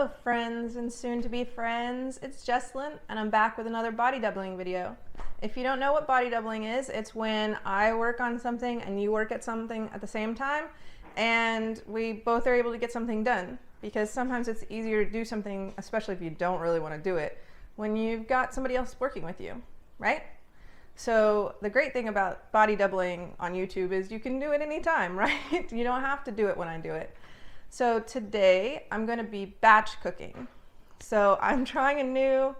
Hello friends and soon-to-be friends, it's Jesslyn and I'm back with another body doubling video. If you don't know what body doubling is, it's when I work on something and you work at something at the same time and we both are able to get something done, because sometimes it's easier to do something, especially if you don't really want to do it, when you've got somebody else working with you, right? So the great thing about body doubling on YouTube is you can do it anytime, right? You don't have to do it when I do it. So today I'm going to be batch cooking. So I'm trying a new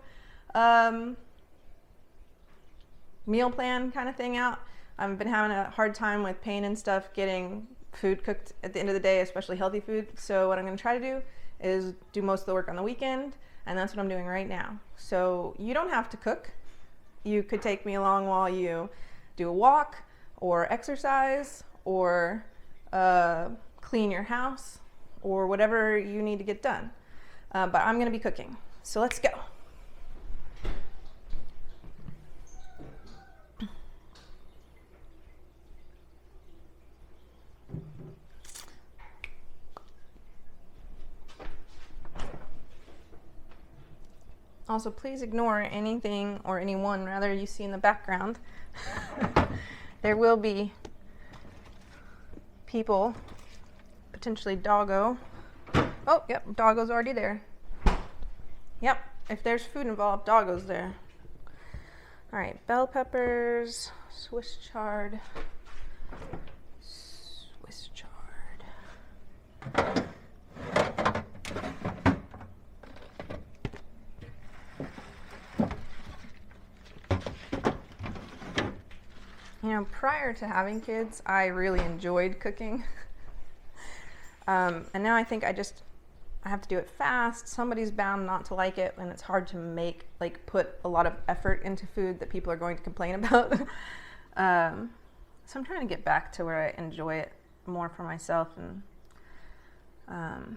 meal plan kind of thing out. I've been having a hard time with pain and stuff getting food cooked at the end of the day, especially healthy food. So what I'm going to try to do is do most of the work on the weekend, and that's what I'm doing right now. So you don't have to cook. You could take me along while you do a walk or exercise or clean your house, or whatever you need to get done. But I'm gonna be cooking. So let's go. Also, please ignore anything, or anyone rather, you see in the background. There will be people, potentially doggo. Oh, yep, doggo's already there. Yep, if there's food involved, doggo's there. All right, bell peppers, Swiss chard. You know, prior to having kids, I really enjoyed cooking. And now I think I have to do it fast. Somebody's bound not to like it, and it's hard to put a lot of effort into food that people are going to complain about. So I'm trying to get back to where I enjoy it more for myself, and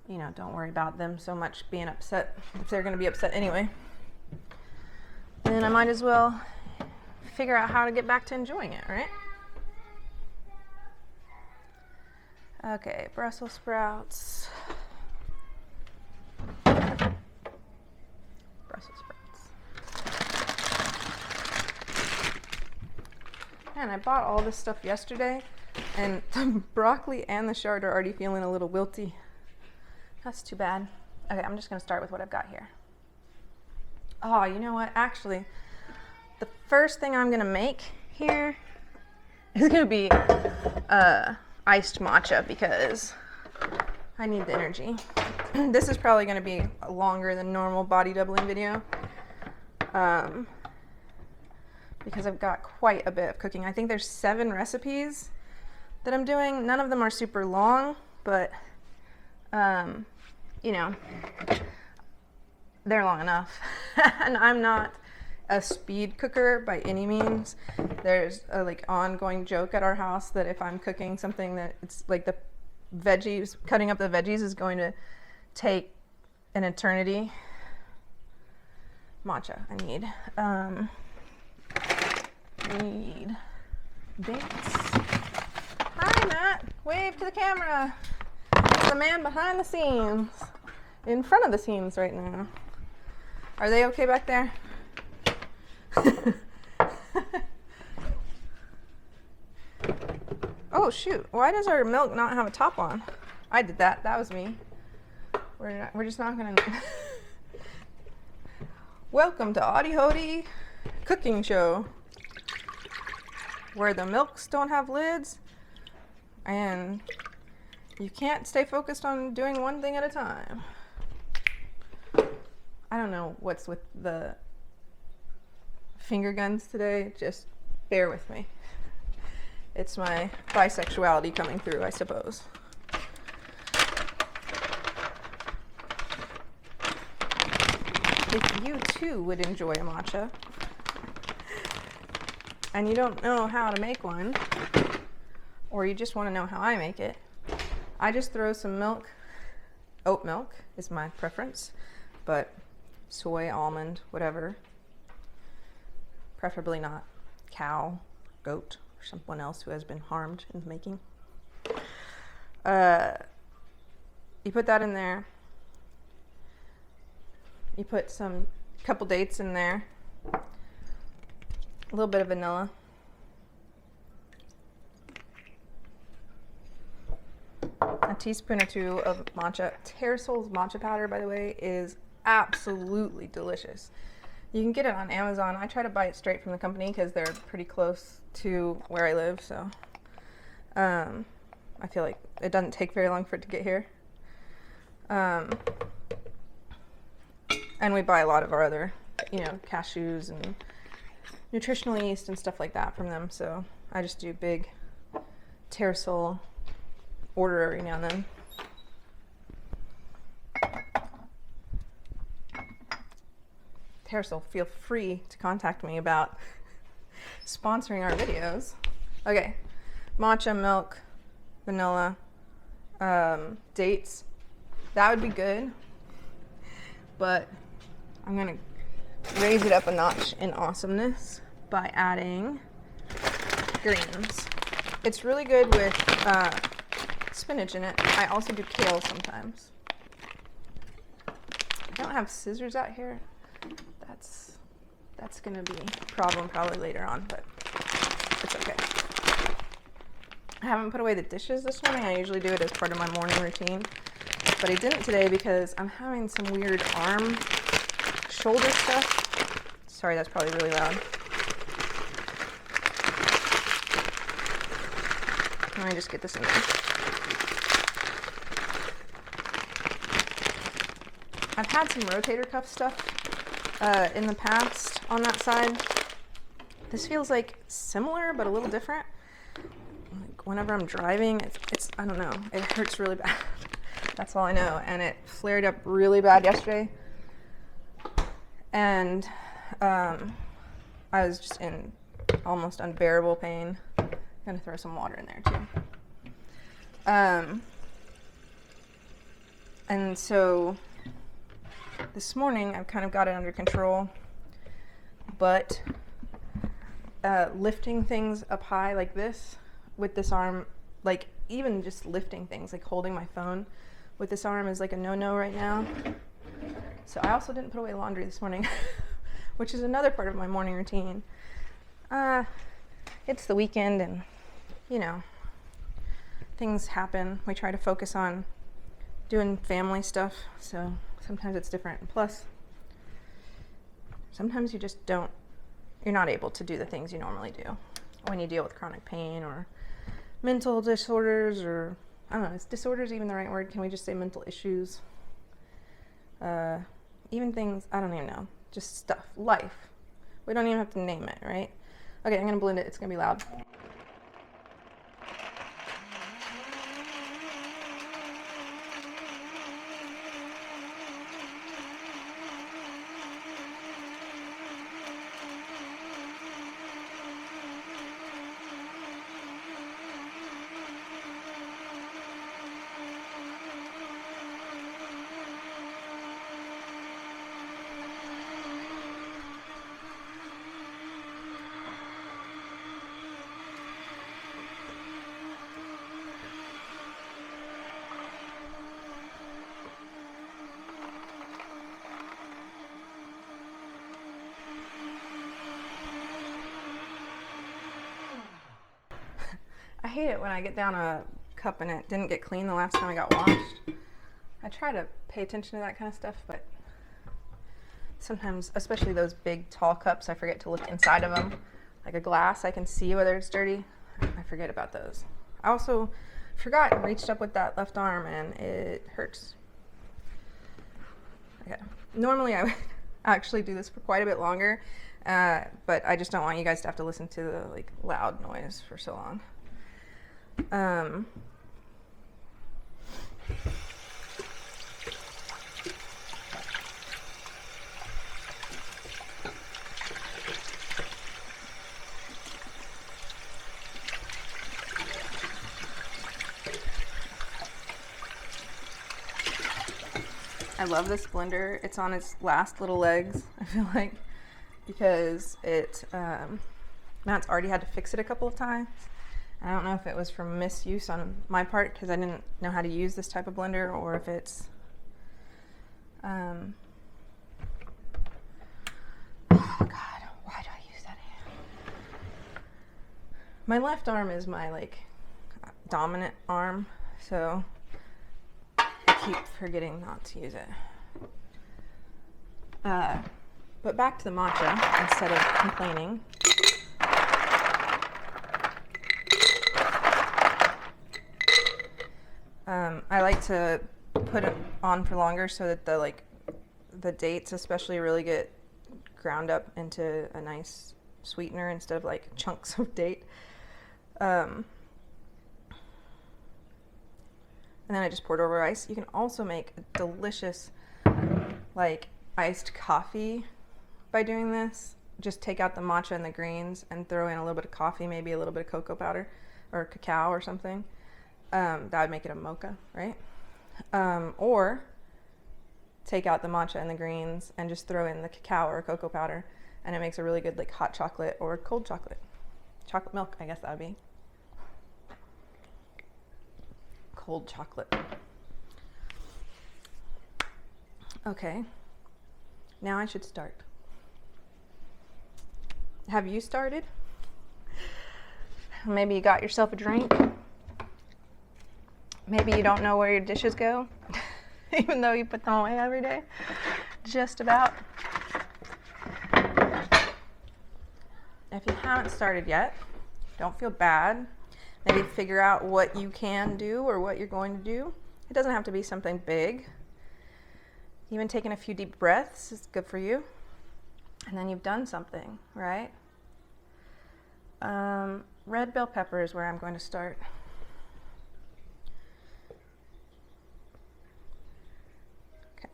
you know, don't worry about them so much being upset if they're going to be upset anyway. And then I might as well figure out how to get back to enjoying it, right? Okay, Brussels sprouts. Brussels sprouts. Man, I bought all this stuff yesterday, and the broccoli and the chard are already feeling a little wilty. That's too bad. Okay, I'm just gonna start with what I've got here. Oh, you know what? Actually, the first thing I'm gonna make here is gonna be iced matcha, because I need the energy. This is probably gonna be a longer than normal body doubling video, because I've got quite a bit of cooking. I think there's 7 recipes that I'm doing. None of them are super long, but you know, they're long enough. And I'm not a speed cooker by any means. There's a ongoing joke at our house that if I'm cooking something that it's like the veggies, cutting up the veggies is going to take an eternity. Matcha I need dates. Hi Matt, wave to the camera. It's the man behind the scenes, in front of the scenes right now. Are they okay back there? Oh shoot, why does our milk not have a top on? I did that, that was me. We're just not gonna Welcome to Audie Hody Cooking Show, where the milks don't have lids and you can't stay focused on doing one thing at a time. I don't know what's with the finger guns today, just bear with me. It's my bisexuality coming through, I suppose. If you too would enjoy a matcha, and you don't know how to make one, or you just want to know how I make it, I just throw some milk. Oat milk is my preference, but soy, almond, whatever. Preferably not cow, goat, or someone else who has been harmed in the making. You put that in there, You put couple dates in there, a little bit of vanilla, a teaspoon or 2 of matcha. Terrasol's matcha powder, by the way, is absolutely delicious. You can get it on Amazon. I try to buy it straight from the company because they're pretty close to where I live, so I feel like it doesn't take very long for it to get here. And we buy a lot of our other, cashews and nutritional yeast and stuff like that from them, so I just do big Terrasol order every now and then. Terrasol, feel free to contact me about sponsoring our videos. Okay, matcha, milk, vanilla, dates. That would be good, but I'm gonna raise it up a notch in awesomeness by adding greens. It's really good with spinach in it. I also do kale sometimes. I don't have scissors out here. That's gonna be a problem probably later on, but it's okay. I haven't put away the dishes this morning. I usually do it as part of my morning routine, but I didn't today because I'm having some weird arm, shoulder stuff. Sorry, that's probably really loud. Let me just get this in there. I've had some rotator cuff stuff in the past on that side. This feels like similar but a little different. Like whenever I'm driving, it's I don't know, it hurts really bad. That's all I know. And it flared up really bad yesterday, and I was just in almost unbearable pain. I'm gonna throw some water in there too. And so this morning I've kind of got it under control, but lifting things up high like this with this arm, like even just lifting things, like holding my phone with this arm is like a no-no right now. So I also didn't put away laundry this morning, which is another part of my morning routine. It's the weekend and, things happen. We try to focus on doing family stuff, so sometimes it's different. Plus, sometimes you're not able to do the things you normally do when you deal with chronic pain or mental disorders, or I don't know, is disorders even the right word? Can we just say mental issues? Even things, I don't even know, just stuff, life. We don't even have to name it, right? Okay, I'm gonna blend it, it's gonna be loud. I hate it when I get down a cup and it didn't get clean the last time I got washed. I try to pay attention to that kind of stuff, but sometimes, especially those big tall cups, I forget to look inside of them. Like a glass, I can see whether it's dirty. I forget about those. I also forgot and reached up with that left arm and it hurts. Okay. Normally I would actually do this for quite a bit longer, but I just don't want you guys to have to listen to the loud noise for so long. I love this blender. It's on its last little legs, I feel like, because Matt's already had to fix it a couple of times. I don't know if it was from misuse on my part because I didn't know how to use this type of blender, or if it's Oh God, why do I use that hand? My left arm is my like dominant arm, so I keep forgetting not to use it. But back to the matcha instead of complaining. I like to put it on for longer so that the dates especially really get ground up into a nice sweetener instead of like chunks of date. And then I just poured over ice. You can also make a delicious like iced coffee by doing this. Just take out the matcha and the greens and throw in a little bit of coffee, maybe a little bit of cocoa powder or cacao or something. That would make it a mocha, right? Or take out the matcha and the greens and just throw in the cacao or cocoa powder, and it makes a really good like hot chocolate or cold chocolate. Chocolate milk, I guess that would be. Cold chocolate. Okay, now I should start. Have you started? Maybe you got yourself a drink. Maybe you don't know where your dishes go, even though you put them away every day. Just about. If you haven't started yet, don't feel bad. Maybe figure out what you can do or what you're going to do. It doesn't have to be something big. Even taking a few deep breaths is good for you. And then you've done something, right? Red bell pepper is where I'm going to start. Okay.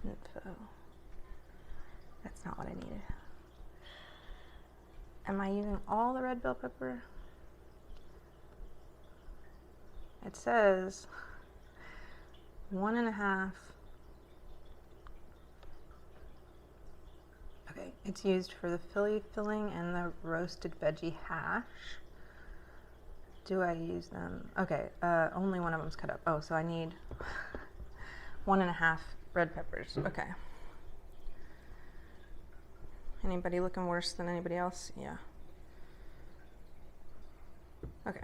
Info. That's not what I needed. Am I using all the red bell pepper? It says 1.5. Okay, it's used for the Philly filling and the roasted veggie hash. Do I use them? Okay, only one of them's cut up. Oh, so I need 1.5 red peppers. Okay. Anybody looking worse than anybody else? Yeah. Okay.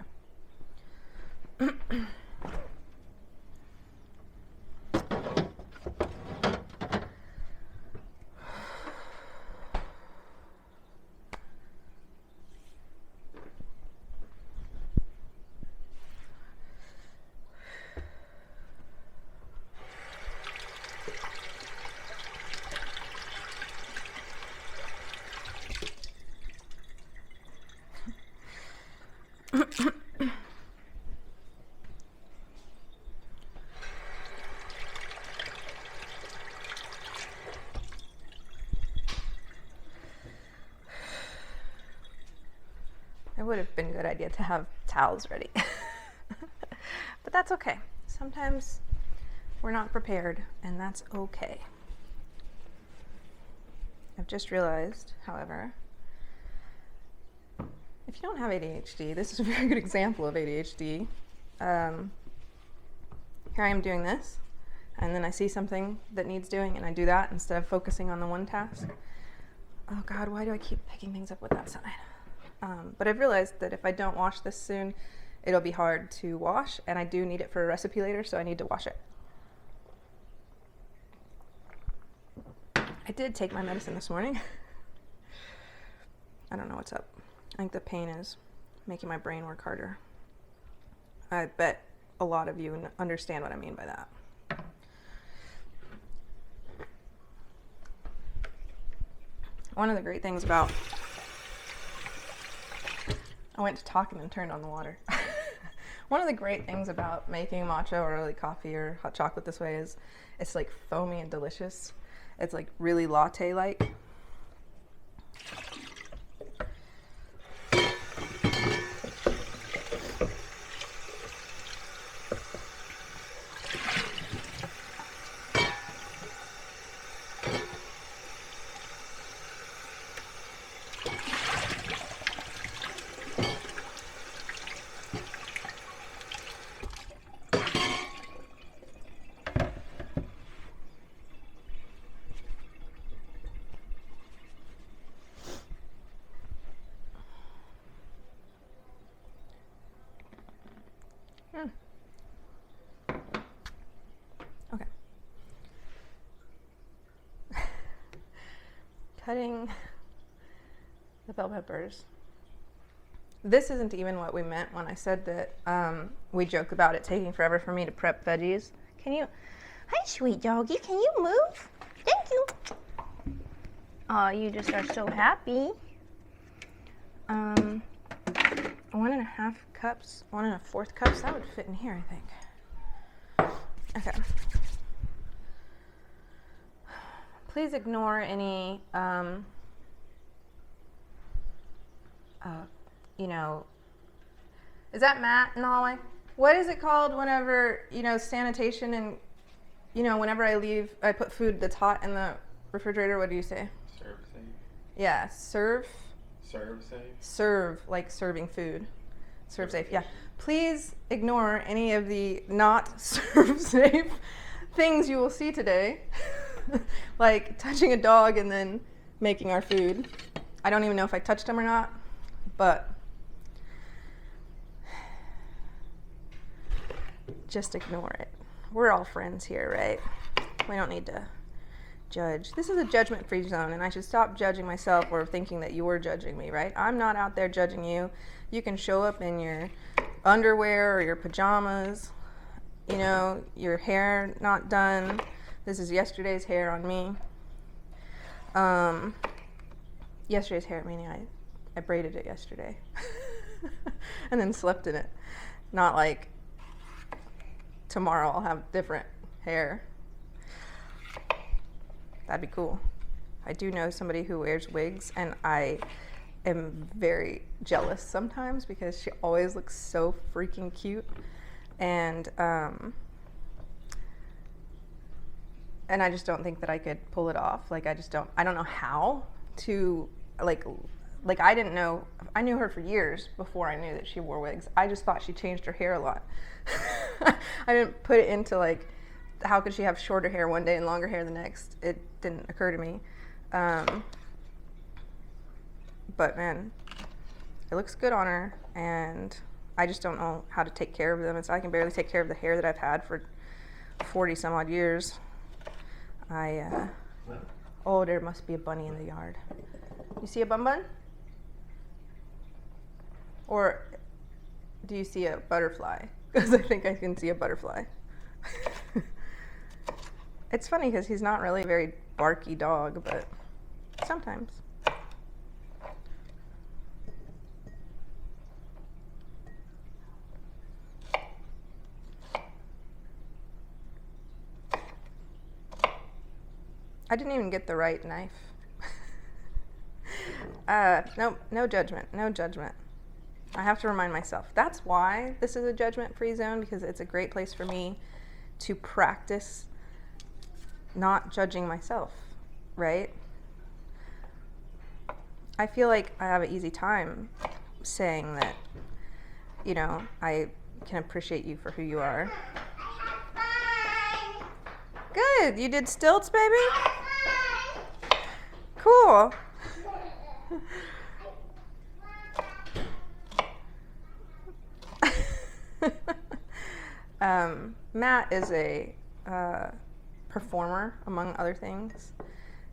It would have been a good idea to have towels ready. But that's okay. Sometimes we're not prepared, and that's okay. I've just realized, however, if you don't have ADHD, this is a very good example of ADHD. Here I am doing this, and then I see something that needs doing, and I do that instead of focusing on the one task. Oh God, why do I keep picking things up with that side? But I've realized that if I don't wash this soon, it'll be hard to wash, and I do need it for a recipe later, so I need to wash it. I did take my medicine this morning. I don't know what's up. I think the pain is making my brain work harder. I bet a lot of you understand what I mean by that. One of the great things about... I went to talk and then turned on the water. One of the great things about making matcha or like coffee or hot chocolate this way is it's like foamy and delicious. It's like really latte-like. Okay. Cutting the bell peppers. This isn't even what we meant when I said that we joke about it taking forever for me to prep veggies. Can you, hi sweet doggy, can you move? Thank you. Oh, you just are so happy. 1.5 cups, 1 1/4 cups, that would fit in here, I think. Okay. Please ignore any, you know, is that Matt in the hallway? What is it called whenever, you know, sanitation and, you know, whenever I leave, I put food that's hot in the refrigerator, what do you say? Serve safe. Yeah, serve. Serve safe. Serve, like serving food. Serve safe, yeah. Please ignore any of the not serve safe things you will see today. Like touching a dog and then making our food. I don't even know if I touched him or not, but just ignore it. We're all friends here, right? We don't need to judge. This is a judgment-free zone, and I should stop judging myself or thinking that you're judging me, right? I'm not out there judging you. You can show up in your underwear or your pajamas, you know, your hair not done. This is yesterday's hair on me. Yesterday's hair, meaning I braided it yesterday and then slept in it. Not like tomorrow I'll have different hair. That'd be cool. I do know somebody who wears wigs, and I am very jealous sometimes because she always looks so freaking cute. And I just don't think that I could pull it off. Like, I don't know how to, like I didn't know, I knew her for years before I knew that she wore wigs. I just thought she changed her hair a lot. I didn't put it into like, how could she have shorter hair one day and longer hair the next? It didn't occur to me. But man, it looks good on her, and I just don't know how to take care of them. I can barely take care of the hair that I've had for 40 some odd years. Oh, there must be a bunny in the yard. You see a bun? Or do you see a butterfly? Because I think I can see a butterfly. It's funny because he's not really a very barky dog, but sometimes. I didn't even get the right knife. No, no judgment, no judgment. I have to remind myself. That's why this is a judgment-free zone, because it's a great place for me to practice not judging myself, right? I feel like I have an easy time saying that, you know, I can appreciate you for who you are. Good. You did stilts, baby? Cool. Matt is a performer, among other things.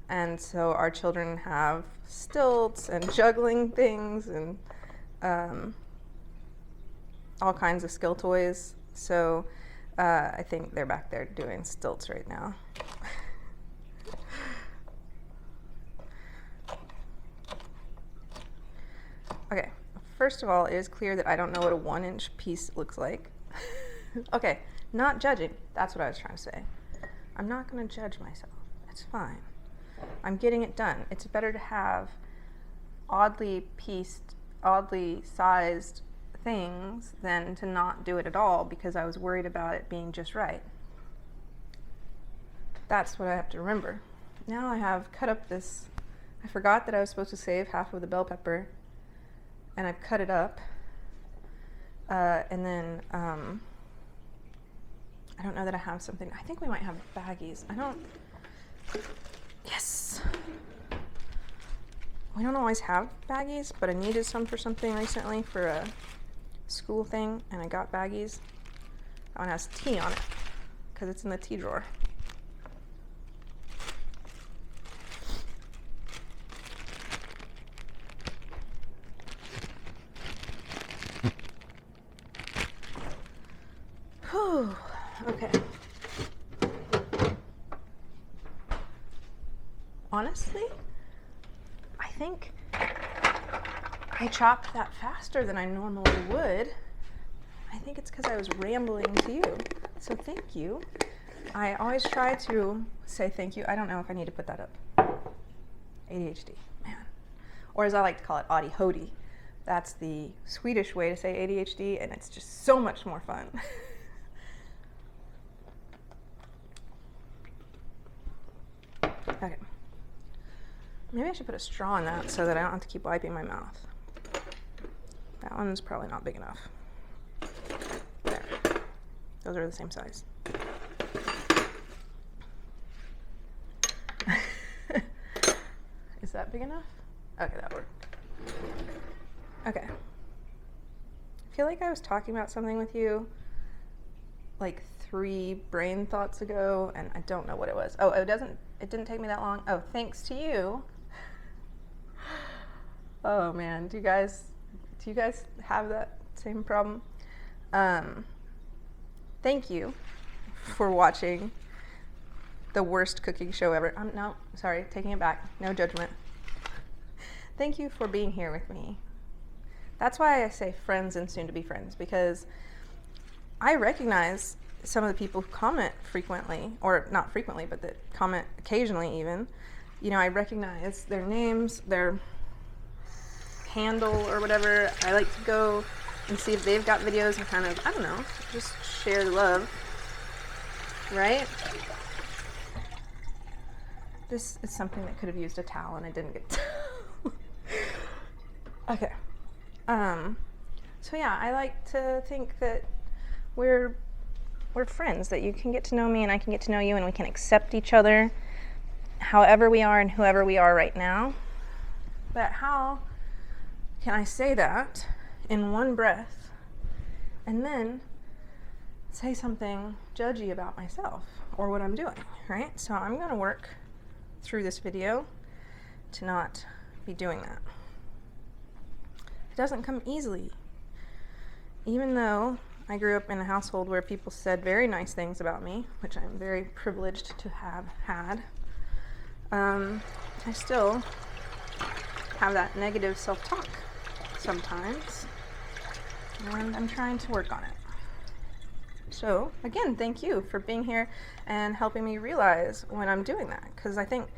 And so our children have stilts and juggling things and all kinds of skill toys. So I think they're back there doing stilts right now. Okay, first of all, it is clear that I don't know what a 1-inch piece looks like. Okay, not judging. That's what I was trying to say. I'm not going to judge myself. It's fine. I'm getting it done. It's better to have oddly pieced, oddly sized things than to not do it at all because I was worried about it being just right. That's what I have to remember. Now I have cut up this. I forgot that I was supposed to save half of the bell pepper, and I've cut it up. And then I don't know that I have something. I think we might have baggies. Yes. We don't always have baggies, but I needed some for something recently for a school thing, and I got baggies. That one has tea on it because it's in the tea drawer. Whew. Okay. Honestly, I think I chopped that faster than I normally would. I think it's because I was rambling to you. So thank you. I always try to say thank you. I don't know if I need to put that up. ADHD, man. Or as I like to call it, ADHD. That's the Swedish way to say ADHD, and it's just so much more fun. Okay. Maybe I should put a straw in that so that I don't have to keep wiping my mouth. That one's probably not big enough. There. Those are the same size. Is that big enough? Okay, that worked. Okay. I feel like I was talking about something with you like 3 brain thoughts ago, and I don't know what it was. Oh, it didn't take me that long. Oh, thanks to you. Oh man, do you guys have that same problem? Thank you for watching the worst cooking show ever. No, sorry, taking it back. No judgment. Thank you for being here with me. That's why I say friends and soon to be friends, because I recognize some of the people who comment frequently, or not frequently, but that comment occasionally even. You know, I recognize their names, their handle or whatever. I like to go and see if they've got videos and kind of, I don't know, just share the love, right? This is something that could have used a towel and I didn't get towel. Okay. So yeah, I like to think that we're friends, that you can get to know me and I can get to know you, and we can accept each other however we are and whoever we are right now. But how can I say that in one breath and then say something judgy about myself or what I'm doing, right? So I'm going to work through this video to not be doing that. It doesn't come easily. Even though I grew up in a household where people said very nice things about me, which I'm very privileged to have had, I still have that negative self-talk sometimes, and I'm trying to work on it. So again, thank you for being here and helping me realize when I'm doing that, because I think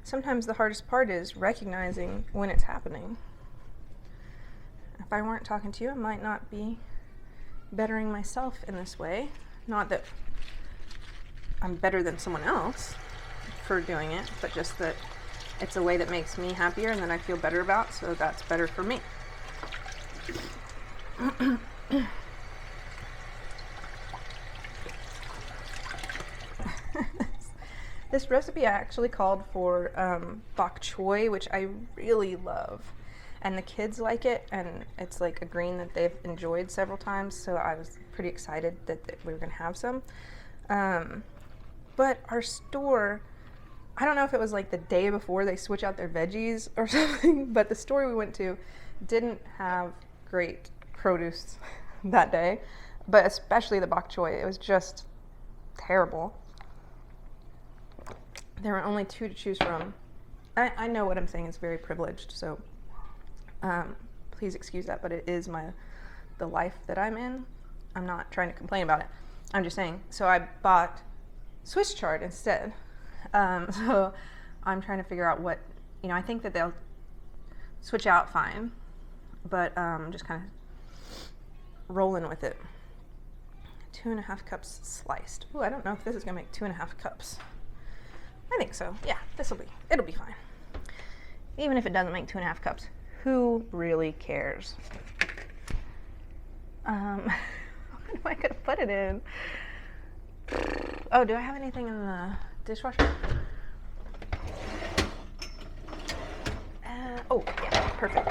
sometimes the hardest part is recognizing when it's happening. If I weren't talking to you, I might not be bettering myself in this way. Not that I'm better than someone else for doing it, but just that it's a way that makes me happier and that I feel better about, so that's better for me. This recipe actually called for bok choy, which I really love. And the kids like it, and it's like a green that they've enjoyed several times, so I was pretty excited that we were going to have some. But our store, I don't know if it was like the day before they switch out their veggies or something, but the store we went to didn't have great produce that day, but especially the bok choy. It was just terrible. There were only 2 to choose from. I know what I'm saying is very privileged, so please excuse that, but it is the life that I'm in. I'm not trying to complain about it. I'm just saying. So I bought Swiss chard instead. So I'm trying to figure out what, I think that they'll switch out fine, but just kind of rolling with it. 2.5 cups sliced. Ooh, I don't know if this is gonna make 2.5 cups. I think so. Yeah, it'll be fine. Even if it doesn't make 2.5 cups. Who really cares? What am I gonna put it in? Oh, do I have anything in the dishwasher? Oh, yeah, perfect.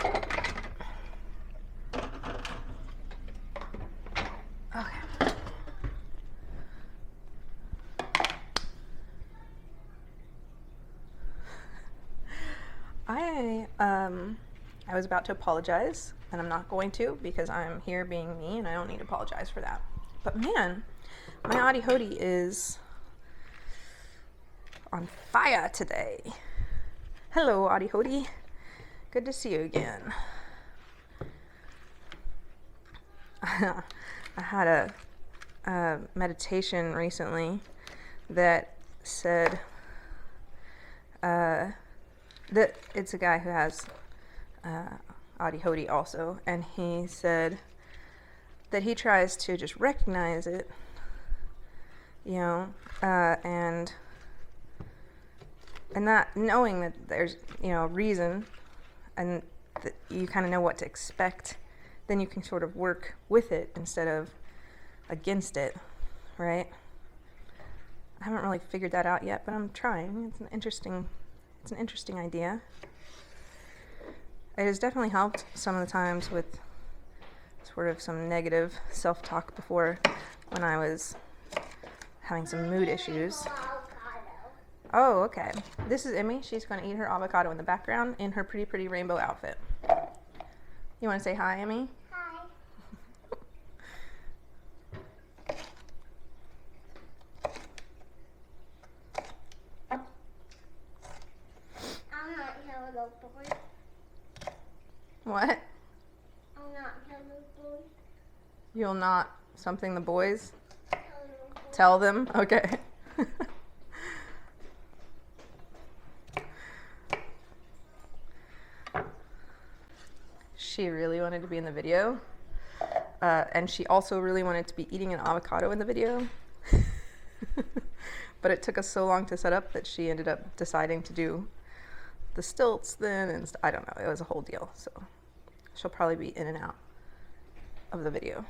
Okay. I was about to apologize, and I'm not going to because I'm here being me and I don't need to apologize for that. But man, my ADHD is on fire today. Hello, ADHD. Good to see you again. I had a meditation recently that said that it's a guy who has ADHD also, and he said that he tries to just recognize it, and not knowing that there's reason, and that you kind of know what to expect, then you can sort of work with it instead of against it, right? I haven't really figured that out yet, but I'm trying. It's an interesting idea. It has definitely helped some of the times with sort of some negative self-talk before, when I was having some mood issues. Oh, okay. This is Emmy. She's going to eat her avocado in the background in her pretty rainbow outfit. You want to say hi, Emmy? Hi. I'm not hello boy. What? I'm not hello boy. You'll not something the boys? Hello boy. Tell them? Okay. She really wanted to be in the video. And she also really wanted to be eating an avocado in the video. But it took us so long to set up that she ended up deciding to do the stilts then, and I don't know, it was a whole deal. So she'll probably be in and out of the video.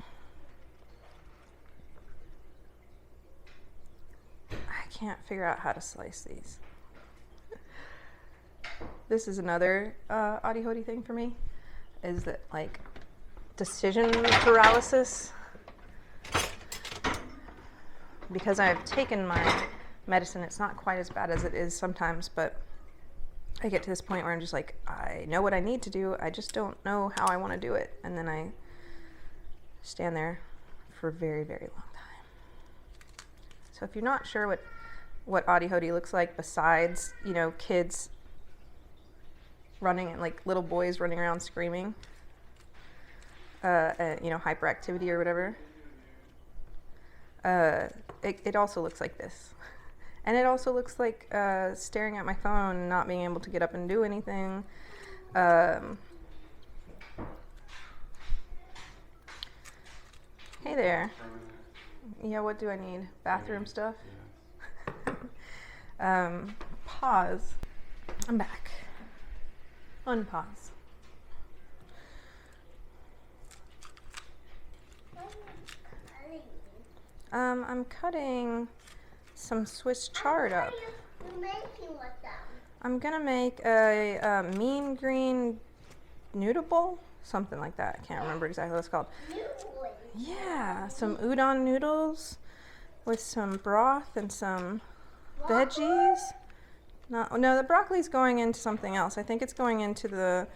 I can't figure out how to slice these. This is another ADHD thing for me, is that like decision paralysis. Because I've taken my medicine, it's not quite as bad as it is sometimes, but I get to this point where I'm just like, I know what I need to do, I just don't know how I want to do it. And then I stand there for a very long time. So if you're not sure what ADHD looks like besides, kids running, and like little boys running around screaming, hyperactivity or whatever, it also looks like this. And it also looks like staring at my phone and not being able to get up and do anything. Hey there. Yeah, what do I need? Bathroom stuff? Pause. I'm back. Unpause. I'm cutting some Swiss chard up. What are you making with them? I'm gonna make a mean green noodle bowl, something like that. I can't remember exactly what it's called. Noodles. Yeah, some udon noodles with some broth and some veggies. No, the broccoli's going into something else. I think it's going into the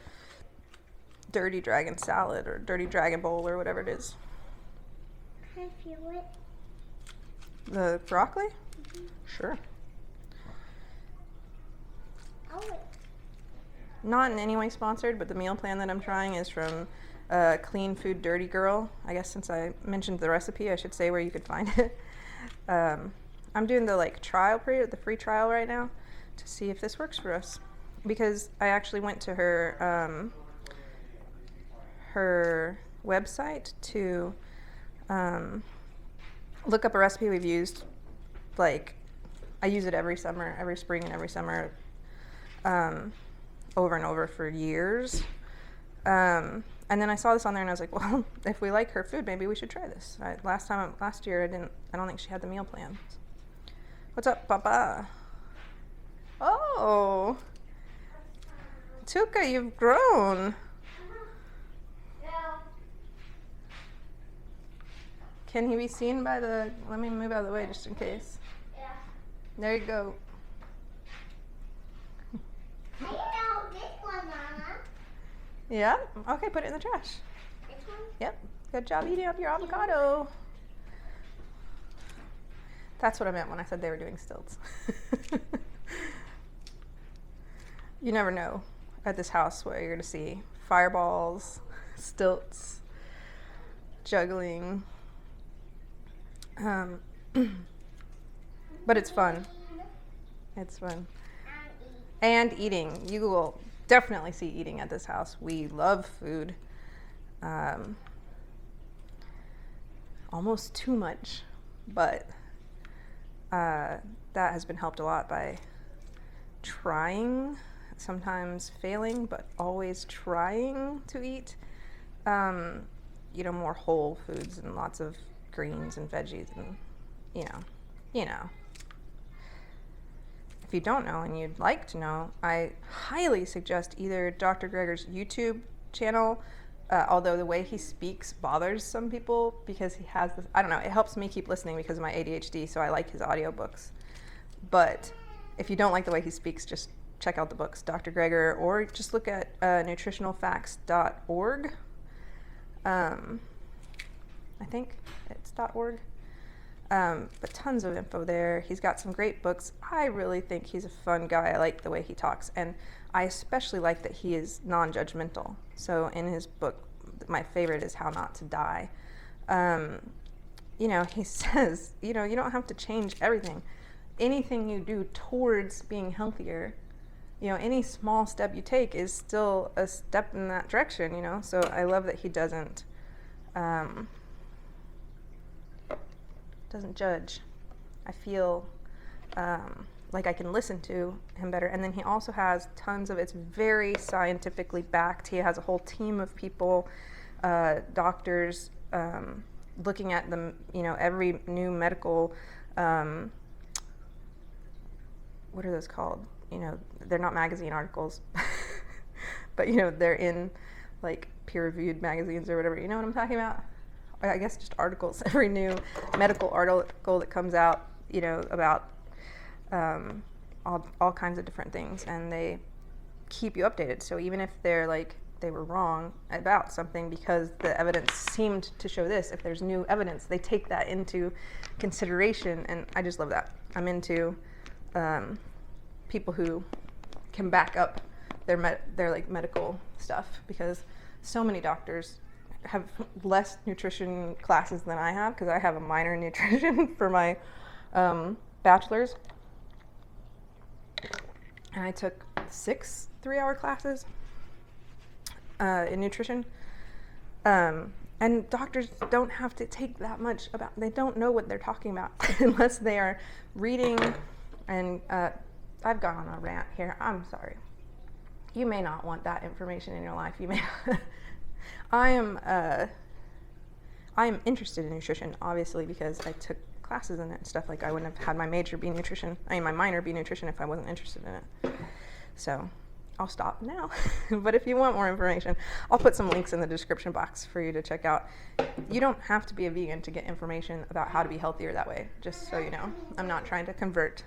dirty dragon salad or dirty dragon bowl or whatever it is. Can I feel it? The broccoli? Sure. Not in any way sponsored, but the meal plan that I'm trying is from Clean Food Dirty Girl. I guess since I mentioned the recipe, I should say where you could find it. I'm doing the trial period, the free trial right now, to see if this works for us. Because I actually went to her website to look up a recipe we've used. I use it every summer, every spring and every summer, over and over for years. And then I saw this on there and I was like, well, if we like her food, maybe we should try this. Last year I don't think she had the meal plan. What's up, Papa? Oh, Tuka, you've grown. Can he be seen by the, let me move out of the way just in case. Yeah. There you go. I know this one, Mama. Yeah? Okay, put it in the trash. This one? Yep. Good job eating up your avocado. That's what I meant when I said they were doing stilts. You never know at this house what you're going to see. Fireballs, stilts, juggling. But it's fun. It's fun. And eating. You will definitely see eating at this house. We love food. Almost too much, but that has been helped a lot by trying, sometimes failing, but always trying to eat, more whole foods and lots of greens and veggies and, you know. If you don't know and you'd like to know, I highly suggest either Dr. Greger's YouTube channel, although the way he speaks bothers some people because he has this, I don't know, it helps me keep listening because of my ADHD, so I like his audiobooks. But if you don't like the way he speaks, just check out the books, Dr. Greger, or just look at nutritionalfacts.org. I think it's .org. But tons of info there. He's got some great books. I really think he's a fun guy. I like the way he talks. And I especially like that he is non-judgmental. So in his book, my favorite is How Not to Die. He says, you don't have to change everything. Anything you do towards being healthier, any small step you take is still a step in that direction, So I love that he doesn't judge. I feel like I can listen to him better. And then he also has tons of, it's very scientifically backed. He has a whole team of people, doctors, looking at them, every new medical, what are those called? They're not magazine articles, but they're in like peer-reviewed magazines or whatever. You know what I'm talking about? I guess just articles. Every new medical article that comes out, about all kinds of different things, and they keep you updated. So even if they're like they were wrong about something because the evidence seemed to show this, if there's new evidence, they take that into consideration, and I just love that. I'm into people who can back up their like medical stuff, because so many doctors have less nutrition classes than I have, because I have a minor in nutrition for my bachelor's, and I took 6 3-hour classes in nutrition, and doctors don't have to take that much they don't know what they're talking about unless they are reading. And I've gone on a rant here. I'm sorry. You may not want that information in your life. You may not. I am interested in nutrition, obviously, because I took classes in it and stuff. Like, I wouldn't have had my major be nutrition. My minor be nutrition if I wasn't interested in it. So I'll stop now. But if you want more information, I'll put some links in the description box for you to check out. You don't have to be a vegan to get information about how to be healthier that way, just so you know. I'm not trying to convert.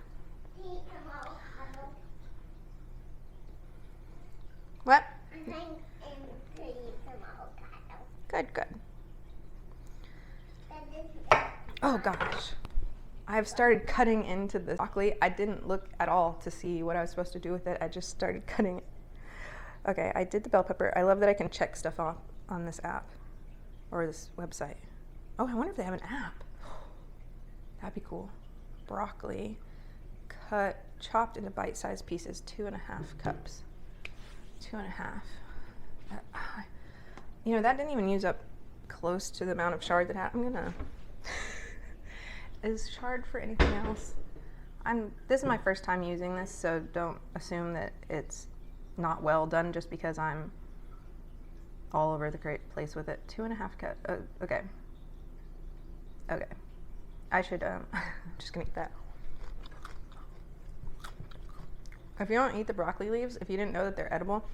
What? Good. Oh gosh. I've started cutting into the broccoli. I didn't look at all to see what I was supposed to do with it. I just started cutting it. Okay, I did the bell pepper. I love that I can check stuff off on this app or this website. Oh, I wonder if they have an app. That'd be cool. Broccoli, chopped into bite-sized pieces, 2.5 cups. 2.5. That didn't even use up close to the amount of chard that I'm gonna. Is chard for anything else? This is my first time using this, so don't assume that it's not well done just because I'm all over the place with it. 2.5 cups. Okay. I should. Just gonna eat that. If you don't eat the broccoli leaves, if you didn't know that they're edible,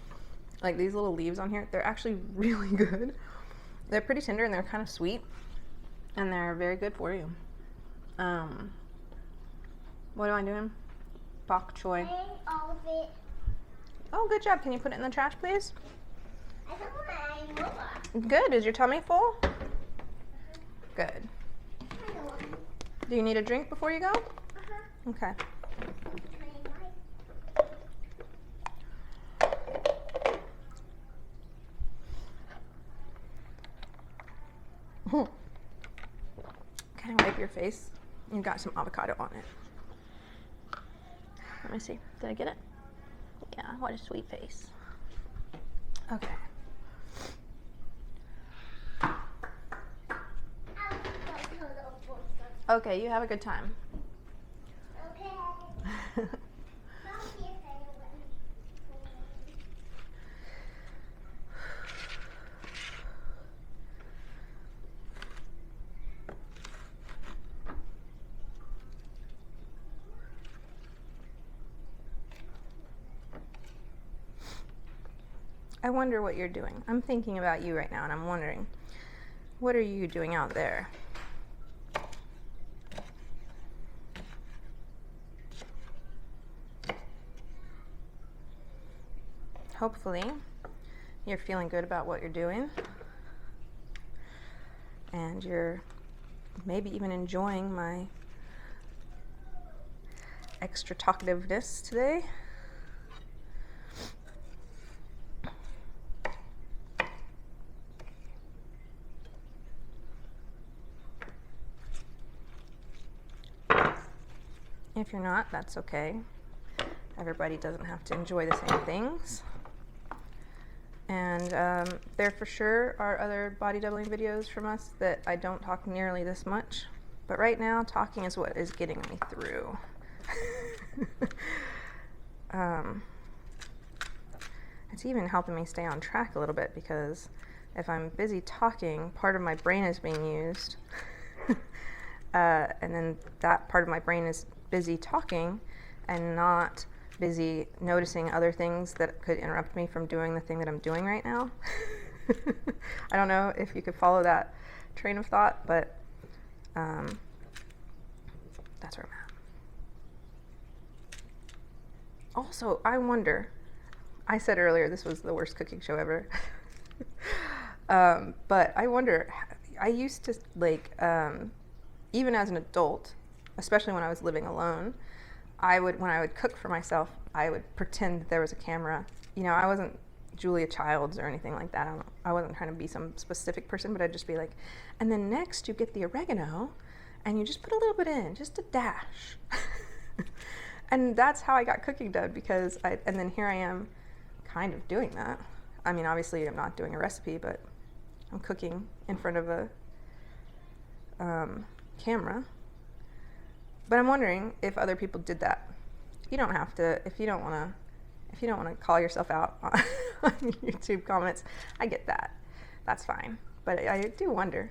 like these little leaves on here, they're actually really good. They're pretty tender and they're kind of sweet, and they're very good for you. What am I doing? Bok choy. All of it. Oh, good job. Can you put it in the trash, please? I don't want any more. Good. Is your tummy full? Good. I don't want. Do you need a drink before you go? Okay. Can I wipe your face? You got some avocado on it. Let me see. Did I get it? Yeah, what a sweet face. Okay. Okay, you have a good time. Okay. I wonder what you're doing. I'm thinking about you right now, and I'm wondering, what are you doing out there? Hopefully, you're feeling good about what you're doing, and you're maybe even enjoying my extra talkativeness today. If you're not, that's okay. Everybody doesn't have to enjoy the same things. And there for sure are other body doubling videos from us that I don't talk nearly this much. But right now, talking is what is getting me through. It's even helping me stay on track a little bit, because if I'm busy talking, part of my brain is being used. And then that part of my brain is busy talking and not busy noticing other things that could interrupt me from doing the thing that I'm doing right now. I don't know if you could follow that train of thought, but that's where I'm at. Also, I wonder, I said earlier this was the worst cooking show ever. But I wonder, I used to, like, even as an adult, especially when I was living alone, when I would cook for myself, I would pretend that there was a camera. You know, I wasn't Julia Childs or anything like that. I wasn't trying to be some specific person, but I'd just be like, and then next you get the oregano and you just put a little bit in, just a dash. And that's how I got cooking done, and then here I am kind of doing that. I mean, obviously I'm not doing a recipe, but I'm cooking in front of a camera. But I'm wondering if other people did that. You don't have to, if you don't want to call yourself out on YouTube comments, I get that. That's fine. But I do wonder.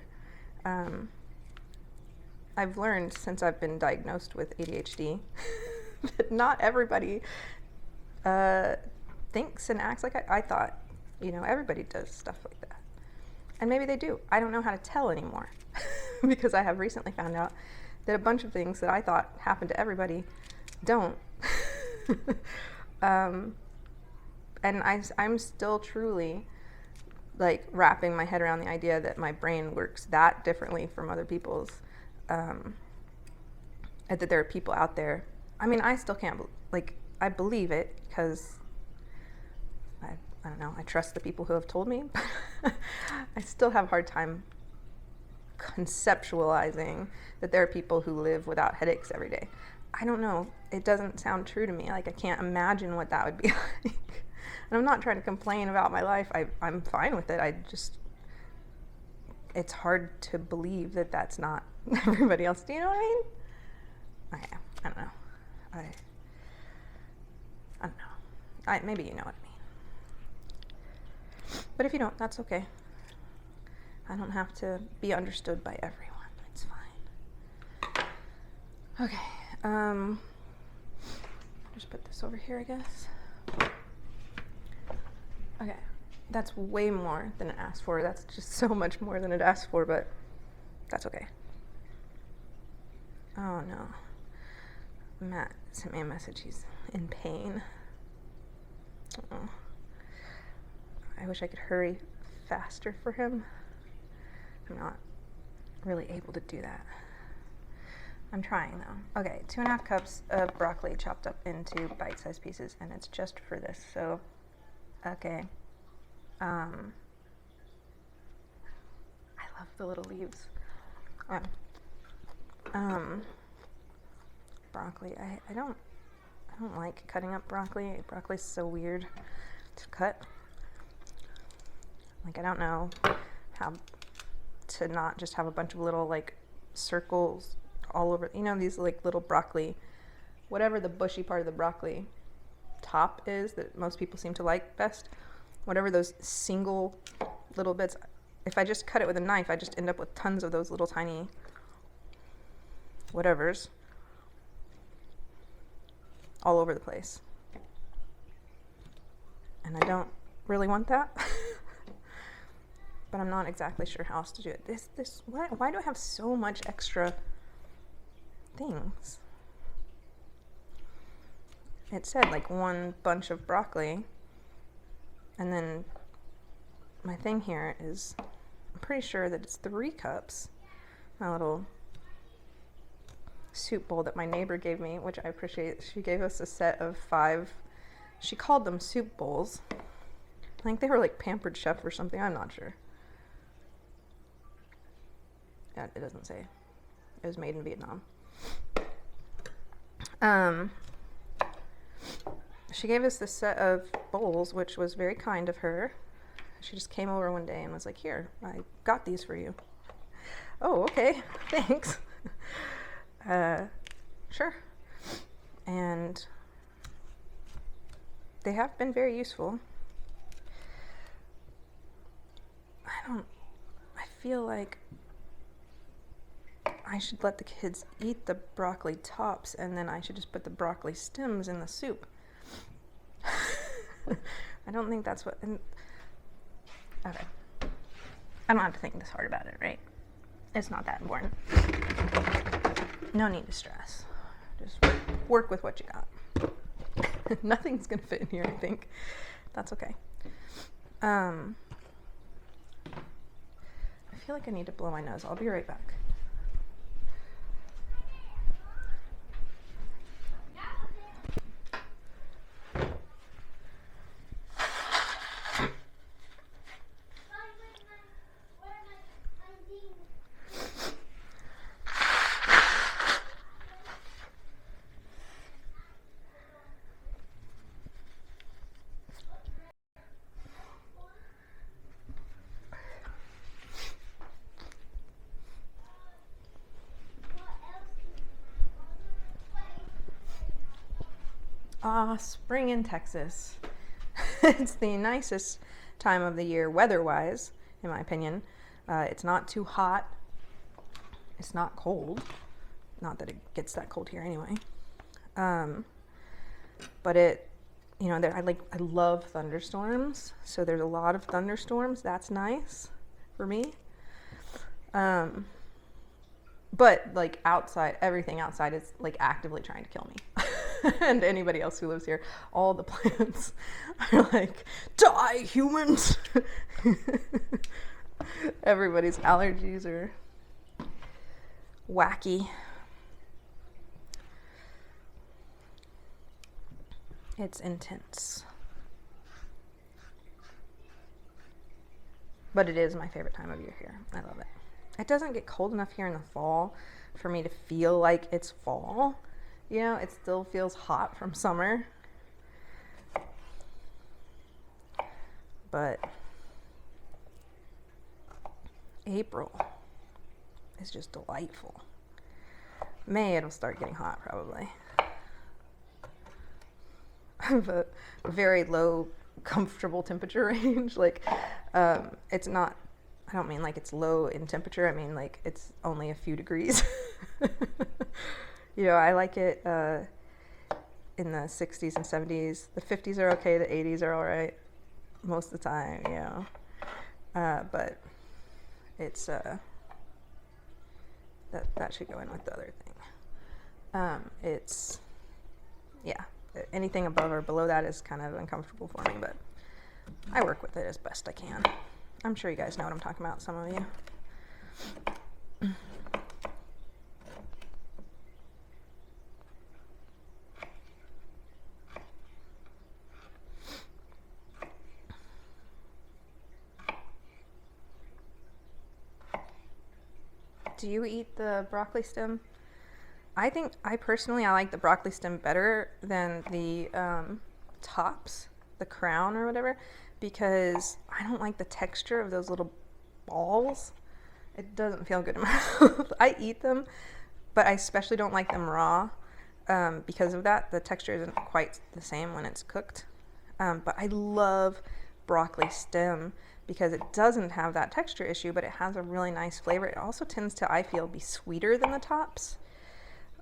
I've learned since I've been diagnosed with ADHD that not everybody thinks and acts like I thought. You know, everybody does stuff like that. And maybe they do. I don't know how to tell anymore because I have recently found out that a bunch of things that I thought happened to everybody don't. And I'm still truly, like, wrapping my head around the idea that my brain works that differently from other people's, and that there are people out there. I mean, I still can't, I believe it because I don't know, I trust the people who have told me, but I still have a hard time conceptualizing that there are people who live without headaches every day. I don't know. It doesn't sound true to me. Like, I can't imagine what that would be like. And I'm not trying to complain about my life. I'm fine with it. It's hard to believe that that's not everybody else. Do you know what I mean? Okay. I don't know. I don't know. Maybe you know what I mean. But if you don't, that's okay. I don't have to be understood by everyone. It's fine. Okay. Just put this over here, I guess. Okay. That's way more than it asked for. That's just so much more than it asked for, but that's okay. Oh no. Matt sent me a message. He's in pain. Oh. I wish I could hurry faster for him. I'm not really able to do that. I'm trying though. Okay, 2.5 cups of broccoli chopped up into bite-sized pieces, and it's just for this. So, okay. I love the little leaves. Broccoli. I don't like cutting up broccoli. Broccoli's so weird to cut. Like, I don't know how to not just have a bunch of little like circles all over, you know, these like little broccoli, whatever the bushy part of the broccoli top is that most people seem to like best, whatever those single little bits, if I just cut it with a knife, I just end up with tons of those little tiny whatevers all over the place. And I don't really want that. But I'm not exactly sure how else to do it. Why do I have so much extra things? It said like 1 bunch of broccoli, and then my thing here is, I'm pretty sure that it's 3 cups. My little soup bowl that my neighbor gave me, which I appreciate. She gave us a set of 5, she called them soup bowls. I think they were like Pampered Chef or something, I'm not sure. Yeah, it doesn't say. It was made in Vietnam. She gave us this set of bowls, which was very kind of her. She just came over one day and was like, here, I got these for you. Oh, okay, thanks. Sure. And they have been very useful. I feel like I should let the kids eat the broccoli tops, and then I should just put the broccoli stems in the soup. I don't think that's what... Okay. I don't have to think this hard about it, right? It's not that important. No need to stress. Just work with what you got. Nothing's gonna fit in here, I think. That's okay. I feel like I need to blow my nose. I'll be right back. Spring in Texas. It's the nicest time of the year weather-wise, in my opinion. It's not too hot. It's not cold. Not that it gets that cold here anyway. But it, you know, I love thunderstorms. So there's a lot of thunderstorms. That's nice for me. But like outside, everything outside is like actively trying to kill me. And anybody else who lives here, all the plants are like, die, humans! Everybody's allergies are wacky. It's intense. But it is my favorite time of year here. I love it. It doesn't get cold enough here in the fall for me to feel like it's fall. You know, it still feels hot from summer. But April is just delightful. May, it'll start getting hot probably. I have a very low comfortable temperature range. Like, it's not, I don't mean like it's low in temperature. I mean like it's only a few degrees. You know, I like it in the 60s and 70s. The 50s are okay. The 80s are all right most of the time, you know. But it's that should go in with the other thing. It's, yeah, anything above or below that is kind of uncomfortable for me, but I work with it as best I can. I'm sure you guys know what I'm talking about, some of you. Do you eat the broccoli stem? I personally like the broccoli stem better than the tops, the crown or whatever, because I don't like the texture of those little balls. It doesn't feel good in my mouth. I eat them, but I especially don't like them raw because of that. The texture isn't quite the same when it's cooked. But I love broccoli stem because it doesn't have that texture issue, but it has a really nice flavor. It also tends to, I feel, be sweeter than the tops.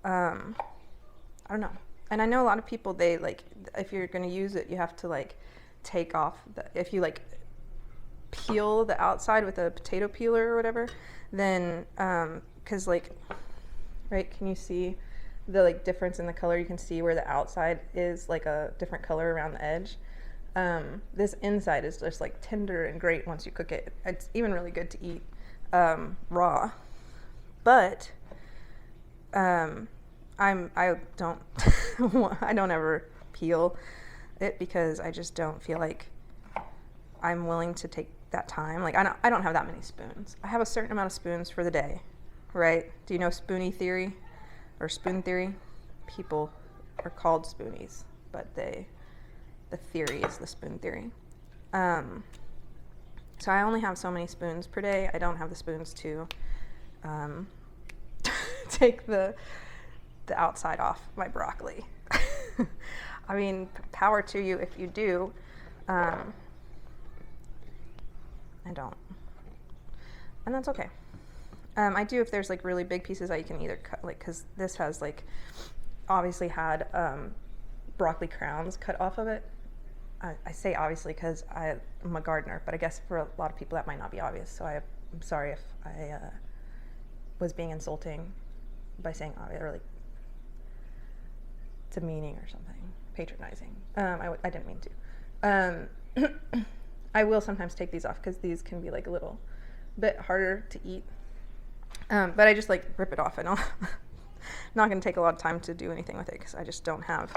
I don't know. And I know a lot of people, they like, if you're going to use it, you have to like take off if you like peel the outside with a potato peeler or whatever, then, cause like, right, can you see the like difference in the color? You can see where the outside is like a different color around the edge. This inside is just like tender and great once you cook it. It's even really good to eat raw, but I don't I don't ever peel it because I just don't feel like I'm willing to take that time. Like I don't have that many spoons. I have a certain amount of spoons for the day, right? Do you know spoonie theory or spoon theory? People are called spoonies, but the theory is the spoon theory. So I only have so many spoons per day. I don't have the spoons to take the outside off my broccoli. I mean, power to you if you do. I don't. And that's okay. I do if there's like really big pieces that you can either cut, like, because this has like obviously had broccoli crowns cut off of it. I say obviously because I'm a gardener, but I guess for a lot of people that might not be obvious. So I'm sorry if I was being insulting by saying obvious or like demeaning or something, patronizing. I didn't mean to. I will sometimes take these off because these can be like a little bit harder to eat. But I just like rip it off. I'm not going to take a lot of time to do anything with it because I just don't have.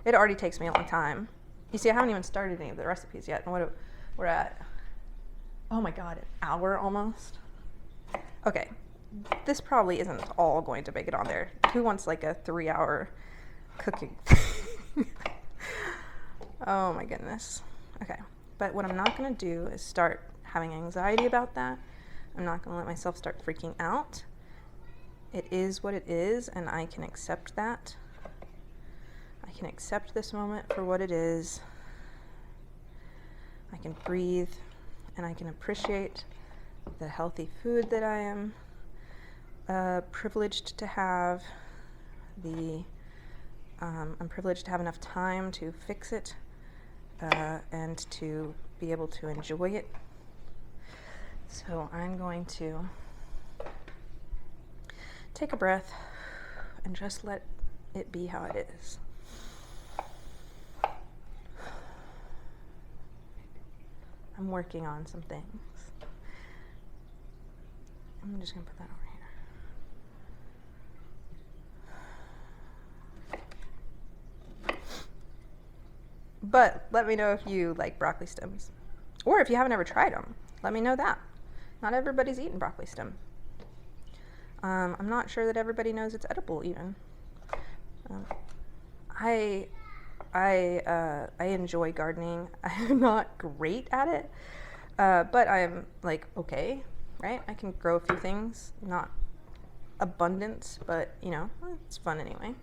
It already takes me a long time. You see, I haven't even started any of the recipes yet. And we're at, oh my God, an hour almost. Okay, this probably isn't all going to make it on there. Who wants like a 3-hour cooking? Oh my goodness. Okay, but what I'm not going to do is start having anxiety about that. I'm not going to let myself start freaking out. It is what it is, and I can accept that. I can accept this moment for what it is. I can breathe, and I can appreciate the healthy food that I am privileged to have. I'm privileged to have enough time to fix it and to be able to enjoy it. So I'm going to take a breath and just let it be how it is. I'm working on some things. I'm just going to put that over here. But let me know if you like broccoli stems. Or if you haven't ever tried them, let me know that. Not everybody's eaten broccoli stem. I'm not sure that everybody knows it's edible even. I enjoy gardening. I'm not great at it, but I'm like okay, right? I can grow a few things, not abundance, but you know, it's fun anyway.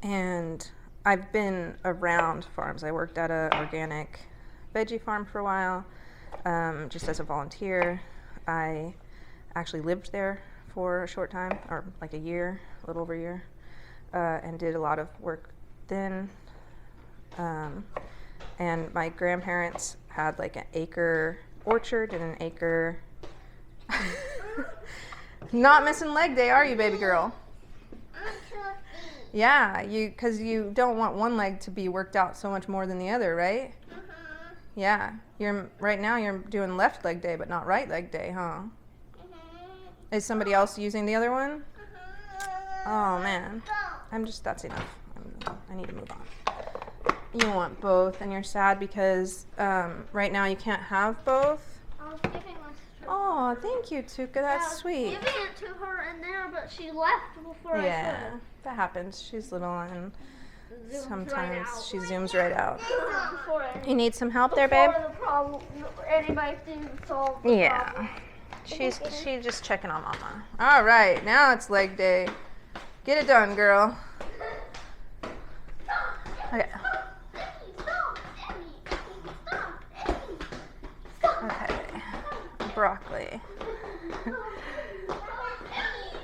And I've been around farms. I worked at an organic veggie farm for a while, just as a volunteer. I actually lived there for a short time, or like a year, a little over a year. And did a lot of work then. And my grandparents had like an acre orchard and an acre. Not missing leg day, are you, baby girl? Yeah, because you don't want one leg to be worked out so much more than the other, right? Yeah. Right now you're doing left leg day, but not right leg day, huh? Is somebody else using the other one? Oh man, that's enough. I need to move on. You want both, and you're sad because right now you can't have both. I was giving my sister. Oh, thank you, Tuka. That's sweet. Giving it to her in there, but she left before I Yeah, could. that happens. She's little, and Zooms sometimes right out. she zooms right out. Before You need some help there, babe? the problem, anybody didn't solve the problem. She's just checking on Mama. All right, now it's leg day. Get it done, girl. Okay. Okay. Broccoli.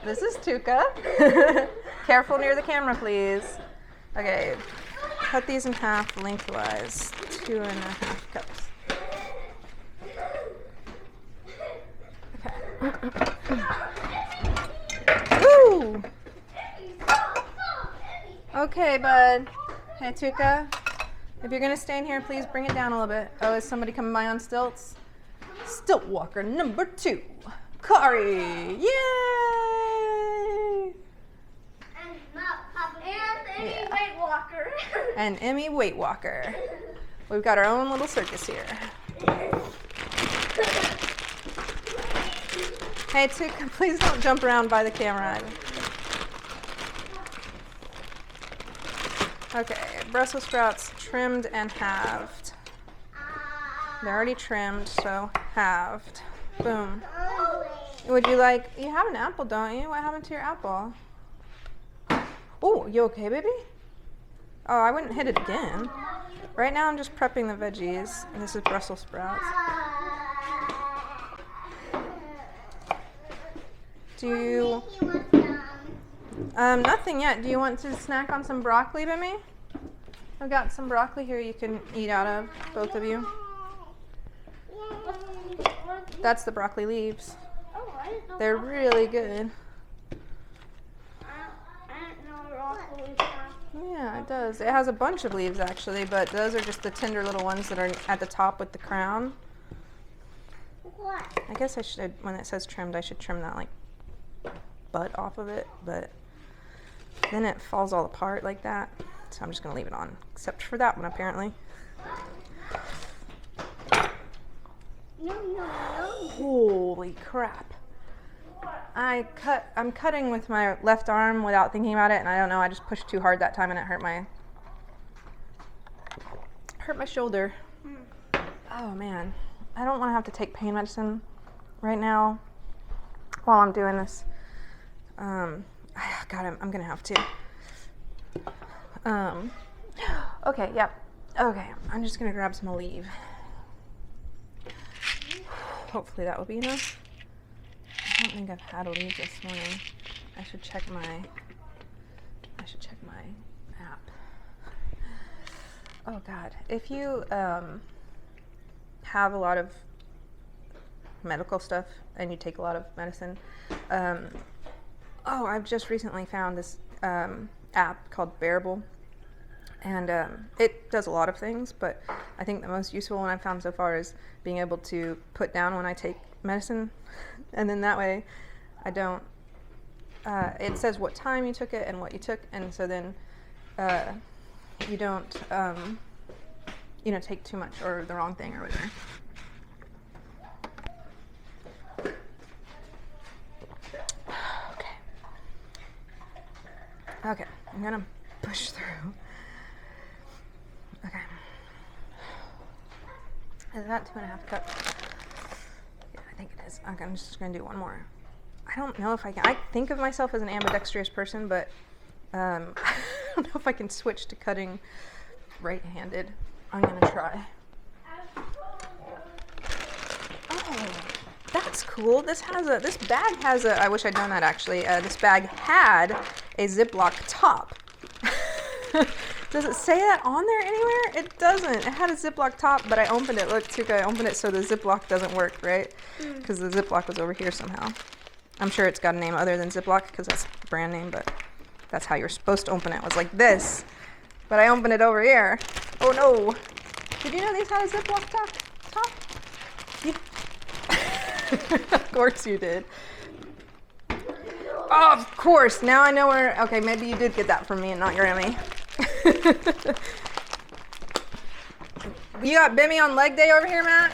This is Tuka. Careful near the camera, please. Okay. Cut these in half lengthwise. 2.5 cups. Okay. Woo! Okay, bud. Hey, Tuka. If you're gonna stay in here, please bring it down a little bit. Oh, is somebody coming by on stilts? Stilt walker number 2. Kari! Yay! And Emmy Weight Walker. And Emmy Weight Walker. We've got our own little circus here. Hey, Tuka, please don't jump around by the camera. Okay, Brussels sprouts trimmed and halved. They're already trimmed, so halved. Boom. Would you have an apple, don't you? What happened to your apple? Oh, you okay, baby? Oh, I wouldn't hit it again. Right now I'm just prepping the veggies. And this is Brussels sprouts. Do you... nothing yet. Do you want to snack on some broccoli, Bimmy? I've got some broccoli here you can eat out of, both of you. That's the broccoli leaves. Oh, I didn't know. They're really good. I didn't know broccoli was. Yeah, it does. It has a bunch of leaves actually, but those are just the tender little ones that are at the top with the crown. What? I guess I should, when it says trimmed, I should trim that butt off of it, but then it falls all apart like that. So I'm just gonna leave it on, except for that one apparently. No. Holy crap. I'm cutting with my left arm without thinking about it, and I don't know, I just pushed too hard that time and it hurt my shoulder. Oh man, I don't want to have to take pain medicine right now while I'm doing this. God, I'm gonna have to. Okay, yep. Okay, I'm just gonna grab some Aleve. Hopefully that will be enough. I don't think I've had Aleve this morning. I should check my app. Oh God, if you have a lot of medical stuff and you take a lot of medicine, I've just recently found this app called Bearable, and it does a lot of things, but I think the most useful one I've found so far is being able to put down when I take medicine, and then that way I don't, it says what time you took it and what you took, and so then you don't take too much or the wrong thing or whatever. Okay, I'm gonna push through. Okay. Is that 2.5 cups? Yeah, I think it is. Okay, I'm just gonna do one more. I don't know if I can. I think of myself as an ambidextrous person, but I don't know if I can switch to cutting right-handed. I'm gonna try. Oh, that's cool. This bag has a, I wish I'd done that actually. This bag had a Ziploc top. Does it say that on there anywhere? It doesn't. It had a Ziploc top, but I opened it. Look, Tuka, I opened it so the Ziploc doesn't work, right? Because the Ziploc was over here somehow. I'm sure it's got a name other than Ziploc because that's the brand name, but That's how you're supposed to open it, was like this. But I opened it over here. Oh no. Did you know these had a Ziploc top? Of course you did. Oh, of course. Now I know where. Okay, maybe you did get that from me and not Grammy. You got Bimmy on leg day over here, Matt?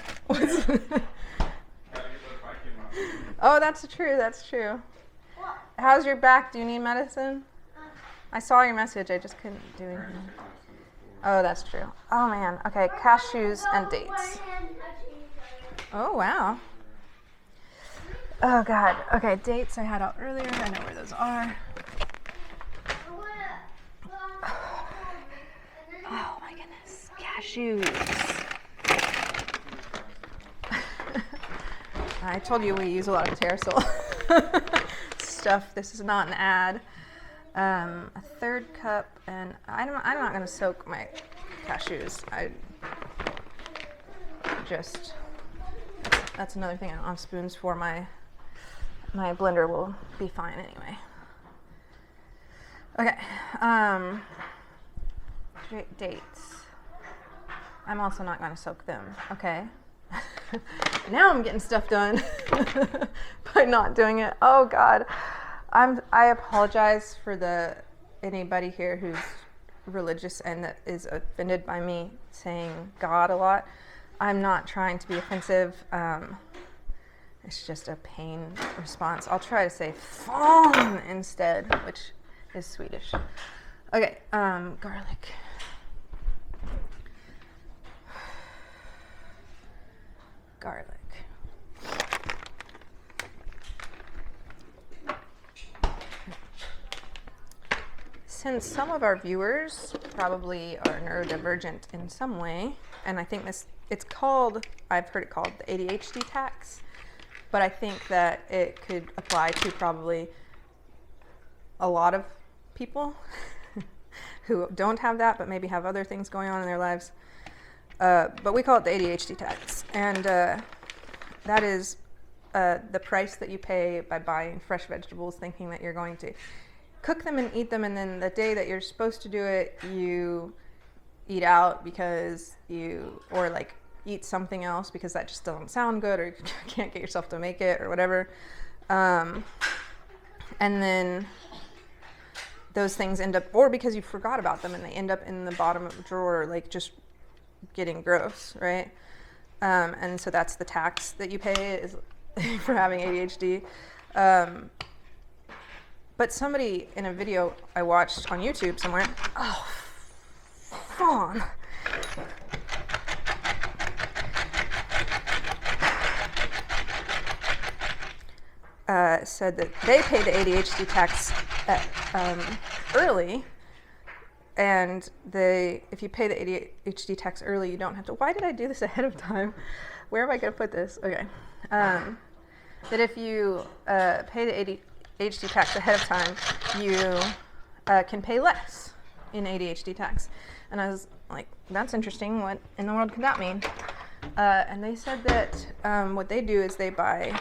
Oh, that's true. That's true. How's your back? Do you need medicine? I saw your message. I just couldn't do anything. Oh, that's true. Oh, man. Okay, cashews and dates. Oh, wow. Oh, God. Okay, dates I had out earlier. I know where those are. Oh, my goodness. Cashews. I told you we use a lot of Terrasil stuff. This is not an ad. A third cup, and I'm not going to soak my cashews. That's another thing I don't have spoons for. My blender will be fine anyway. Okay, dates. I'm also not going to soak them, okay? Now I'm getting stuff done by not doing it. Oh God, I apologize for anybody here who's religious and that is offended by me saying God a lot. I'm not trying to be offensive. It's just a pain response. I'll try to say fan instead, which is Swedish. Okay, garlic. Garlic. Since some of our viewers probably are neurodivergent in some way, and I think I've heard it called the ADHD tax, but I think that it could apply to probably a lot of people who don't have that, but maybe have other things going on in their lives. But we call it the ADHD tax, and that is the price that you pay by buying fresh vegetables, thinking that you're going to cook them and eat them, and then the day that you're supposed to do it, you eat out or like eat something else because that just doesn't sound good, or you can't get yourself to make it, or whatever. And then those things end up, or because you forgot about them and they end up in the bottom of the drawer, like just getting gross, right? And so that's the tax that you pay is for having ADHD. But somebody in a video I watched on YouTube somewhere, fawn. Said that they pay the ADHD tax early, and if you pay the ADHD tax early, you don't have to. Why did I do this ahead of time? Where am I going to put this? Okay. That if you pay the ADHD tax ahead of time, you can pay less in ADHD tax. And I was like, that's interesting. What in the world could that mean? And they said that what they do is they buy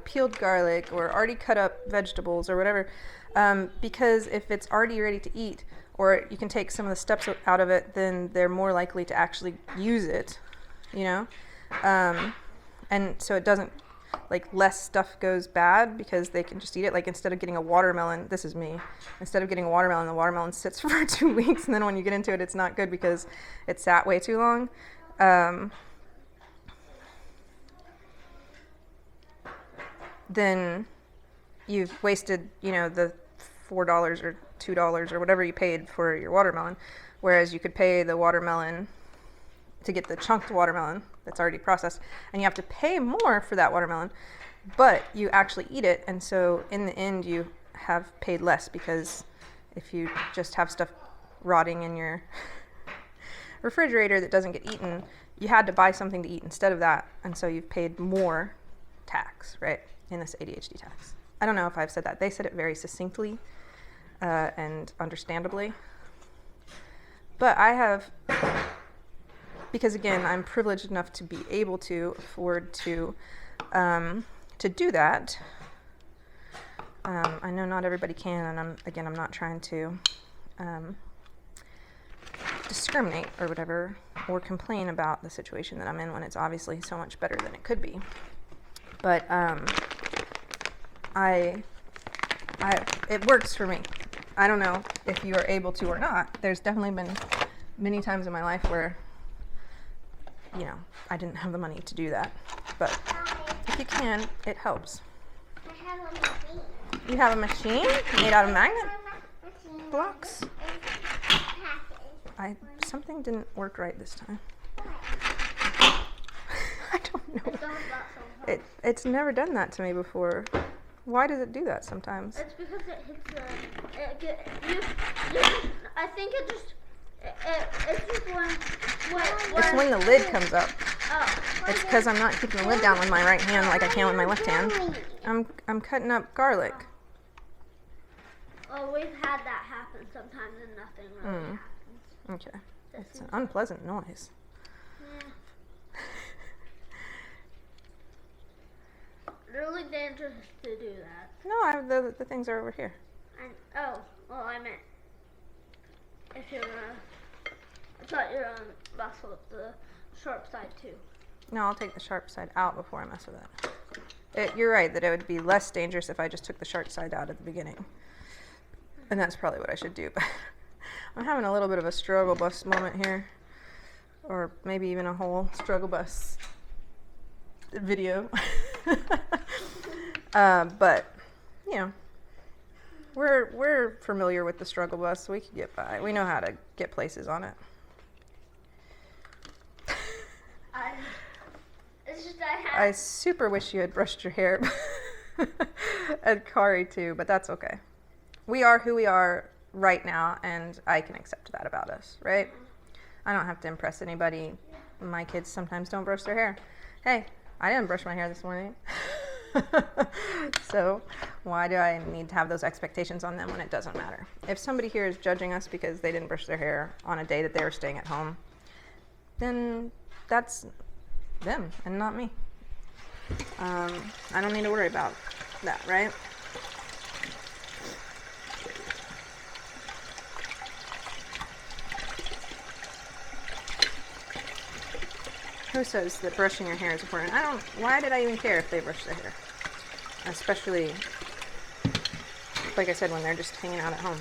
peeled garlic or already cut up vegetables or whatever, because if it's already ready to eat, or you can take some of the steps out of it, then they're more likely to actually use it, and so it doesn't, like, less stuff goes bad because they can just eat it. Like, instead of getting a watermelon, this is me, instead of getting a watermelon, the watermelon sits for 2 weeks, and then when you get into it, it's not good because it sat way too long. Then you've wasted, the $4 or $2 or whatever you paid for your watermelon, whereas you could pay the watermelon to get the chunked watermelon that's already processed, and you have to pay more for that watermelon, but you actually eat it, and so in the end you have paid less, because if you just have stuff rotting in your refrigerator that doesn't get eaten, you had to buy something to eat instead of that, and so you've paid more tax, right, in this ADHD tax. I don't know if I've said that. They said it very succinctly and understandably. But I have, because again, I'm privileged enough to be able to afford to do that. I know not everybody can, and I'm not trying to discriminate or whatever, or complain about the situation that I'm in when it's obviously so much better than it could be. But it works for me. I don't know if you are able to or not. There's definitely been many times in my life where, you know, I didn't have the money to do that. But if you can, it helps. I have a machine. You have a machine made out of magnet blocks? Something didn't work right this time. I don't know. It's never done that to me before. Why does it do that sometimes? It's because it hits the. I think it just. It's just when. It's when the lid comes up. Oh. It's because I'm not keeping the lid down with my right hand like I can with my left hand. I'm cutting up garlic. Well, we've had that happen sometimes and nothing really happens. Okay. It's an unpleasant noise. Yeah. Really dangerous to do that. No, the things are over here. Well, I meant if you're I thought you were on muscle with the sharp side too. No, I'll take the sharp side out before I mess with it. You're right that it would be less dangerous if I just took the sharp side out at the beginning. And that's probably what I should do. But I'm having a little bit of a struggle bus moment here. Or maybe even a whole struggle bus video. But, you know, we're familiar with the struggle bus, so we can get by. We know how to get places on it. I super wish you had brushed your hair. And Kari too, but that's okay. We are who we are right now, and I can accept that about us, right? I don't have to impress anybody. My kids sometimes don't brush their hair. Hey, I didn't brush my hair this morning. So why do I need to have those expectations on them when it doesn't matter? If somebody here is judging us because they didn't brush their hair on a day that they were staying at home, then that's them and not me. I don't need to worry about that, right? Who says that brushing your hair is important? Why did I even care if they brush their hair? Especially, like I said, when they're just hanging out at home.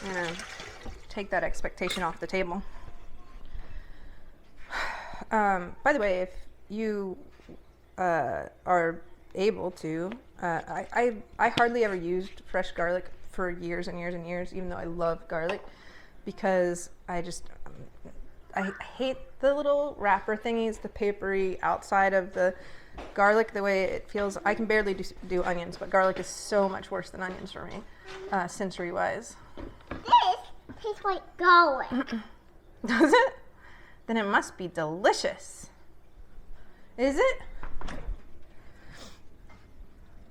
I'm gonna take that expectation off the table. By the way, if you are able to, I hardly ever used fresh garlic for years and years and years, even though I love garlic, because I hate the little wrapper thingies, the papery outside of the garlic, the way it feels. I can barely do onions, but garlic is so much worse than onions for me, sensory-wise. This tastes like garlic. Does it? Then it must be delicious. Is it?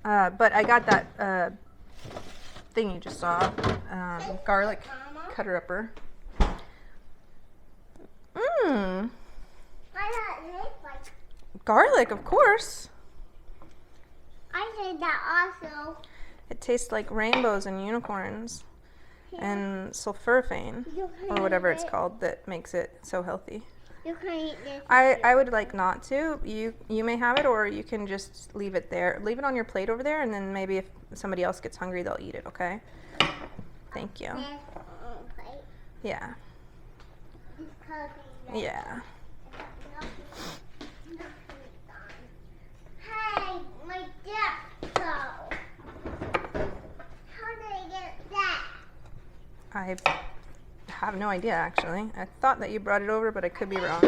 But I got that thing you just saw, garlic cutter-upper. Mmm. Why not taste like? Garlic, of course. I said that also. It tastes like rainbows and unicorns and sulforaphane, or whatever it's called that makes it so healthy. You can eat this. I would like not to. You may have it, or you can just leave it there. Leave it on your plate over there, and then maybe if somebody else gets hungry, they'll eat it, okay? Thank you. Yeah. Yeah. Hey, my desk though. How did I get that? I have no idea, actually. I thought that you brought it over, but I could be wrong.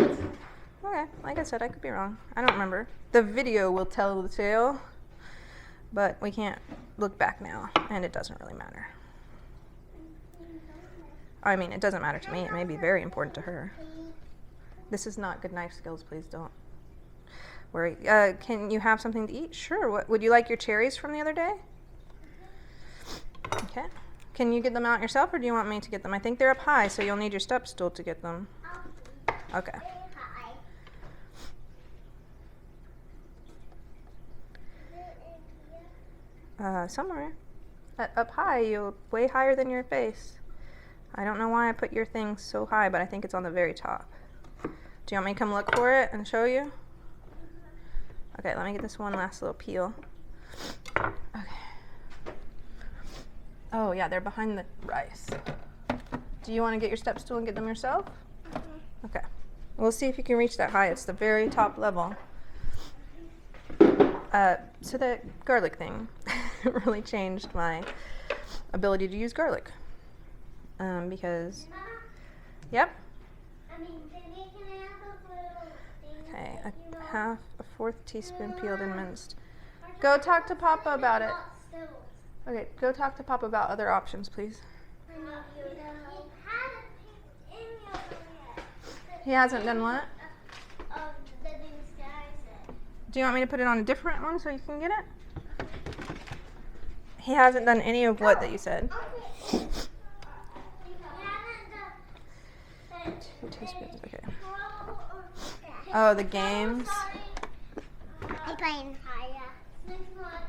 Okay, like I said, I could be wrong. I don't remember. The video will tell the tale, but we can't look back now, and it doesn't really matter. I mean, it doesn't matter to me. It may be very important to her. This is not good knife skills. Please don't worry. Can you have something to eat? Sure. What would you like your cherries from the other day? Okay. Can you get them out yourself, or do you want me to get them? I think they're up high, so you'll need your step stool to get them. Okay. somewhere. Up high, you're way higher than your face. I don't know why I put your thing so high, but I think it's on the very top. Do you want me to come look for it and show you? Okay, let me get this one last little peel. Okay. Oh yeah, they're behind the rice. Do you want to get your step stool and get them yourself? Okay. We'll see if you can reach that high. It's the very top level. So the garlic thing really changed my ability to use garlic. Because, yep. Okay, a fourth teaspoon peeled and minced. Go talk to Papa about it. Okay, go talk to Papa about other options, please. He hasn't done what? Do you want me to put it on a different one so you can get it? He hasn't done any of what that you said. 2 teaspoons, okay. Oh, the games. I'm playing.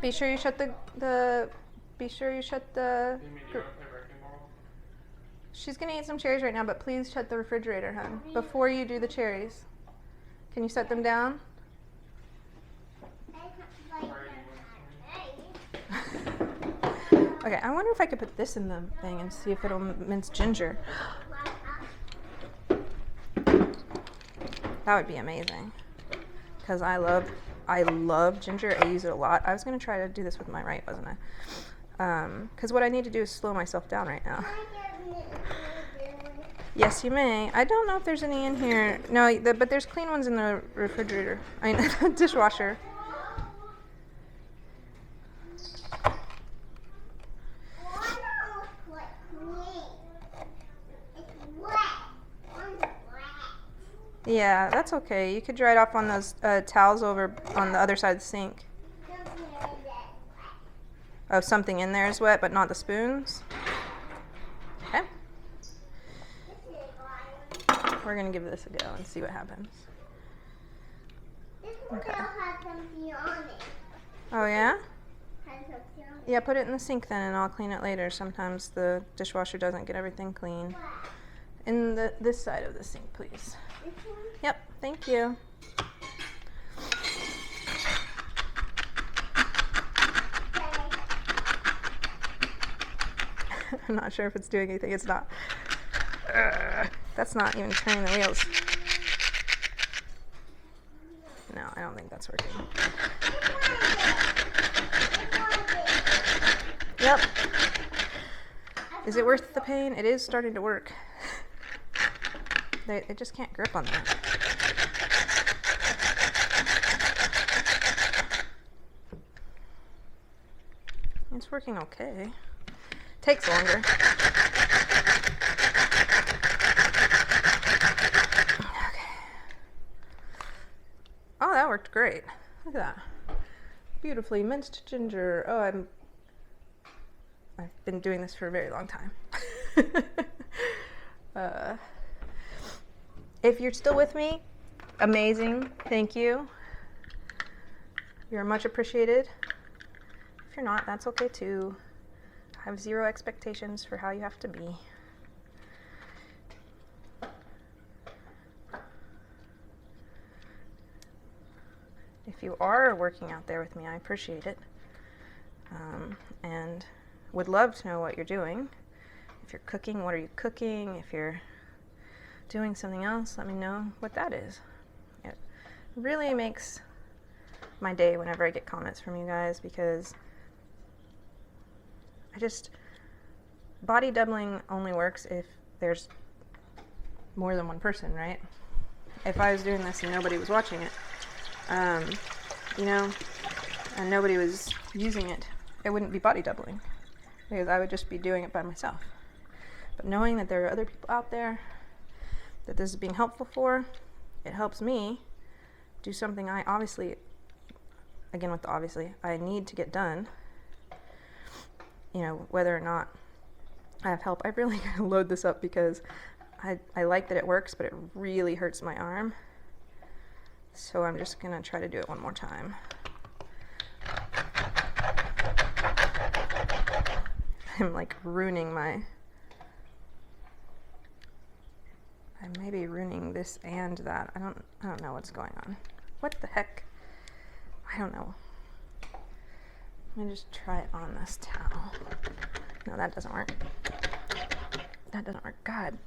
Be sure you shut the She's gonna eat some cherries right now, but please shut the refrigerator, hon, before you do the cherries. Can you set them down? Okay, I wonder if I could put this in the thing and see if it'll mince ginger. That would be amazing. Because I love ginger. I use it a lot. I was going to try to do this with my right, wasn't I? Because what I need to do is slow myself down right now. Yes, you may. I don't know if there's any in here. No, but there's clean ones in the refrigerator. I mean, the dishwasher. Yeah, that's okay. You could dry it off on those towels over on the other side of the sink. Oh, something in there is wet, but not the spoons? Okay. We're going to give this a go and see what happens. Okay. Oh, yeah? Yeah, put it in the sink then and I'll clean it later. Sometimes the dishwasher doesn't get everything clean. In this side of the sink, please. Yep, thank you. I'm not sure if it's doing anything. It's not. That's not even turning the wheels. No, I don't think that's working. Yep. Is it worth the pain? It is starting to work. It just can't grip on that. It's working okay. Takes longer. Okay. Oh, that worked great. Look at that. Beautifully minced ginger. Oh, I've been doing this for a very long time. If you're still with me, amazing. Thank you. You're much appreciated. If you're not, that's okay too. I have zero expectations for how you have to be. If you are working out there with me, I appreciate it. And would love to know what you're doing. If you're cooking, what are you cooking? If you're doing something else, let me know what that is. It really makes my day whenever I get comments from you guys, because body doubling only works if there's more than one person, right? If I was doing this and nobody was watching it, you know, and nobody was using it, it wouldn't be body doubling, because I would just be doing it by myself. But knowing that there are other people out there that this is being helpful for, it helps me do something I obviously, again with the obviously, I need to get done. You know, whether or not I have help. I really gotta load this up because I like that it works, but it really hurts my arm. So I'm just gonna try to do it one more time. I'm like ruining my... I may be ruining this and that. I don't know what's going on. What the heck? I don't know. Let me just try it on this towel. No, that doesn't work. That doesn't work. God.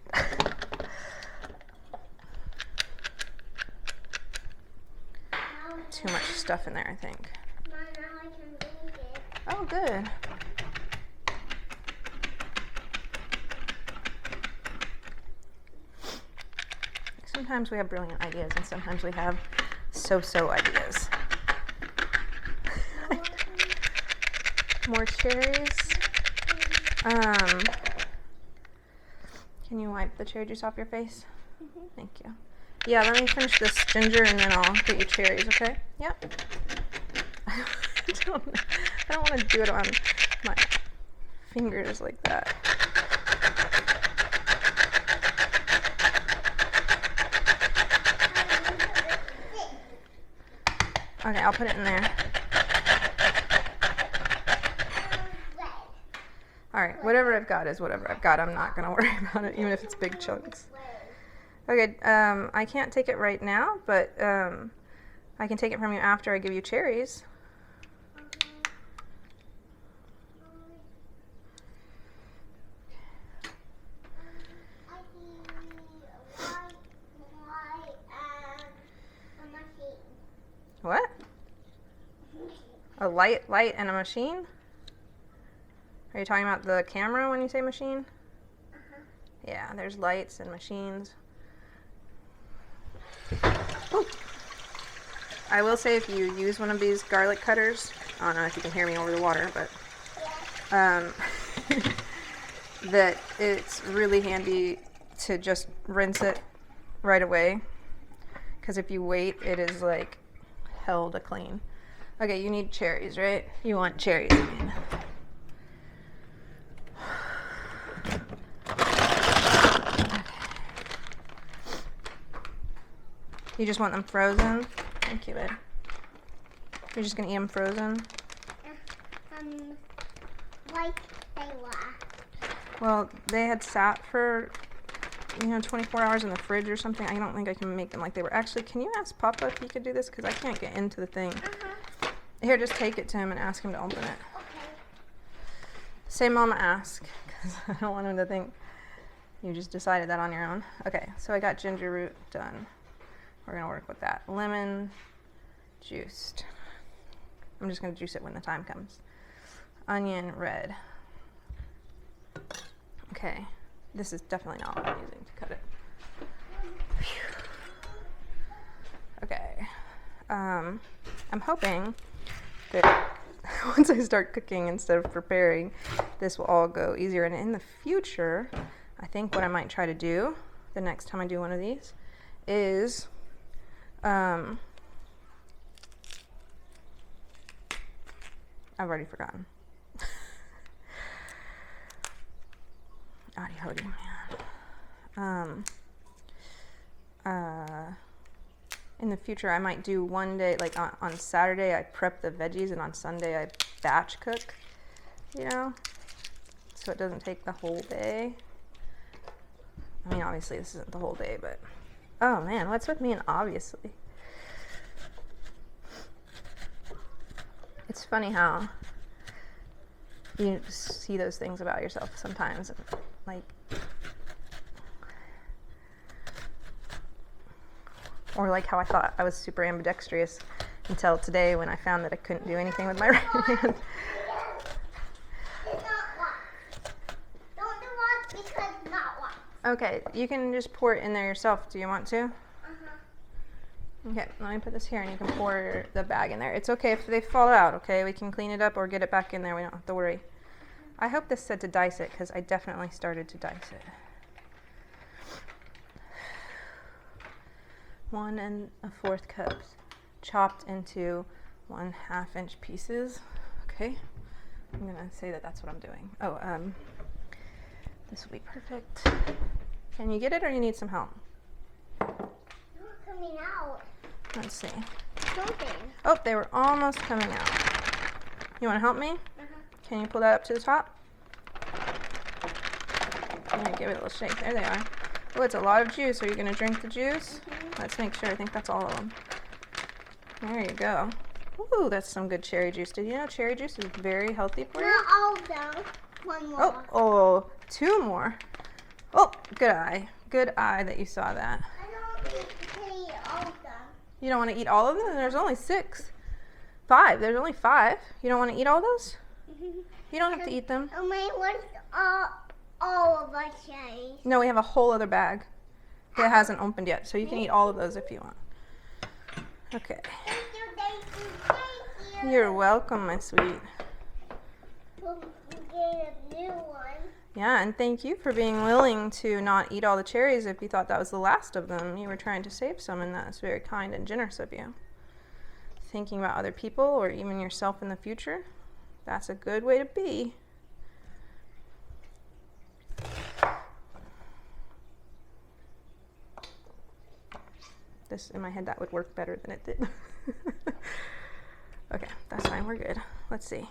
Too much stuff in there, I think. Mom, now I can read it. Oh, good. Sometimes we have brilliant ideas, and sometimes we have so-so ideas. More cherries. Can you wipe the cherry juice off your face? Mhm. Thank you. Yeah, let me finish this ginger, and then I'll get you cherries, okay? Yep. I don't want to do it on my fingers like that. Okay, I'll put it in there. Alright, whatever I've got is whatever I've got. I'm not going to worry about it, even if it's big chunks. Okay, I can't take it right now, but I can take it from you after I give you cherries. What? A light and a machine? Are you talking about the camera when you say machine? Yeah, there's lights and machines. Ooh. I will say if you use one of these garlic cutters, I don't know if you can hear me over the water, but that it's really handy to just rinse it right away, because if you wait, it is like hell to clean. Okay, you need cherries, right? You want cherries again. You just want them frozen? Thank you, babe. You're just gonna eat them frozen? Like they were. Well, they had sat for, 24 hours in the fridge or something. I don't think I can make them like they were. Actually, can you ask Papa if he could do this? Because I can't get into the thing. Here, just take it to him and ask him to open it. Okay. Say Mama ask, because I don't want him to think you just decided that on your own. Okay, so I got ginger root done. We're going to work with that. Lemon juiced. I'm just going to juice it when the time comes. Onion red. Okay, this is definitely not what I'm using to cut it. Okay, I'm hoping that once I start cooking instead of preparing, this will all go easier. And in the future, I think what I might try to do the next time I do one of these is I've already forgotten. ADHD, man. In the future, I might do one day, like on Saturday, I prep the veggies, and on Sunday, I batch cook, so it doesn't take the whole day. I mean, obviously, this isn't the whole day, but oh man, what's with me and obviously? It's funny how you see those things about yourself sometimes, like, or like how I thought I was super ambidextrous until today when I found that I couldn't do anything with my right hand. Don't do what because not what. Okay, you can just pour it in there yourself. Do you want to? Okay, let me put this here and you can pour the bag in there. It's okay if they fall out, okay? We can clean it up or get it back in there. We don't have to worry. I hope this said to dice it, because I definitely started to dice it. 1 1/4 cups chopped into 1/2 inch pieces. Okay, I'm gonna say that that's what I'm doing. Oh, this will be perfect. Can you get it or you need some help? You're coming out. Let's see. Something. Oh, they were almost coming out. You want to help me? Can you pull that up to the top? gonna give it a little shake. There they are. Oh, it's a lot of juice. Are you gonna drink the juice? Let's make sure. I think that's all of them. There you go. Ooh, that's some good cherry juice. Did you know cherry juice is very healthy for you? Not all of them. One more. Oh, 2 more. Oh, good eye. Good eye that you saw that. I don't think you can eat all of them. You don't want to eat all of them? There's only 6. 5. There's only 5. You don't want to eat all those? You don't have to eat them. I mean, what's all of our cherries? No, we have a whole other bag that hasn't opened yet, so you can eat all of those if you want. Okay. Thank you. You're welcome, my sweet. We'll get a new one. Yeah, and thank you for being willing to not eat all the cherries if you thought that was the last of them. You were trying to save some, and that's very kind and generous of you. Thinking about other people or even yourself in the future, that's a good way to be. This, in my head, that would work better than it did. Okay, that's fine, we're good. Let's see.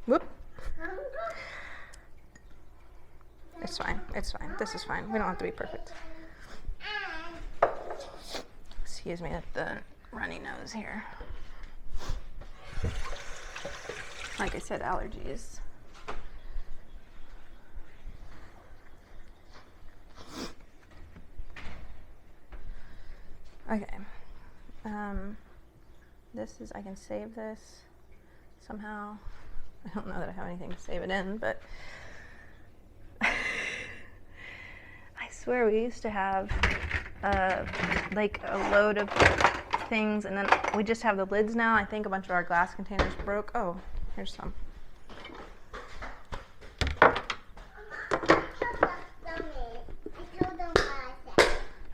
Whoop. It's fine, it's fine. This is fine. We don't have to be perfect. Excuse me, the runny nose here. Like I said, allergies. Okay. This is, I can save this somehow. I don't know that I have anything to save it in, but I swear we used to have like a load of things, and then we just have the lids now. I think a bunch of our glass containers broke. Oh, here's some.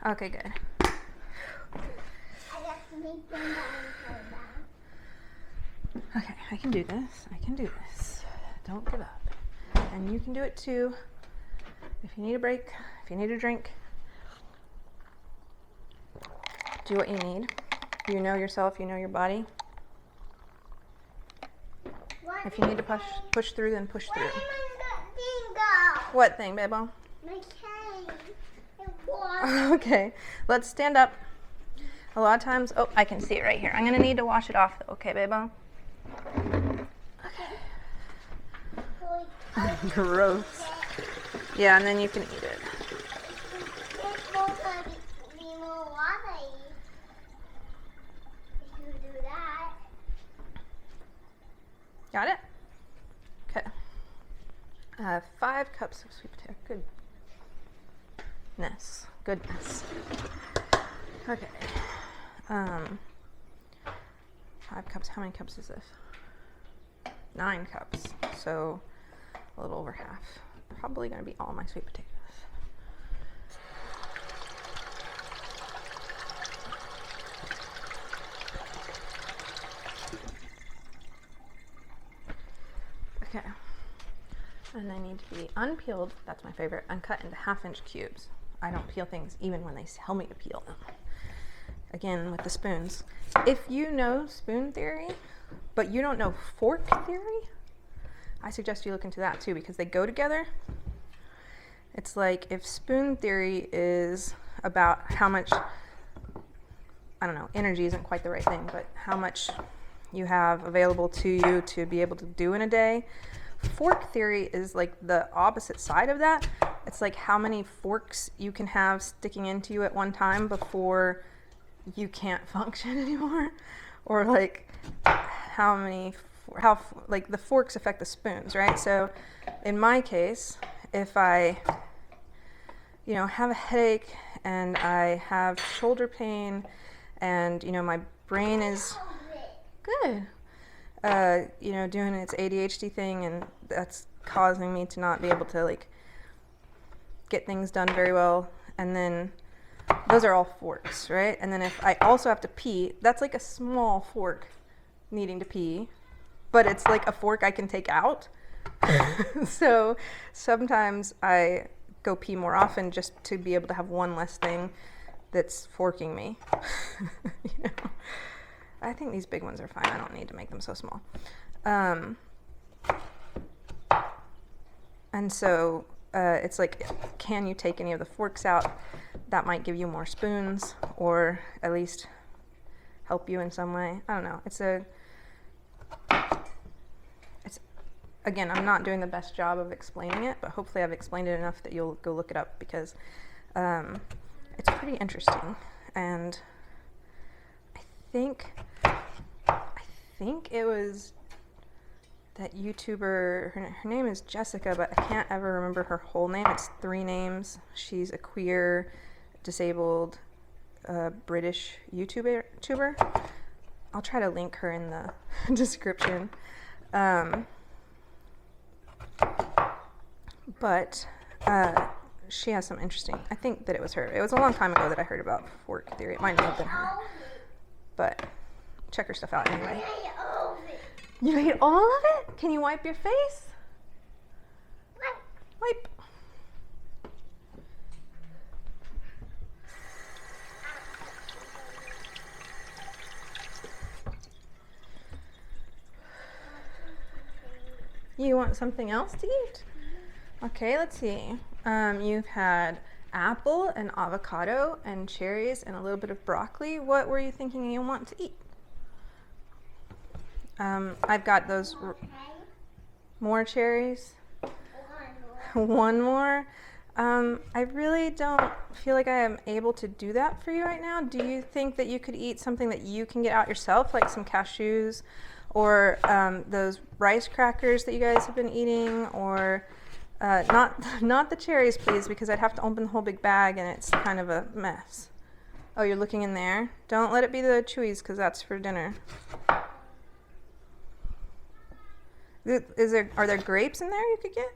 Okay, good. Okay, I can do this. I can do this. Don't give up. And you can do it too. If you need a break, if you need a drink, do what you need. You know yourself, you know your body. If you need to push through, then push through. What thing, Bebo? My cane. It was. Okay, let's stand up. A lot of times, oh, I can see it right here. I'm gonna need to wash it off though, okay, Bebo? Okay. Gross. Yeah, and then you can eat it. It's supposed to be more watery. If you do that. Got it? Okay. 5 cups of sweet potato. Goodness. Goodness. Okay. 5 cups. How many cups is this? 9 cups. So a little over half. Probably going to be all my sweet potatoes. Okay. And they need to be unpeeled. That's my favorite. And cut into 1/2-inch cubes. I don't peel things even when they tell me to peel them. Again, with the spoons. If you know spoon theory, but you don't know fork theory, I suggest you look into that too, because they go together. It's like if spoon theory is about how much, I don't know, energy isn't quite the right thing, but how much you have available to you to be able to do in a day. Fork theory is like the opposite side of that. It's like how many forks you can have sticking into you at one time before you can't function anymore, or like how like the forks affect the spoons, right? So in my case, if I have a headache and I have shoulder pain and my brain is good, doing its ADHD thing, and that's causing me to not be able to like get things done very well, and then those are all forks, right? And then if I also have to pee, that's like a small fork needing to pee, but it's like a fork I can take out. So sometimes I go pee more often just to be able to have one less thing that's forking me. You know? I think these big ones are fine. I don't need to make them so small. And so it's like, can you take any of the forks out? That might give you more spoons, or at least help you in some way. I don't know. It's again, I'm not doing the best job of explaining it, but hopefully I've explained it enough that you'll go look it up, because it's pretty interesting. And I think it was that YouTuber, her name is Jessica, but I can't ever remember her whole name. It's 3 names. She's a queer, disabled, British YouTuber. I'll try to link her in the description. But she has some interesting, I think that it was her. It was a long time ago that I heard about fork theory. It might not have been her. But check her stuff out anyway. You ate all of it? Can you wipe your face? Wipe. You want something else to eat? Okay, let's see. You've had apple and avocado and cherries and a little bit of broccoli. What were you thinking you want to eat? I've got those more cherries. One more. I really don't feel like I am able to do that for you right now. Do you think that you could eat something that you can get out yourself, like some cashews, or those rice crackers that you guys have been eating, or not the cherries, please, because I'd have to open the whole big bag and it's kind of a mess. Oh, you're looking in there? Don't let it be the chewies, because that's for dinner. Are there grapes in there you could get?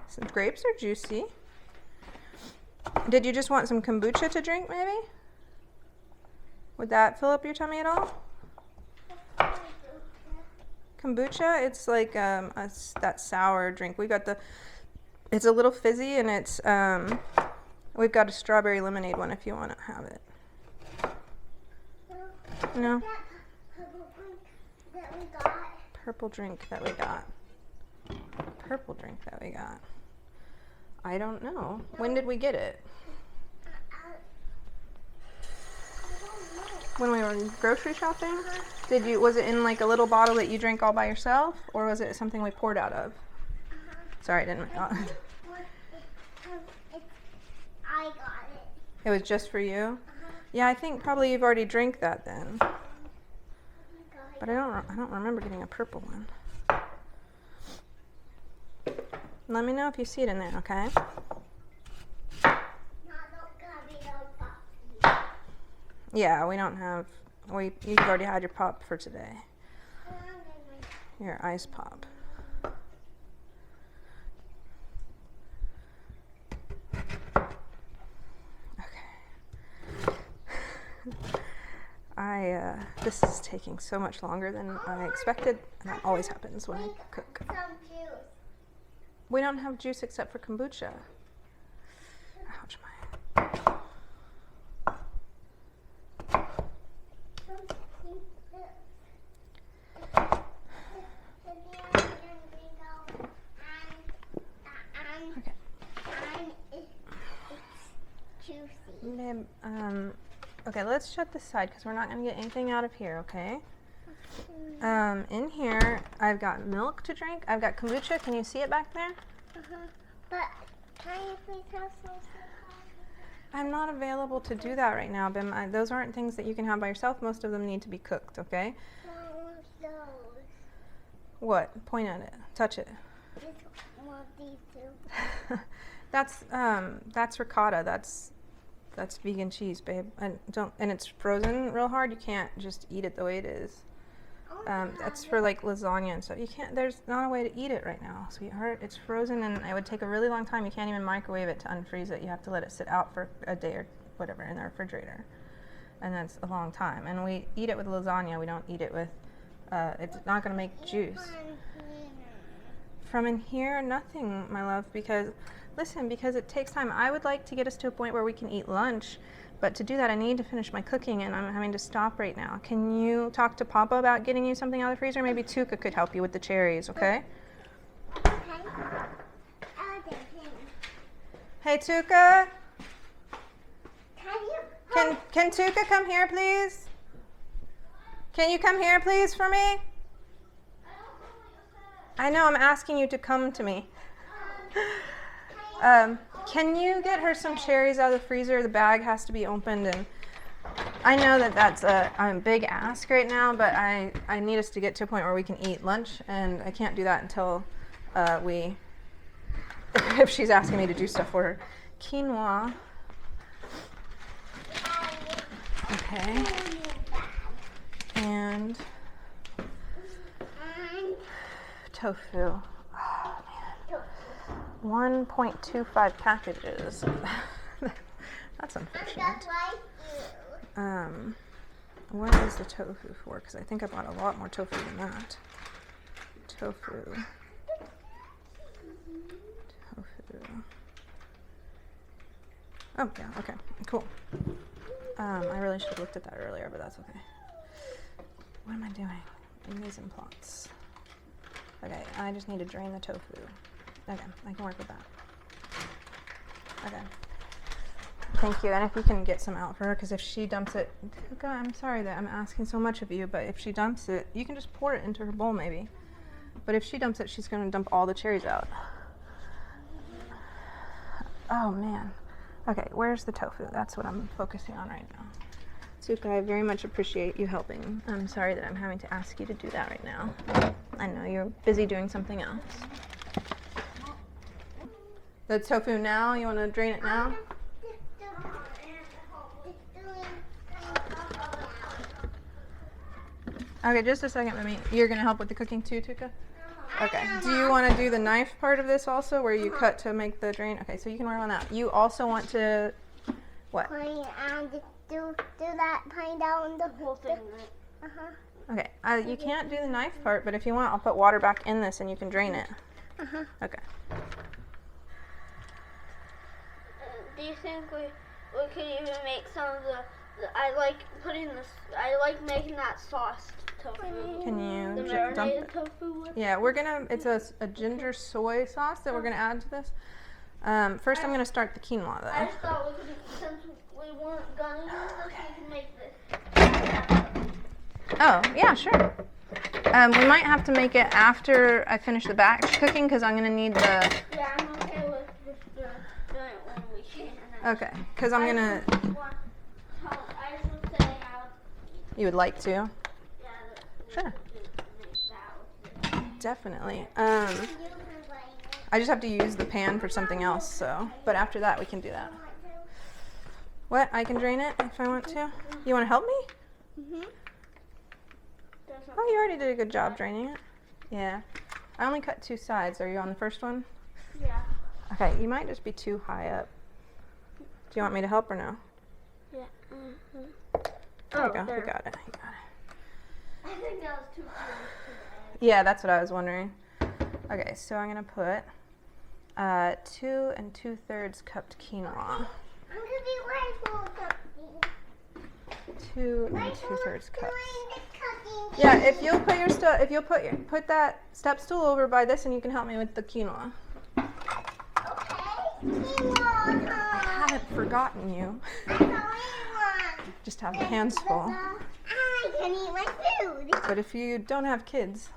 Some grapes are juicy. Did you just want some kombucha to drink, maybe? Would that fill up your tummy at all? Kombucha, it's like that sour drink. We got it's a little fizzy, and it's we've got a strawberry lemonade one if you want to have it. No. Purple drink that we got. Purple drink that we got. I don't know. When did we get it? When we were grocery shopping? Was it in like a little bottle that you drank all by yourself, or was it something we poured out of? Sorry, I didn't. I got it. It was just for you? Yeah, I think probably you've already drank that then. But I don't remember getting a purple one. Let me know if you see it in there, okay? Yeah, we don't have. You've already had your pop for today. Your ice pop. This is taking so much longer than I expected, and that always happens when I cook. We don't have juice except for kombucha. Ouch, Okay. Babe, okay, let's shut this side because we're not going to get anything out of here, okay? In here, I've got milk to drink. I've got kombucha. Can you see it back there? But can you please have some? I'm not available to do that right now, Bim. Those aren't things that you can have by yourself. Most of them need to be cooked, okay? Those. What? Point at it. Touch it. Just one of these two. That's ricotta. That's vegan cheese, babe. And it's frozen real hard. You can't just eat it the way it is. That's for like lasagna and stuff. You can't. There's not a way to eat it right now, sweetheart. It's frozen, and it would take a really long time. You can't even microwave it to unfreeze it. You have to let it sit out for a day or whatever in the refrigerator, and that's a long time. And we eat it with lasagna. We don't eat it with. It's not going to make juice. From in here, nothing, my love, because listen, because it takes time. I would like to get us to a point where we can eat lunch, but to do that, I need to finish my cooking, and I'm having to stop right now. Can you talk to Papa about getting you something out of the freezer? Maybe Tuka could help you with the cherries, okay? Okay. Oh, thank you. Hey, Tuka, Can you? can Tuka come here, please? Can you come here, please, for me? I know, I'm asking you to come to me. Can you get her some cherries out of the freezer? The bag has to be opened, and I know that that's a big ask right now, but I need us to get to a point where we can eat lunch, and I can't do that until if she's asking me to do stuff for her. Quinoa. Okay. And tofu. Oh, man. 1.25 packages. That's unfortunate. What is the tofu for? Because I think I bought a lot more tofu than that. Tofu. Oh, yeah, okay, cool. I really should have looked at that earlier, but that's okay. What am I doing? Mise en place. Okay, I just need to drain the tofu. Okay, I can work with that. Okay. Thank you, and if we can get some out for her, because if she dumps it, God, I'm sorry that I'm asking so much of you, but if she dumps it, you can just pour it into her bowl maybe. But if she dumps it, she's going to dump all the cherries out. Oh, man. Okay, where's the tofu? That's what I'm focusing on right now. Tsuka, I very much appreciate you helping. I'm sorry that I'm having to ask you to do that right now. I know you're busy doing something else. The tofu now? You want to drain it now? Okay, just a second, Mimi. You're going to help with the cooking too, Tuka? Okay. Do you want to do the knife part of this also, where you cut to make the drain? Okay, so you can work on that. You also want to, what? Do that, pine down the Whole thing, right? Okay, you can't do the knife part, but if you want, I'll put water back in this and you can drain it. Okay. Do you think we could even make some of the I like making that sauce tofu. Can you The dump marinated it? tofu with? Yeah, it's a ginger soy sauce that we're gonna add to this. First I'm gonna start the quinoa I though. just thought we could, since we weren't gonna use this, we could make this. Oh, yeah, sure. We might have to make it after I finish the batch cooking because I'm gonna need the. Yeah, I'm okay with doing it when we can. Okay, because I'm gonna. I just was saying You would like to? yeah, Sure. that Definitely. I just have to use the pan for something else, so. But after that, we can do that. What? I can drain it if I want to? You want to help me? Oh, you already did a good job draining it. Yeah. I only cut 2 sides. Are you on the first one? Yeah. Okay, you might just be too high up. Do you want me to help or no? Yeah. There you go. You got it. I think that was too close. Yeah, that's what I was wondering. Okay, so I'm going to put 2 2/3 cupped quinoa. I'm gonna be mindful of cooking. 2 2/3 cups. Doing the cooking. Yeah, if you'll put your stuff, if you'll put that step stool over by this, and you can help me with the quinoa. Okay. Quinoa I haven't forgotten you. time. Just have my hands full. I can eat my food. But if you don't have kids,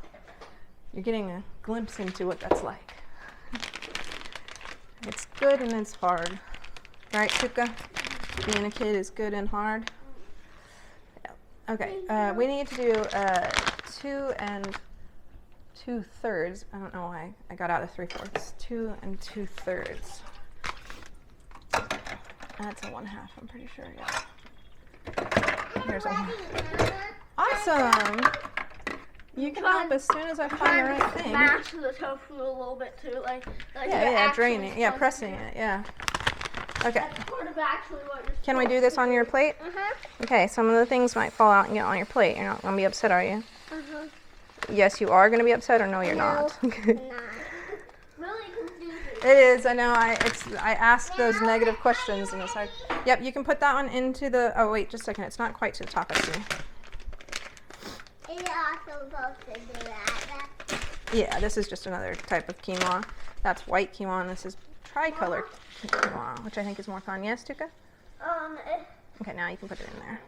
you're getting a glimpse into what that's like. It's good and it's hard. Right, Tuka? Being a kid is good and hard. Yeah. Okay, we need to do 2 2/3. I don't know why I got out of 3/4. 2 2/3. That's a 1/2, I'm pretty sure, yeah. Here's a 1/2. Awesome! You can help as soon as I find the right thing. Mash the tofu a little bit too, like Yeah, draining. Yeah, pressing it. Yeah. Okay. That's part of actually what you're. Can we do this on your plate? Okay. Some of the things might fall out and get on your plate. You're not gonna be upset, are you? Yes, you are gonna be upset, or no, you're not. Really confusing. It is. I know. I asked those negative questions and it's like, yep, you can put that one into the. Oh wait, just a second. It's not quite to the top. I see. Is it also supposed to do that? Yeah, this is just another type of quinoa. That's white quinoa, and this is tricolor quinoa, which I think is more fun. Yes, Tuka? Okay, now you can put it in there.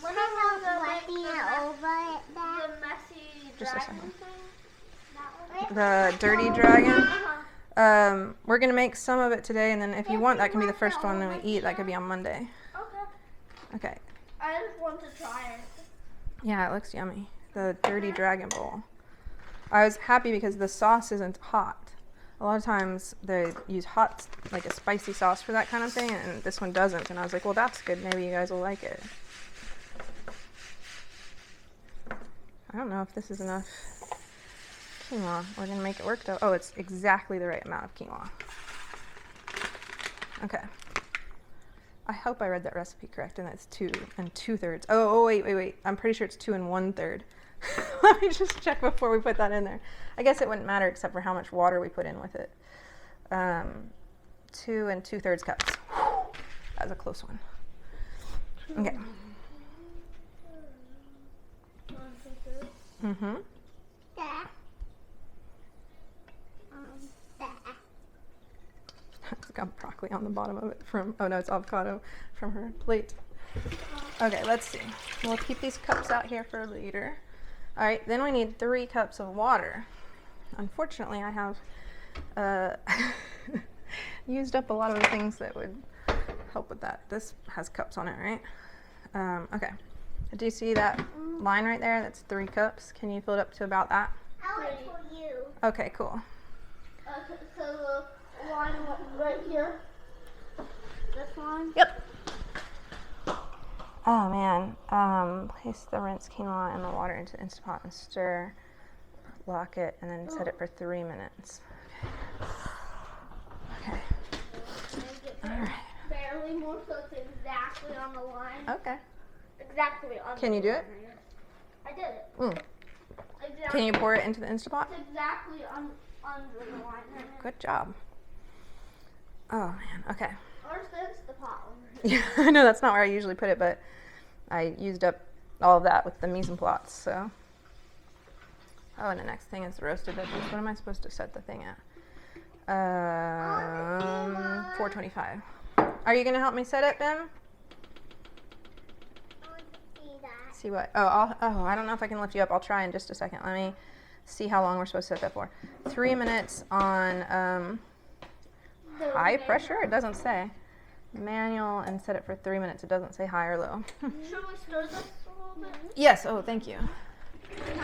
When I was Flipping it over it back. the messy Just a dragon second. thing. The dirty dragon. We're gonna make some of it today, and then if you want, that can be the first one that we eat. That could be on Monday. Okay. Okay. I just want to try it. Yeah, it looks yummy. The dirty dragon bowl. I was happy because the sauce isn't hot. A lot of times they use hot, like a spicy sauce for that kind of thing, and this one doesn't. And I was like, well, that's good. Maybe you guys will like it. I don't know if this is enough quinoa. We're gonna make it work though. Oh, it's exactly the right amount of quinoa. Okay. I hope I read that recipe correct, and that's 2 2/3. Oh, wait. I'm pretty sure it's 2 1/3. Let me just check before we put that in there. I guess it wouldn't matter except for how much water we put in with it. 2 2/3 cups. That was a close one. Okay. Mm-hmm. That. That. It's got broccoli on the bottom of it from, oh no, it's avocado from her plate. Okay, let's see. We'll keep these cups out here for later. All right, then we need 3 cups of water. Unfortunately, I have used up a lot of the things that would help with that. This has cups on it, right? Okay. Do you see that line right there? That's 3 cups. Can you fill it up to about that? I'll wait for you. Okay, cool. So the line right here. This line. Yep. Oh man. Place the rinsed quinoa and the water into the Instant Pot and stir. Lock it and then set it for 3 minutes. Okay. All right. Barely more, so it's exactly on the line. Okay. Exactly on. Can you do it? I did it. Exactly. Can you pour it into the Instant Pot? It's exactly under the line. Good job. Oh man. Okay. Where's the pot? Yeah, I know that's not where I usually put it, but I used up all of that with the mise en place, so. Oh, and the next thing is the roasted veggies. What am I supposed to set the thing at? 425. Are you gonna help me set it, Bim? I want to see that. See what? Oh, I don't know if I can lift you up. I'll try in just a second. Let me see how long we're supposed to set that for. 3 minutes on high pressure? It doesn't say. Manual and set it for 3 minutes. It doesn't say high or low. Should we stir this a little bit? Yes. Oh, thank you.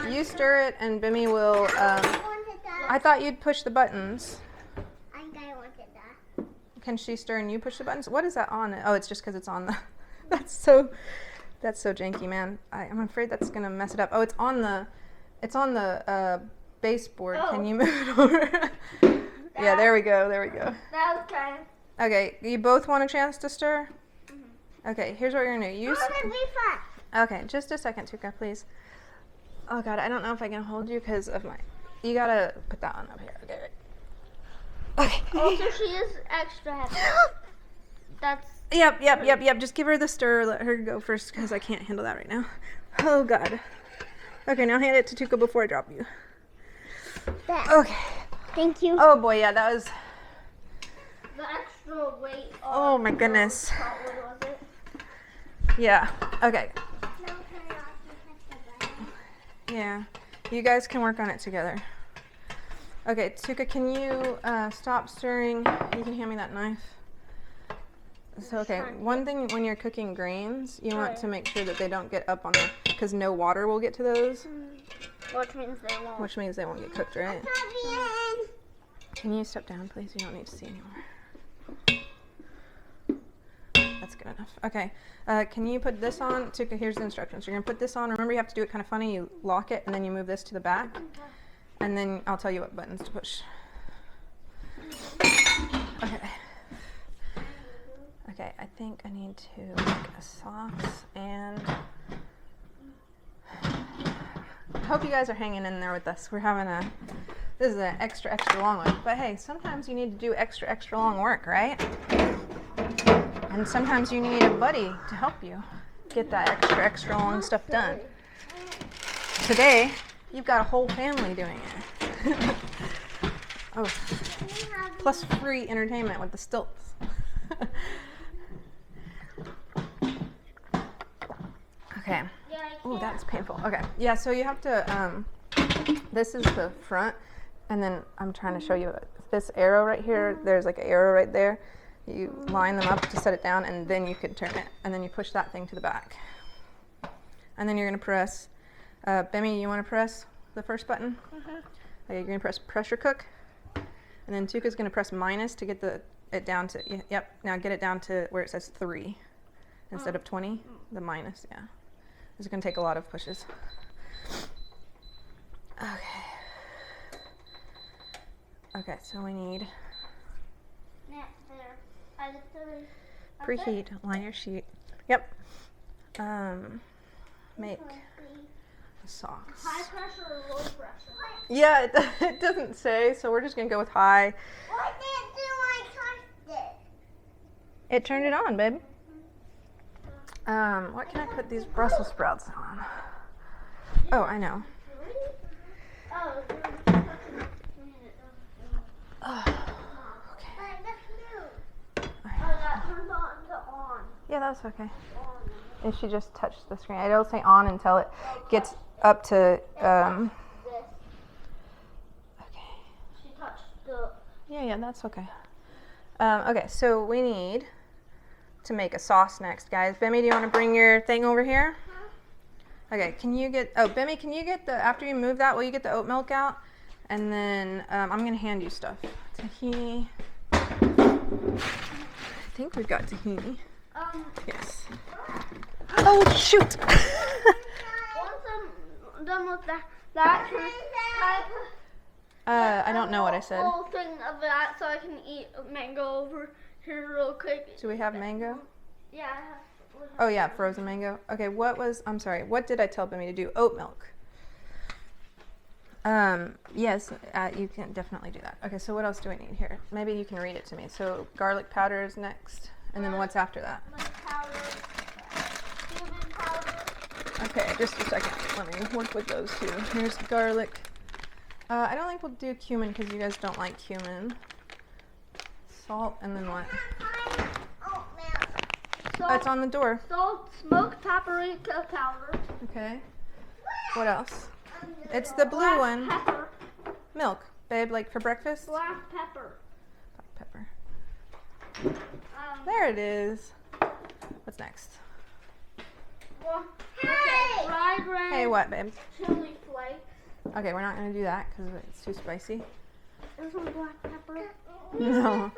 You stir it, and Bimmy will. I wanted that. I thought you'd push the buttons. I think I wanted that. Can she stir and you push the buttons? What is that on it? Oh, it's just because it's on the. That's so janky, man. I'm afraid that's gonna mess it up. Oh, it's on the baseboard. Oh. Can you move it over? Yeah, there we go. That was kind. Okay, you both want a chance to stir? Okay, here's what you're gonna do. You. Oh, that'd be fun. Okay, just a second, Tuka, please. Oh God, I don't know if I can hold you because of my. You gotta put that one up here. Okay. Also, she is extra heavy. That's. Yep. Just give her the stir. Let her go first because I can't handle that right now. Oh God. Okay, now hand it to Tuka before I drop you. That. Okay. Thank you. Oh boy, yeah, that was. The extra weight. Oh my goodness. What was it? Yeah. Okay. No, turn it off. You press the button. Yeah. You guys can work on it together. Okay, Tuka, can you stop stirring? You can hand me that knife. So, okay, one thing when you're cooking grains, you want to make sure that they don't get up on the, because no water will get to those. Which means they won't. Which means they won't get cooked, right? Come in. Can you step down, please? You don't need to see anymore. That's good enough. Okay, can you put this on? Tuka, here's the instructions. You're going to put this on. Remember, you have to do it kind of funny. You lock it, and then you move this to the back. And then I'll tell you what buttons to push. Okay. Okay, I think I need to make a sauce, and I hope you guys are hanging in there with us. We're having a This is an extra long one. But hey, sometimes you need to do extra long work, right? And sometimes you need a buddy to help you get that extra long stuff done. Today, you've got a whole family doing it. Oh, plus free entertainment with the stilts. Okay. Oh, that's painful. Okay. Yeah, so you have to, this is the front, and then I'm trying to show you this arrow right here. There's like an arrow right there. You line them up to set it down, and then you could turn it, and then you push that thing to the back. And then you're going to press, Bemi, you want to press the first button? Okay, you're going to press pressure cook, and then Tuka's going to press minus to get it down to, yep, now get it down to where it says 3 instead of 20, the minus, yeah. It's going to take a lot of pushes. Okay. Okay, so we need preheat, line your sheet. Yep. Make a sauce. High pressure or low pressure? Yeah, it doesn't say, so we're just going to go with high. What did it do when I touched it? It turned it on, babe. What can I put these Brussels sprouts on? Oh, I know. Oh, Okay. But that's new. that turns on to on. Yeah, that's okay. If she just touched the screen, it'll say on until it gets up to, This. okay. She touched the. Yeah, that's okay. Okay, so we need to make a sauce next, guys. Bemi, do you want to bring your thing over here? Okay, can you get, Bemi, can you get after you move that, will you get the oat milk out? And then I'm going to hand you stuff. Tahini. I think we've got tahini. Yes. Oh, shoot! Once I'm done with that I don't know what I said. whole thing of that so I can eat mango over here real quick. Do we have mango? Yeah. Oh yeah, frozen mango. Okay, I'm sorry, what did I tell Bimmy to do? Oat milk. Yes, you can definitely do that. Okay, so what else do we need here? Maybe you can read it to me. So garlic powder is next, and then what's after that? Powder, cumin powder. Okay, just a second. Let me work with those two. Here's garlic. I don't think we'll do cumin because you guys don't like cumin. Salt, and then what? Oat milk. Salt, It's on the door. salt, smoked paprika powder. Okay. What else? It's the blue Black one. Pepper. Milk, babe, like for breakfast? Black pepper. Black pepper. There it is. What's next? Hey! Fried red Hey, what, babe? chili flakes. Okay, we're not going to do that because it's too spicy. Is some black pepper. No.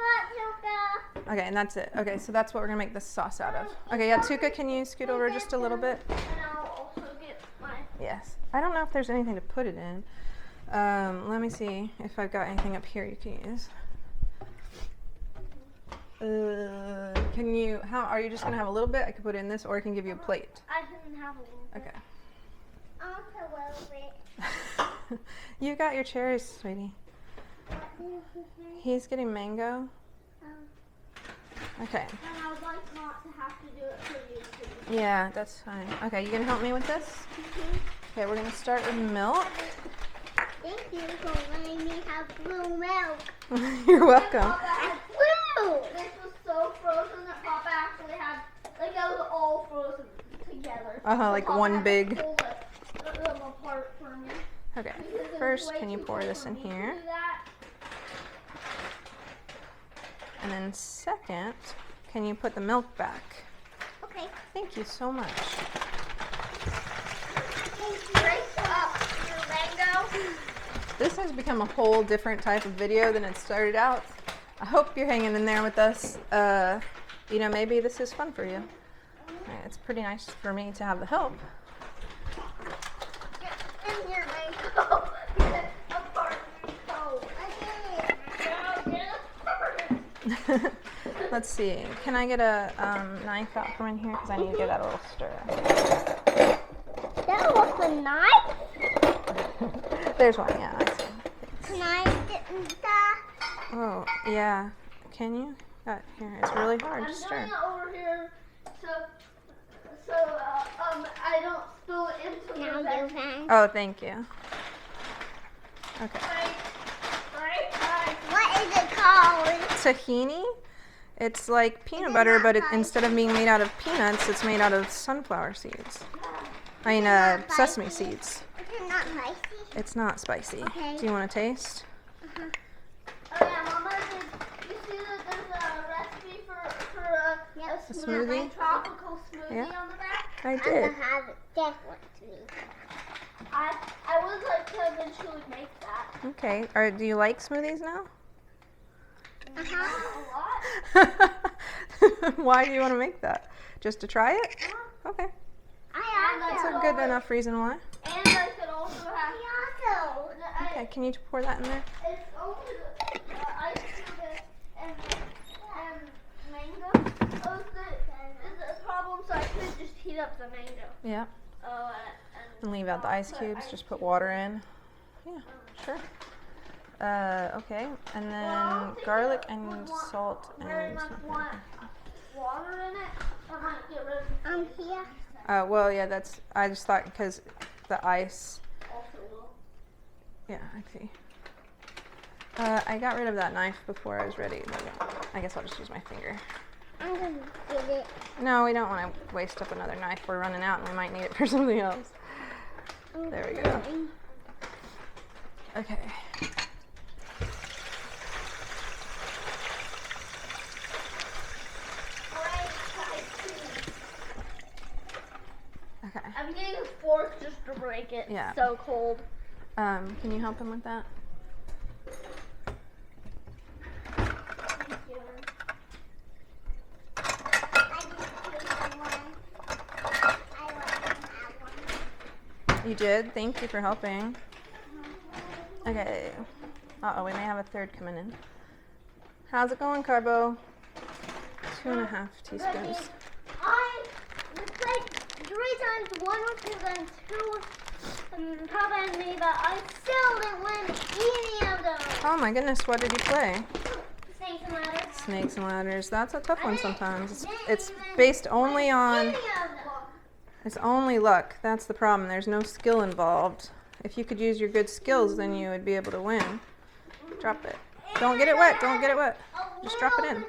Okay, and that's it. Okay, so that's what we're going to make this sauce out of. Okay, yeah, Tuka, can you scoot over just a little bit? And I'll also get my. Yes. I don't know if there's anything to put it in. Let me see if I've got anything up here you can use. Are you just going to have a little bit? I could put it in this, or I can give you a plate. I can have a little bit. Okay. I want a little bit. You got your cherries, sweetie. He's getting mango. Okay. And I would like not to have to do it for you too. Yeah, that's fine. Okay, you gonna help me with this? Okay, we're gonna start with milk. Thank you for letting me have blue milk. You're welcome. Blue! This was so frozen that Papa actually had, like, that was all frozen together. Like Papa one had to big. pull them apart for me. Okay, Because it was first way can you too pour cold this for in me to here? do that. And then second, can you put the milk back? Okay. Thank you so much. Break up your mango. This has become a whole different type of video than it started out. I hope you're hanging in there with us. You know, maybe this is fun for you. It's pretty nice for me to have the help. Get in your mango. Get apart mango. Let's see. Can I get a knife out from in here? Because I need to give that a little stir. That was a knife? There's one, yeah. I see. Can I get that? Oh, yeah. Can you? Here, it's really hard. I'm Just doing stir. it over here so I don't spill it into Now the you bed. can. Oh, thank you. Okay. Right. What is it called? Tahini. It's like peanut butter, but instead of being made out of peanuts, it's made out of sunflower seeds. I mean, sesame seeds. Is it not spicy? It's not spicy. Okay. Do you want to taste? Oh yeah, Mama, did you see that there's a recipe for a smoothie? a tropical smoothie Yeah. on the back? I I'm did. gonna have that one too. I would like to eventually make that. Okay. Do you like smoothies now? Uh-huh. A lot. Why do you want to make that? Just to try it? Okay. That's a good enough reason why. And I could also have. Okay, can you pour that in there? It's only the ice cream and mango. Oh, the problem, so I could just heat up the mango. Yeah. Oh, And leave out the ice cubes. Just put water in. Yeah, sure. Okay, and then garlic and salt very and much want water in it. I might get rid of Here. well, yeah, I just thought because the ice. also will. Yeah, I see. I got rid of that knife before I was ready, but I guess I'll just use my finger. I'm gonna get it. No, we don't want to waste up another knife. We're running out and we might need it for something else. There we go. Okay. Okay. I'm getting a fork just to break it. Yeah. It's so cold. Can you help him with that? Thank you. I just tasted one. I want to have one. You did? Thank you for helping. Okay. Uh-oh, we may have a third coming in. How's it going, Carbo? 2.5 teaspoons. I played 3 times, 1 or 2 and 2 Papa and me, but I still didn't win any of them. Oh my goodness, what did you play? Snakes and ladders. Snakes and ladders. That's a tough one sometimes. It's based only on... Any of them. It's only luck. That's the problem. There's no skill involved. If you could use your good skills, then you would be able to win. Drop it. Don't get it wet. Don't get it wet. Just drop it in.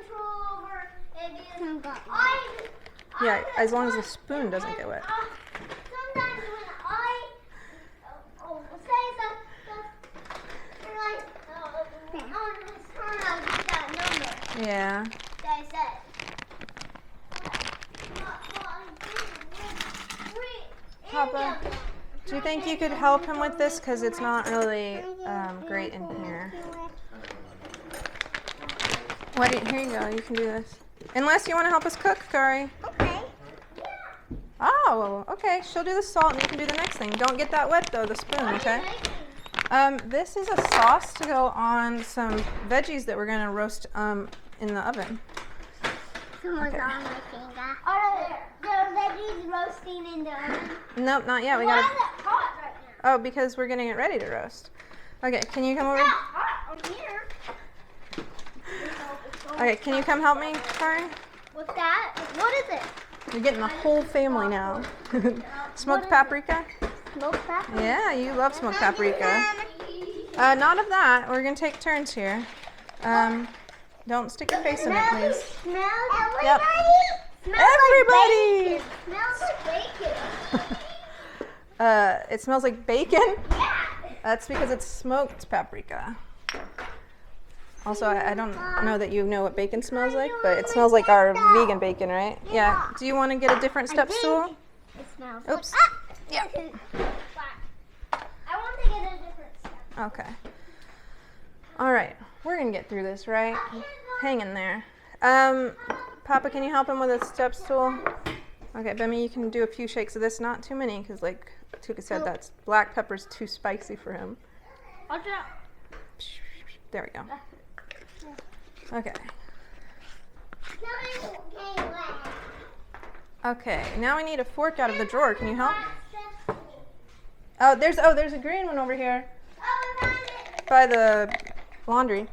Yeah, as long as the spoon doesn't get wet. Sometimes when I say something, like, on his turn, I'll get that number Yeah. that I said. Papa, do you think you could help him with this? Because it's not really great in here. Here you go. You can do this. Unless you want to help us cook, Kari. Okay. Oh, okay. She'll do the salt and you can do the next thing. Don't get that wet though, the spoon, okay? This is a sauce to go on some veggies that we're going to roast in the oven. Someone's Okay. on my finger. Are the veggies roasting in the oven? Nope, not yet. We Why gotta. is it hot right now? Oh, because we're getting it ready to roast. Okay, can you come over? It's not hot on here. Okay, can you come help me, Kari? What's that? What is it? You're getting the whole family now. Smoked paprika? Smoked paprika. Yeah, you love smoked paprika. Not of that. We're gonna take turns here. Don't stick your face in it, please. Smells Yep. Smells Everybody! Like bacon. Smells like bacon. It smells like bacon. Yeah. That's because it's smoked paprika. Also, I don't know that you know what bacon smells like, but it smells like our vegan bacon, right? Yeah. Do you want to get a different step stool? It smells. Oops. Yeah. I want to get a different step. Okay. All right. We're going to get through this, right? Hang in there. Papa, can you help him with a step stool? Okay, Bemi, you can do a few shakes of this. Not too many, because like Tuka said, that's black pepper's too spicy for him. Watch out. There we go. Okay. Okay, now we need a fork out of the drawer. Can you help? Oh, there's a green one over here. by the laundry.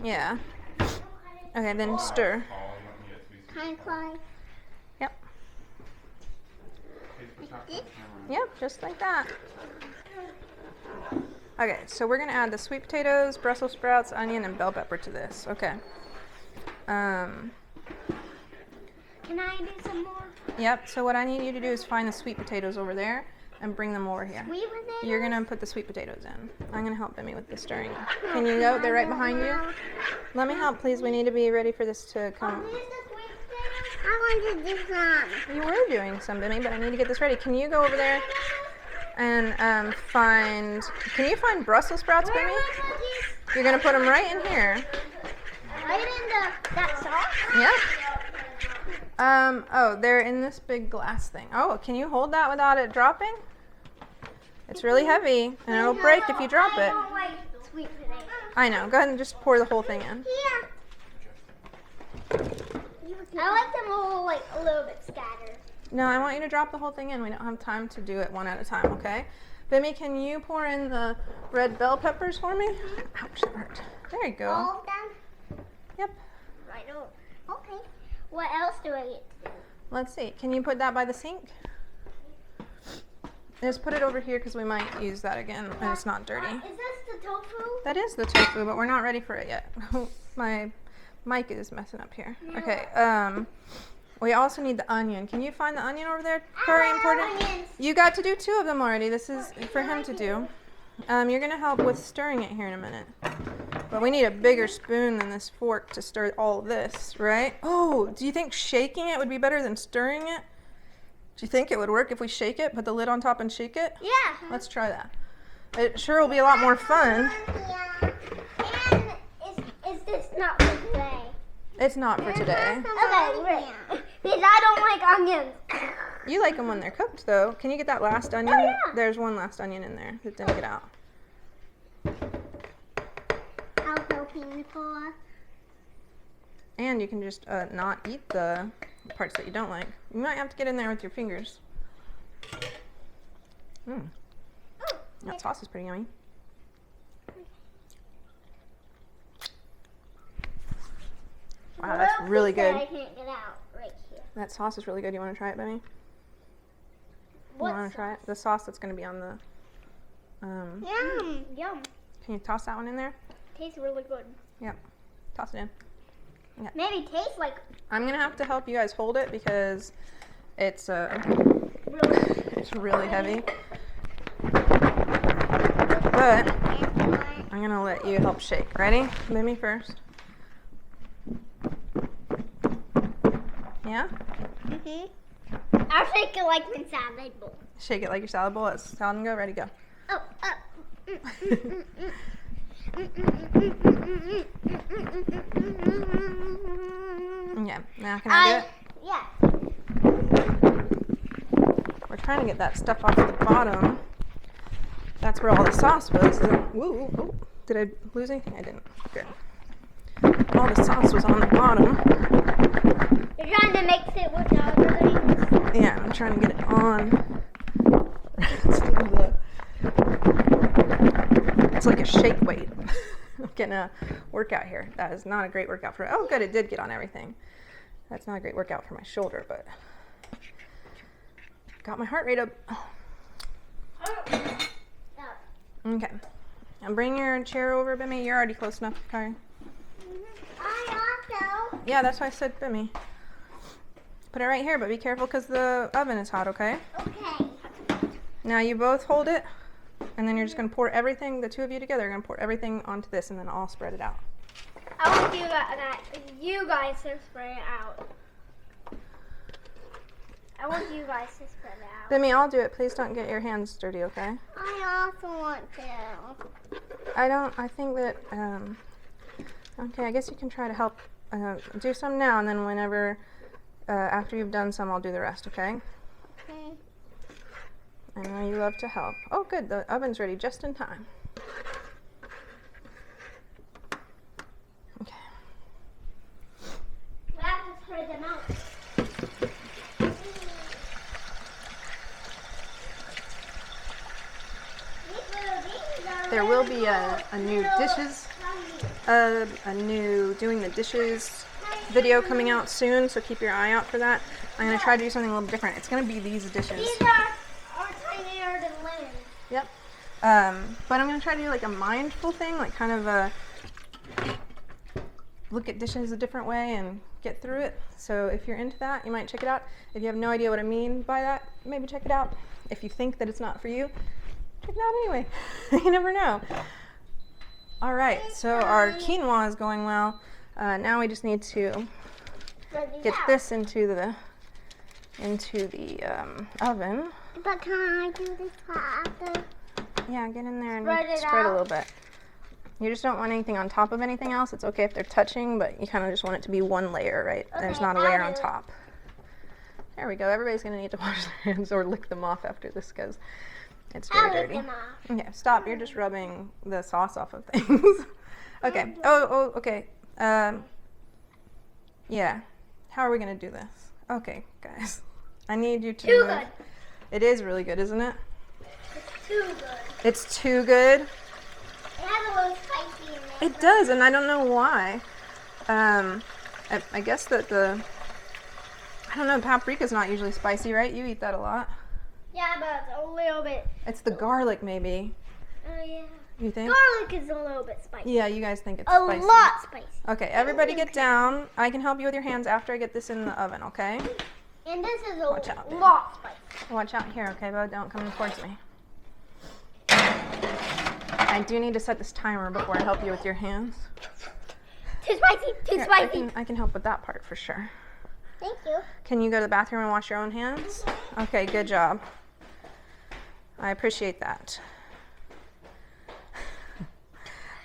Yeah. Okay, then stir. Yep. Yep, just like that. Okay, so we're gonna add the sweet potatoes, Brussels sprouts, onion, and bell pepper to this. Okay. Can I do some more? Yep, so what I need you to do is find the sweet potatoes over there and bring them over here. Sweet potatoes? You're gonna put the sweet potatoes in. I'm gonna help Emmy with the stirring. Can you go? They're right behind you. Let me help, please. We need to be ready for this to come. These the sweet potatoes? I want to do some. You were doing some, Emmy, but I need to get this ready. Can you go over there and find? Can you find Brussels sprouts, Emmy? You're gonna put them right in here. Right in that sauce? Yeah. Oh, they're in this big glass thing. Oh, can you hold that without it dropping? It's really heavy, and it'll break if you drop I it. don't like sweet potatoes. I know. Go ahead and just pour the whole thing in. Yeah. I like them all like a little bit scattered. No, I want you to drop the whole thing in. We don't have time to do it one at a time, okay? Bimmy, can you pour in the red bell peppers for me? Ouch, that hurt. There you go. All of them? Yep. Right over. Okay. What else do I get to do? Let's see. Can you put that by the sink? Just put it over here because we might use that again and it's not dirty. Is this the tofu? That is the tofu, but we're not ready for it yet. My mic is messing up here. Okay. We also need the onion. Can you find the onion over there? Very important. Onions. You got to do 2 of them already. This is for him to do. You're gonna help with stirring it here in a minute. But we need a bigger spoon than this fork to stir all of this, right? Oh, do you think shaking it would be better than stirring it? Do you think it would work if we shake it, put the lid on top and shake it? Yeah. Let's try that. It sure will be a lot more fun. And is this not for today? It's not for today. Okay, great. Because I don't like onions. You like them when they're cooked, though. Can you get that last onion? Oh, yeah. There's one last onion in there that didn't get out. I'll help you, Nicola. And you can just not eat the parts that you don't like. You might have to get in there with your fingers. That sauce is pretty yummy. Wow, that's really good. I can't get out right here. That sauce is really good. You want to try it, Benny? You What want to try it? The sauce that's going to be on the... Yum. Yum. Can you toss that one in there? Tastes really good. Yep. Toss it in. Maybe tastes like I'm going to have to help you guys hold it because it's really. it's really heavy. But I'm going to let you help shake. Ready? Mimi first. Yeah? I'll shake it like my salad bowl. Shake it like your salad bowl. Let's salad and go. Ready, go. Oh, Yeah. Now can I do it? Yeah. We're trying to get that stuff off the bottom. That's where all the sauce was. Ooh, ooh. Did I lose anything? I didn't. Good. All the sauce was on the bottom. You're trying to mix it with the other things? Yeah, I'm trying to get it on. It's like a shake weight. I'm getting a workout here. That is not a great workout for... Oh, good, it did get on everything. That's not a great workout for my shoulder, but... Got my heart rate up. Okay. And bring your chair over, Bimmy. You're already close enough, Kari. I also. Yeah, that's why I said Bimmy. Put it right here, but be careful because the oven is hot, okay? Okay. Now you both hold it, and then you're just going to pour everything, the 2 of you together are going to pour everything onto this, and then I'll spread it out. I want you guys to spread it out. I want you guys to spread it out. Bimmy, I'll do it. Please don't get your hands dirty, okay? I also want to. I think that, okay, I guess you can try to help do some now, and then whenever, after you've done some, I'll do the rest, okay? Okay. I know you love to help. Oh, good, the oven's ready just in time. Okay. We have to spread them out. there will be a new dishes, a new doing the dishes video coming out soon, so keep your eye out for that. I'm going to try to do something a little different. It's going to be these dishes. These are tinier than lemons. Yep. But I'm going to try to do like a mindful thing, like kind of a look at dishes a different way and get through it. So if you're into that, you might check it out. If you have no idea what I mean by that, maybe check it out. If you think that it's not for you, check it out anyway. You never know. All right, so our quinoa is going well. Now we just need to get this into the oven. But can I do this after? Yeah, get in there and Spread spread it a out. little bit. You just don't want anything on top of anything else. It's okay if they're touching, but you kind of just want it to be one layer, right? There's Okay, not a layer I'll on do it. top. There we go. Everybody's going to need to wash their hands or lick them off after this because it's very I'll lick dirty. them off. Okay, stop. You're just rubbing the sauce off of things. Okay. Oh, okay. Yeah. How are we going to do this? Okay, guys. I need you to Too move. good. It is really good, isn't it? It's too good. It's too good. It has a little spicy in it. It does, and I don't know why. I guess that I don't know, paprika's not usually spicy, right? You eat that a lot. Yeah, but it's a little bit. It's the garlic, maybe. Oh yeah. You think? Garlic is a little bit spicy. Yeah, you guys think it's A spicy. lot spicy. Okay, everybody get down. I can help you with your hands after I get this in the oven, okay? And this is a Watch out. lot spicy. Watch out here, okay, Bo? Don't come towards me. I do need to set this timer before I help you with your hands. Too spicy. Too Here, spicy. I can help with that part for sure. Thank you. Can you go to the bathroom and wash your own hands? Okay, good job. I appreciate that.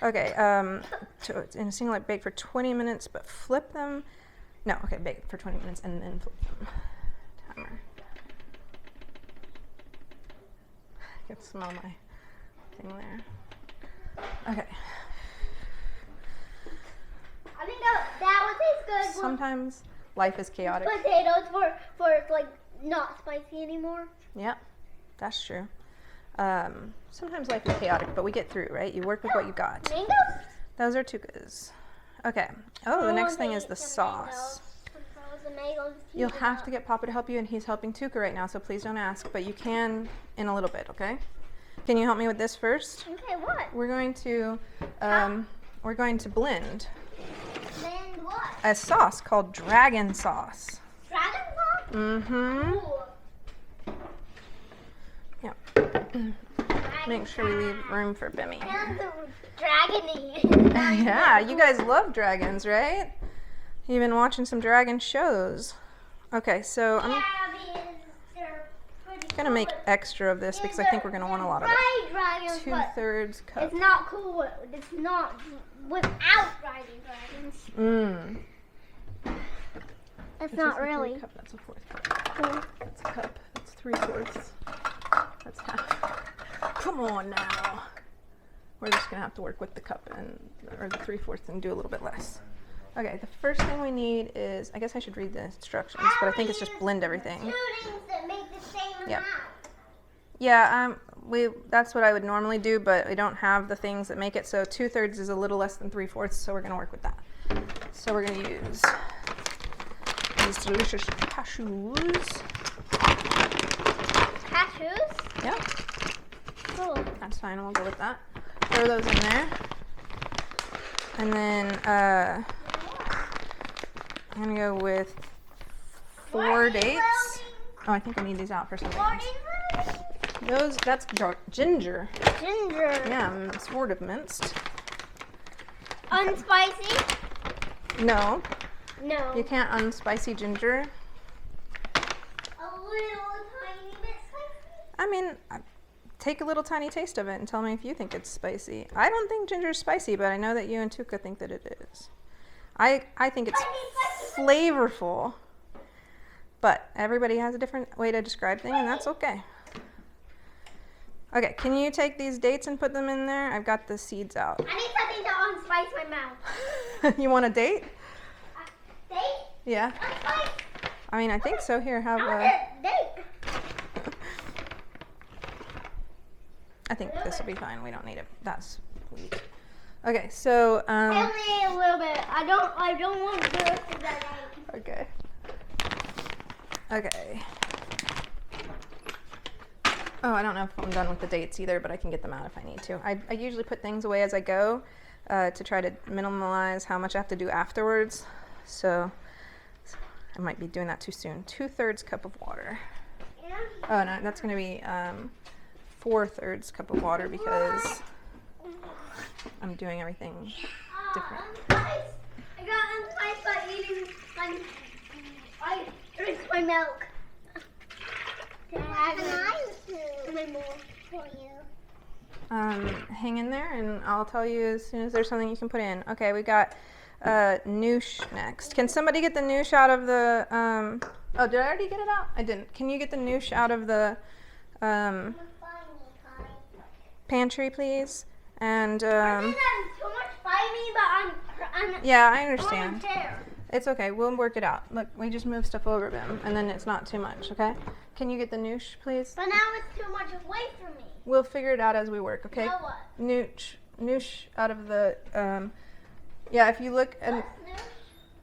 Okay, in a single light, bake for 20 minutes, but flip them. No, okay, bake for 20 minutes and then flip them. Timer. I can smell my thing there. Okay. I think that would taste good. Sometimes life is chaotic. Potatoes for it's like not spicy anymore. Yep, that's true. Sometimes life is chaotic, but we get through, right? You work with what you got. Mangoes? Those are tukas. Okay. Oh, the next thing is the sauce. You'll have to get Papa to help you, and he's helping Tuka right now, so please don't ask, but you can in a little bit, okay? Can you help me with this first? Okay, what? We're going to blend Then what? a sauce called dragon sauce. Dragon sauce? Mm-hmm. Ooh. Yep. Make sure we leave room for Bimmy. And the dragony. Yeah, you guys love dragons, right? You've been watching some dragon shows. Okay, so I'm Yeah, because they're pretty gonna make cool, extra of this because I think we're gonna want a lot of it. fried dragons, but 2/3 cup. it's not cool. It's not without riding dragons. Mmm. It's not really. Cup. That's a 4th cup. That's a cup. That's 3/4. That's half. Come on now. We're just gonna have to work with the cup or the 3/4 and do a little bit less. Okay, the first thing we need is, I guess I should read the instructions, but I think it's just blend everything. Two things that make the same Yep. amount. Yeah, that's what I would normally do, but we don't have the things that make it, so 2/3 is a little less than 3/4, so we're gonna work with that. So we're gonna use these delicious cashews. Cashews? Yep, Cool. that's fine, we'll go with that. Throw those in there. And then I'm gonna go with 4 dates. Oh, I think I need these out for something else. That's ginger. Ginger. Yeah, sort of minced. Unspicy? No, No. you can't unspicy ginger. A little tiny bit spicy? I mean, take a little tiny taste of it and tell me if you think it's spicy. I don't think ginger's spicy, but I know that you and Tuka think that it is. I think it's flavorful, but everybody has a different way to describe things, and that's okay. Okay, can you take these dates and put them in there? I've got the seeds out. I need something to unspice my mouth. You want a date? Date? Yeah. Unspice? I mean, I think so. Here, have I want a. a date. I think this will be fine. We don't need it. That's sweet. Okay, so Only a little bit. I don't want to do it for that egg. okay. Okay. Oh, I don't know if I'm done with the dates either, but I can get them out if I need to. I usually put things away as I go to try to minimize how much I have to do afterwards. So I might be doing that too soon. 2/3 cup of water. Yeah. Oh no, that's gonna be 4/3 cup of water because I'm doing everything different. I got unspice by eating. I drink my milk. Can I have more for you? Hang in there and I'll tell you as soon as there's something you can put in. Okay, we got noosh next. Can somebody get the noosh out of the oh, did I already get it out? I didn't. Can you get the noosh out of the pantry, please? And I think that's too much by me, but I'm yeah, I understand. on a tear. It's okay. We'll work it out. Look, we just move stuff over them, and then it's not too much, okay? Can you get the noosh, please? But now it's too much away from me. We'll figure it out as we work, okay? Now what? Noosh out of the, yeah, if you look at What's new?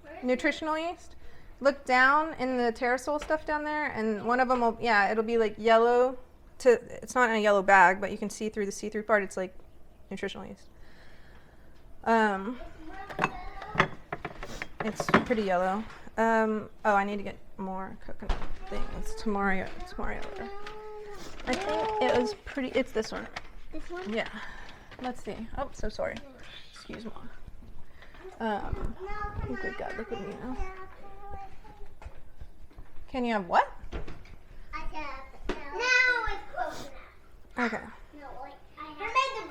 Where is nutritional yeast, look down in the Terrasol stuff down there, and one of them will, yeah, it'll be like yellow it's not in a yellow bag, but you can see through the see-through part. It's like nutritional yeast. It's pretty yellow. Oh, I need to get more coconut things. Tomorrow. I think it was pretty. It's this one. this one? Yeah. Let's see. Oh, so sorry. Excuse me. Oh, good God, look at me now. Can you have what? Now it's close enough. Okay. No, like I made the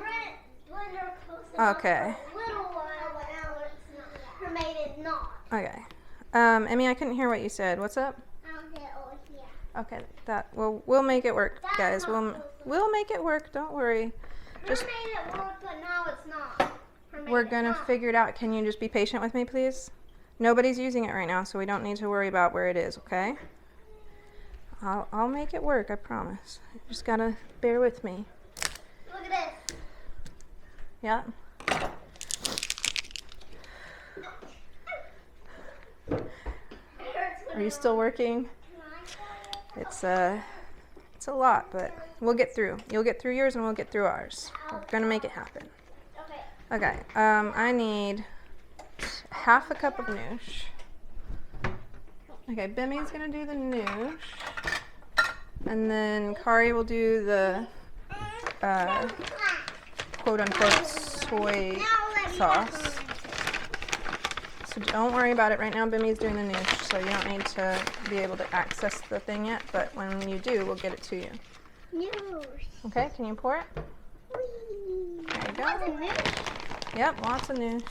blender close enough Okay. for a little while, but now it's not. Her made it not. Okay. Emmy, I couldn't hear what you said. What's up? I'll get over here. Okay. We'll make it work, That's guys. not close enough. We'll make it work. Don't worry. Just Her made it work, but now it's not. Her made we're it gonna not. figure it out. Can you just be patient with me, please? Nobody's using it right now, so we don't need to worry about where it is. Okay? I'll make it work. I promise. You just gotta bear with me. Look at this. Yeah. It hurts when Are you it still working? It's a lot, but we'll get through. You'll get through yours and we'll get through ours. We're gonna make it happen. Okay. Okay, I need half a cup of noosh. Okay, Bimi's gonna do the noosh. And then Kari will do the quote unquote soy sauce. So don't worry about it right now. Bimi's doing the noosh, so you don't need to be able to access the thing yet, but when you do, we'll get it to you. Okay, can you pour it? There you go. Yep, lots of noosh.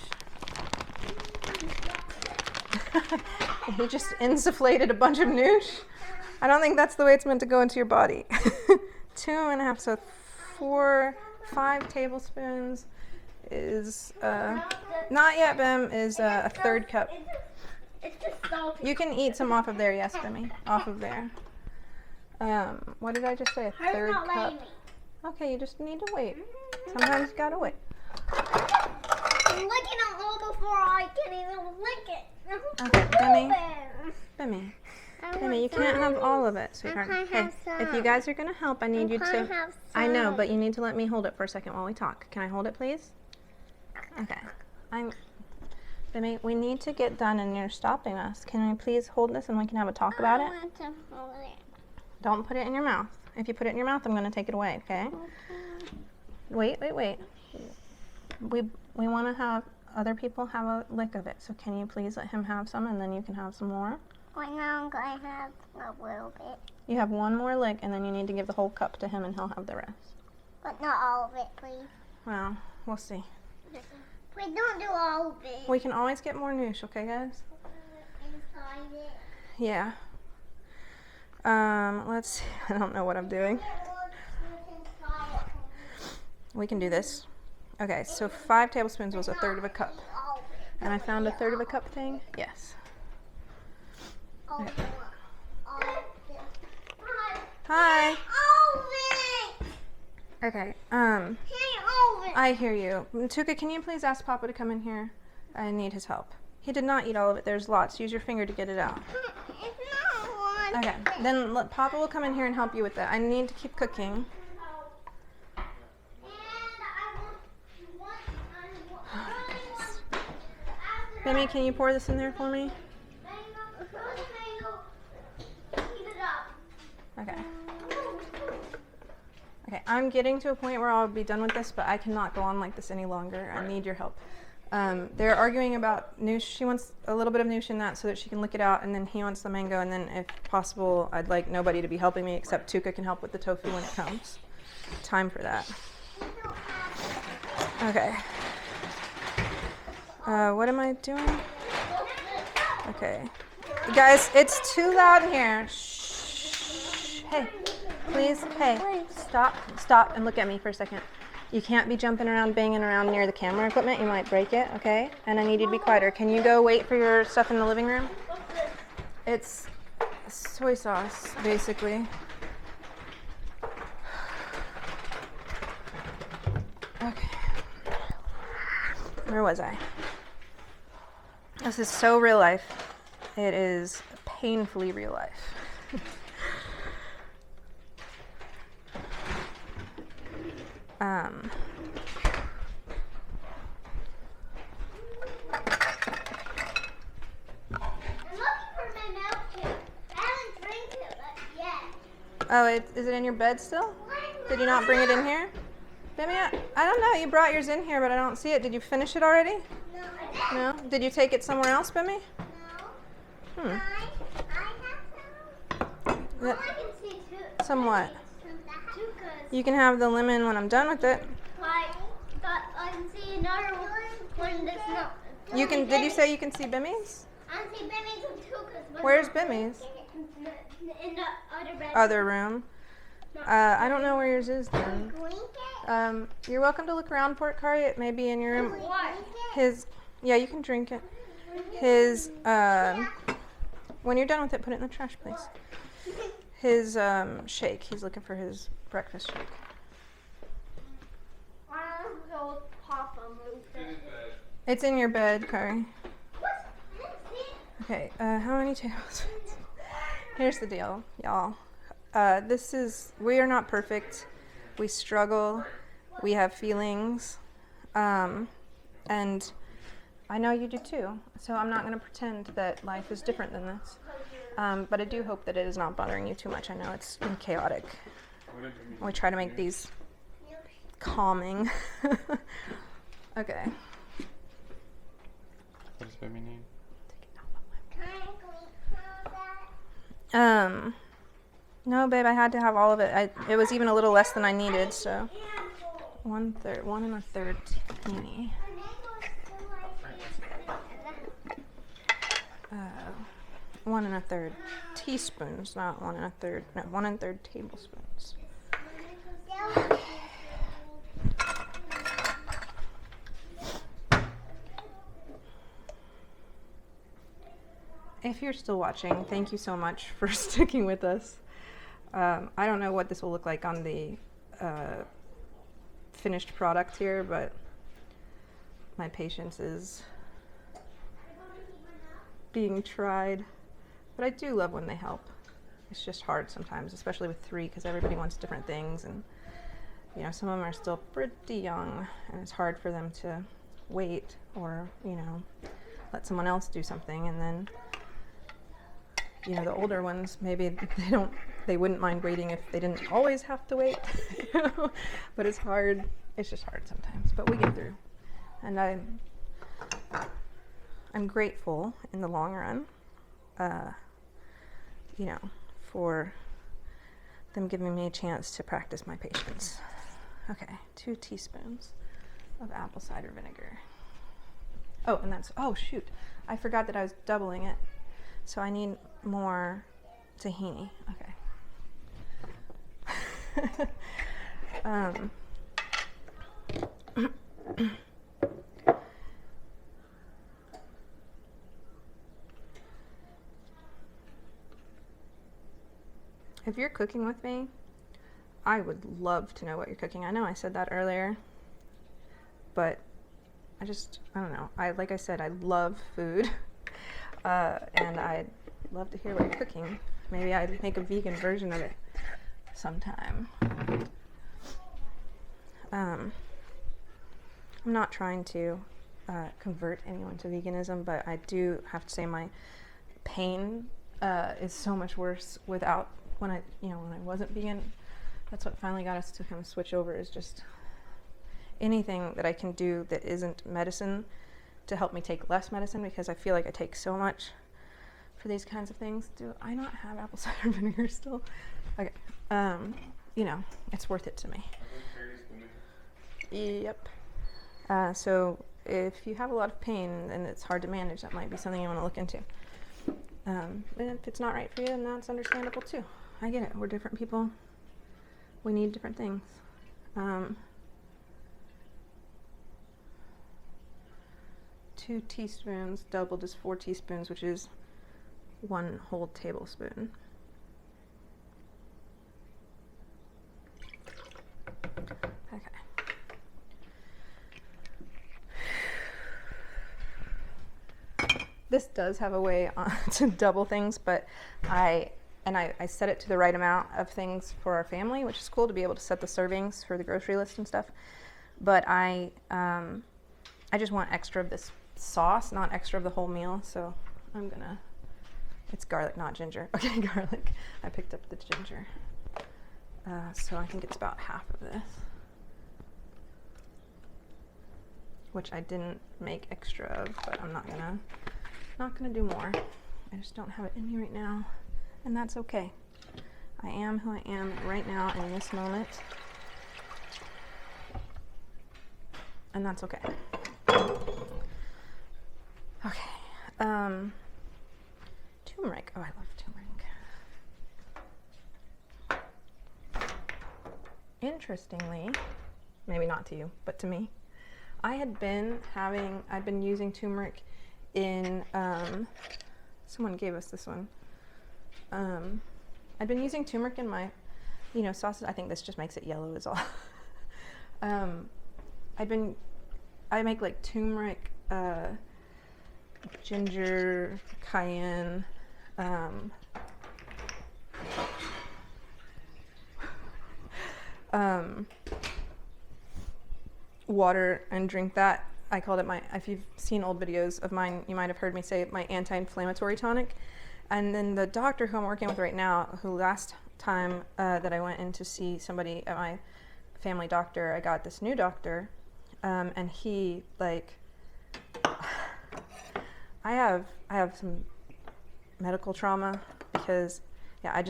He just insufflated a bunch of noosh. I don't think that's the way it's meant to go into your body. 2.5, so 5 tablespoons is, not yet, Bim, is a 1/3 cup. It's just salty. You can eat some off of there, yes, Bimmy, off of there. What did I just say, a Hers 1/3 not cup? letting me. Okay, you just need to wait. Sometimes you gotta wait. I'm licking it all before I can even lick it. Okay, Bimmy, Open. Bimmy, Bimmy, you can't have all of it, sweetheart. can't Hey, have if you some. guys are gonna help, I need you can't to. have I know, some. but you need to let me hold it for a second while we talk. Can I hold it, please? Okay. Bimmy, we need to get done, and you're stopping us. Can we please hold this and we can have a talk about I it? want to hold it. Don't put it in your mouth. If you put it in your mouth, I'm gonna take it away. Okay? Wait. We want to have other people have a lick of it. So can you please let him have some, and then you can have some more? Right now I'm going to have a little bit. You have one more lick, and then you need to give the whole cup to him, and he'll have the rest. But not all of it, please. Well, we'll see. Please don't do all of it. We can always get more noosh, okay, guys? Inside it. Yeah. Let's see. I don't know what I'm doing. We can do this. Okay, so 5 tablespoons was a 1/3 of a cup. And I found a 1/3 of a cup thing? Yes. Okay. Hi. Okay. Hang over. I hear you. Tuka, can you please ask Papa to come in here? I need his help. He did not eat all of it. There's lots. Use your finger to get it out. It's not one. Okay. Then Papa will come in here and help you with that. I need to keep cooking. Mimi, can you pour this in there for me? Okay. Okay, I'm getting to a point where I'll be done with this, but I cannot go on like this any longer. I need your help. They're arguing about noosh. She wants a little bit of noosh in that so that she can lick it out, and then he wants the mango, and then if possible, I'd like nobody to be helping me except Tuka can help with the tofu when it comes. Time for that. Okay. What am I doing? Okay. Guys, it's too loud in here. Shh. Hey, please. Hey, stop and look at me for a second. You can't be jumping around, banging around near the camera equipment. You might break it, okay? And I need you to be quieter. Can you go wait for your stuff in the living room? It's soy sauce, basically. Okay. Where was I? This is so real life. It is painfully real life. Oh, is it in your bed still? Did you not bring it in here? Baby, I don't know. You brought yours in here, but I don't see it. Did you finish it already? No? Did you take it somewhere else, Bimmy? No. Somewhat. You can have the lemon when I'm done with it. I can see another one that's not. You can. Did you say you can see Bimmy's? I can see Bimmy's and Tuka's. Where's Bimmy's? In the other bedroom. Other room. I don't know where yours is then. You're welcome to look around, Port Kari. It may be in your room. Yeah, you can drink it. When you're done with it, put it in the trash, please. His shake. He's looking for his breakfast shake. It's in your bed, Kari. Okay, how many tablespoons? Here's the deal, y'all. We are not perfect. We struggle. We have feelings. And I know you do too. So I'm not going to pretend that life is different than this. But I do hope that it is not bothering you too much. I know it's been chaotic. We try to make these calming. Okay. What does baby need? No, babe, I had to have all of it. It was even a little less than I needed, so 1/3, 1 1/3 teeny. 1 1/3 teaspoons, not 1 1/3. No, 1 1/3 tablespoons. Okay. If you're still watching, thank you so much for sticking with us. I don't know what this will look like on the finished product here, but my patience is being tried. But I do love when they help. It's just hard sometimes, especially with 3, because everybody wants different things, and some of them are still pretty young, and it's hard for them to wait or let someone else do something, and then the older ones, maybe they wouldn't mind waiting if they didn't always have to wait. But it's hard. It's just hard sometimes, but we get through. And I'm grateful in the long run, for them giving me a chance to practice my patience. Okay, 2 teaspoons of apple cider vinegar. Oh, and oh shoot, I forgot that I was doubling it. So I need more tahini. Okay. If you're cooking with me, I would love to know what you're cooking. I know I said that earlier, but I don't know. Like I said, I love food, and I'd love to hear what you're cooking. Maybe I'd make a vegan version of it sometime. I'm not trying to convert anyone to veganism, but I do have to say my pain is so much worse without when I wasn't vegan. That's what finally got us to kind of switch over, is just anything that I can do that isn't medicine to help me take less medicine, because I feel like I take so much for these kinds of things. Do I not have apple cider vinegar still? Okay. It's worth it to me. Yep. So if you have a lot of pain and it's hard to manage, that might be something you want to look into. And if it's not right for you, then that's understandable too. I get it. We're different people. We need different things. 2 teaspoons doubled is 4 teaspoons, which is 1 whole tablespoon. Okay. This does have a way to double things, but I set it to the right amount of things for our family, which is cool to be able to set the servings for the grocery list and stuff. But I just want extra of this sauce, not extra of the whole meal. So it's garlic, not ginger. Okay, garlic. I picked up the ginger. So I think it's about half of this, which I didn't make extra of, but I'm not gonna do more. I just don't have it in me right now, and that's okay. I am who I am right now in this moment, and that's okay. Okay. Turmeric. Oh, I love turmeric. Interestingly, maybe not to you, but to me, I'd been using turmeric in, someone gave us this one. I'd been using turmeric in my, sauces. I think this just makes it yellow is all. I make like turmeric, ginger, cayenne, water, and drink that. I called it if you've seen old videos of mine, you might have heard me say my anti-inflammatory tonic. And then the doctor who I'm working with right now, who last time that I went in to see somebody at my family doctor, I got this new doctor, and he, I have some medical trauma because, I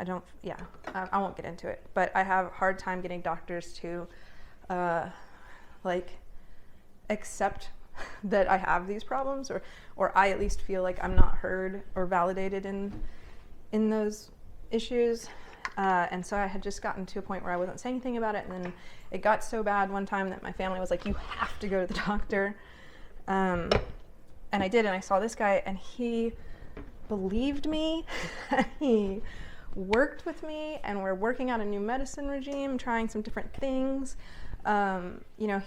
won't get into it, but I have a hard time getting doctors to, accept that I have these problems, or I at least feel like I'm not heard or validated in those issues. And so I had just gotten to a point where I wasn't saying anything about it, and then it got so bad one time that my family was like, you have to go to the doctor. And I did, and I saw this guy, and he believed me. He worked with me, and we're working out a new medicine regime, trying some different things.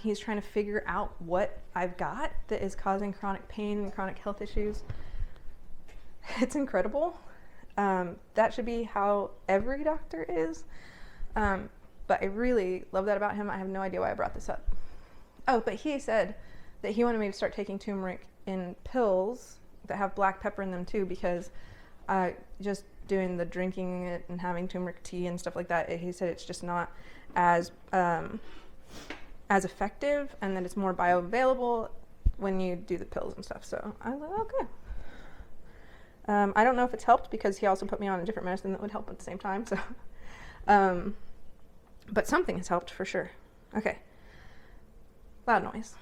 He's trying to figure out what I've got that is causing chronic pain and chronic health issues. It's incredible. That should be how every doctor is. But I really love that about him. I have no idea why I brought this up. Oh, but he said that he wanted me to start taking turmeric in pills that have black pepper in them too, because just doing the drinking it and having turmeric tea and stuff like that, he said it's just not as effective, and that it's more bioavailable when you do the pills and stuff. So I was like, okay. I don't know if it's helped, because he also put me on a different medicine that would help at the same time. So, but something has helped for sure. Okay. Loud noise.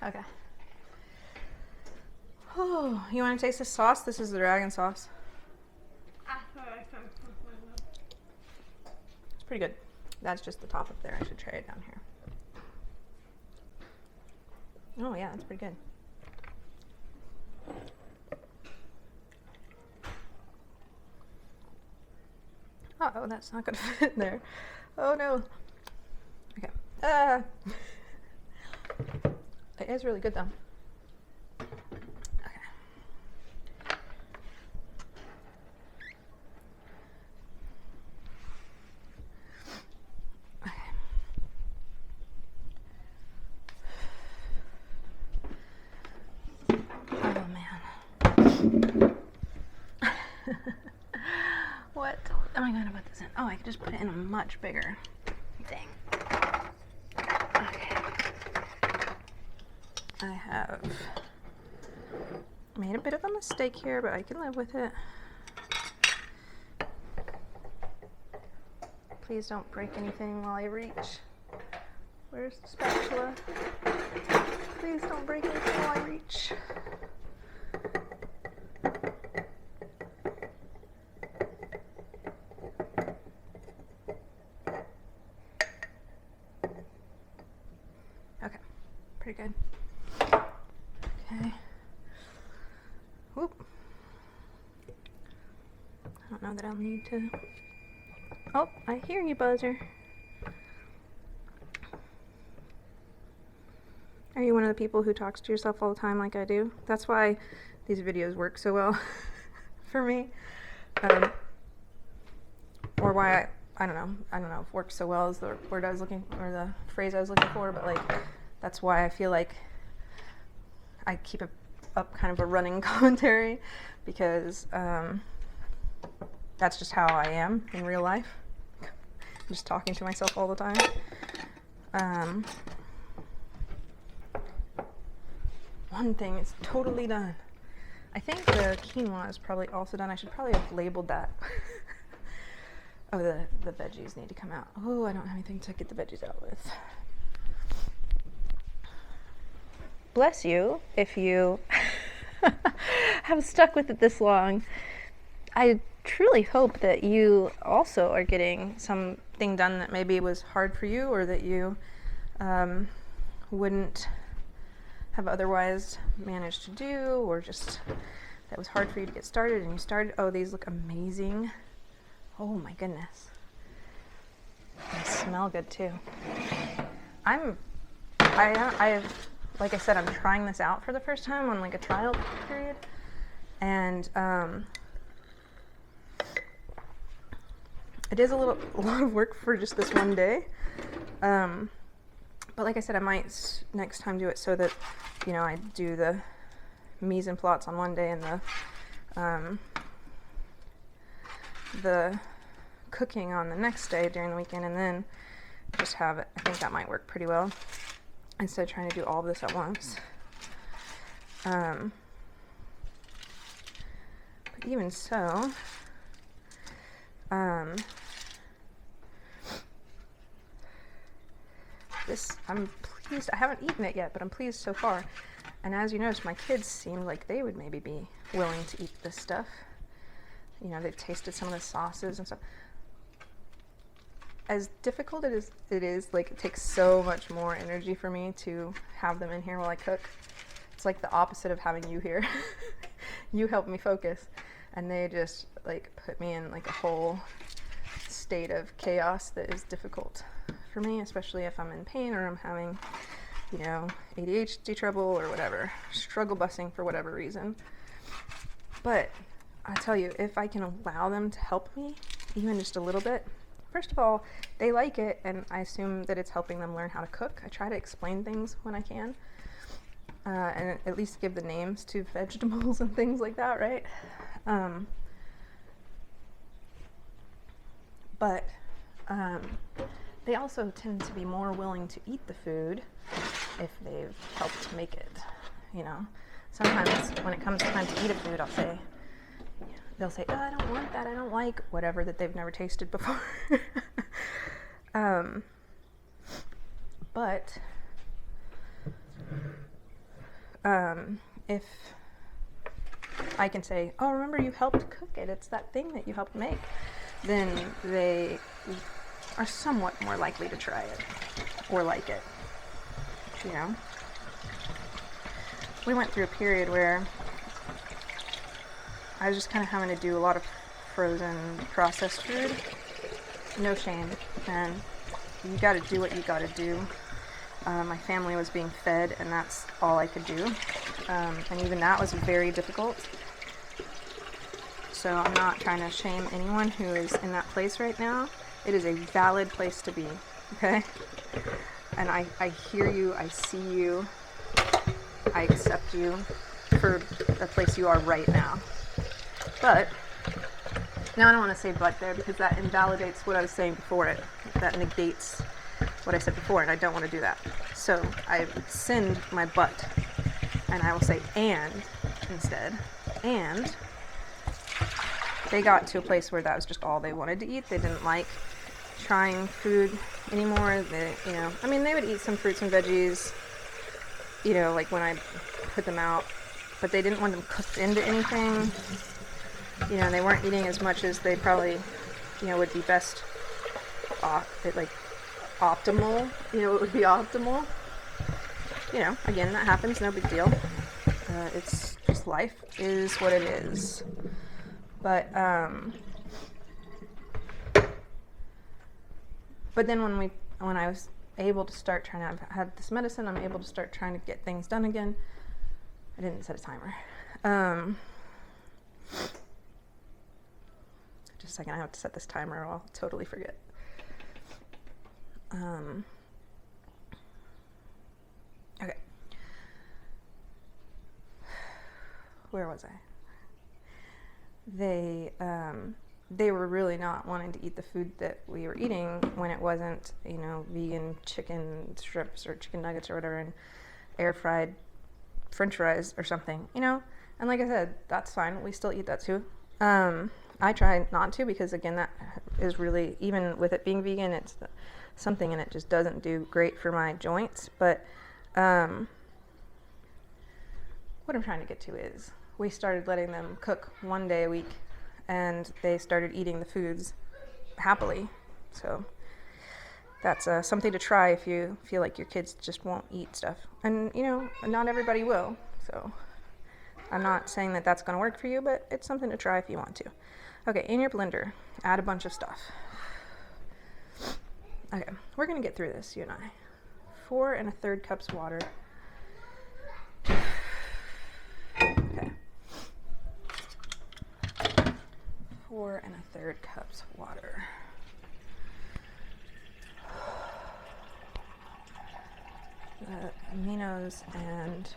Okay. Oh, you want to taste the sauce? This is the dragon sauce. It's pretty good. That's just the top up there. I should try it down here. Oh yeah, that's pretty good. Uh-oh, that's not gonna fit in there. Oh no. Okay. It is really good though. Okay. Okay. Oh man. What am I gonna put this in? Oh, I could just put it in a much bigger thing. Okay. I have made a bit of a mistake here, but I can live with it. Please don't break anything while I reach. Where's the spatula? Please don't break anything while I reach. Okay, pretty good. Okay. Whoop. I don't know that I'll need to. Oh, I hear you, buzzer. Are you one of the people who talks to yourself all the time like I do? That's why these videos work so well for me. Or why I don't know if works so well is the word I was looking, or the phrase I was looking for, but like that's why I feel like I keep up kind of a running commentary, because that's just how I am in real life. I'm just talking to myself all the time. One thing is totally done. I think the quinoa is probably also done. I should probably have labeled that. Oh, the veggies need to come out. Oh, I don't have anything to get the veggies out with. Bless you if you have stuck with it this long. I truly hope that you also are getting something done that maybe was hard for you, or that you wouldn't have otherwise managed to do, or just that was hard for you to get started and you started. Oh, these look amazing. Oh my goodness. They smell good too. I like I said, I'm trying this out for the first time on like a trial period, and it is a lot of work for just this one day. But like I said, I might next time do it so that, you know, I do the mise en place on one day and the cooking on the next day during the weekend, and then just have it. I think that might work pretty well, instead of trying to do all of this at once. But even so, I'm pleased. I haven't eaten it yet, but I'm pleased so far. And as you notice, my kids seemed like they would maybe be willing to eat this stuff. You know, they've tasted some of the sauces and stuff. As difficult it is, like, it takes so much more energy for me to have them in here while I cook. It's like the opposite of having you here. You help me focus, and they just like put me in like a whole state of chaos that is difficult for me, especially if I'm in pain or I'm having, you know, ADHD trouble or whatever, struggle busing for whatever reason. But I tell you, if I can allow them to help me, even just a little bit, first of all, they like it, and I assume that it's helping them learn how to cook. I try to explain things when I can, and at least give the names to vegetables and things like that, right? But they also tend to be more willing to eat the food if they've helped make it, you know. Sometimes when it comes time to eat a food, they'll say, oh, I don't want that, I don't like whatever that they've never tasted before. But if I can say, oh, remember you helped cook it, it's that thing that you helped make, then they are somewhat more likely to try it or like it, you know. We went through a period where I was just kind of having to do a lot of frozen processed food. No shame, and you got to do what you got to do. My family was being fed, and that's all I could do. And even that was very difficult. So I'm not trying to shame anyone who is in that place right now. It is a valid place to be, okay? And I hear you, I see you, I accept you for the place you are right now. But, now I don't want to say but there because that invalidates what I was saying before it. That negates what I said before, and I don't want to do that. So I send my but, and I will say and instead. And they got to a place where that was just all they wanted to eat. They didn't like trying food anymore. They, you know, I mean, they would eat some fruits and veggies, you know, like when I put them out, but they didn't want them cooked into anything. You know, they weren't eating as much as they probably, you know, would be best, like optimal, you know, it would be optimal. You know, again, that happens, no big deal. It's just life is what it is. But then when I was able to start trying to, I've had this medicine, I'm able to start trying to get things done again. I didn't set a timer. Just a second, I have to set this timer or I'll totally forget. Okay. Where was I? They were really not wanting to eat the food that we were eating when it wasn't, you know, vegan chicken strips or chicken nuggets or whatever, and air fried French fries or something, you know. And like I said, that's fine. We still eat that too. I try not to because, again, that is really, even with it being vegan, it's something and it just doesn't do great for my joints. But what I'm trying to get to is we started letting them cook one day a week, and they started eating the foods happily. So that's something to try if you feel like your kids just won't eat stuff. And, you know, not everybody will. So I'm not saying that that's going to work for you, but it's something to try if you want to. Okay, in your blender, add a bunch of stuff. Okay, we're going to get through this, you and I. 4 1/3 cups water. Okay. 4 1/3 cups water. The aminos and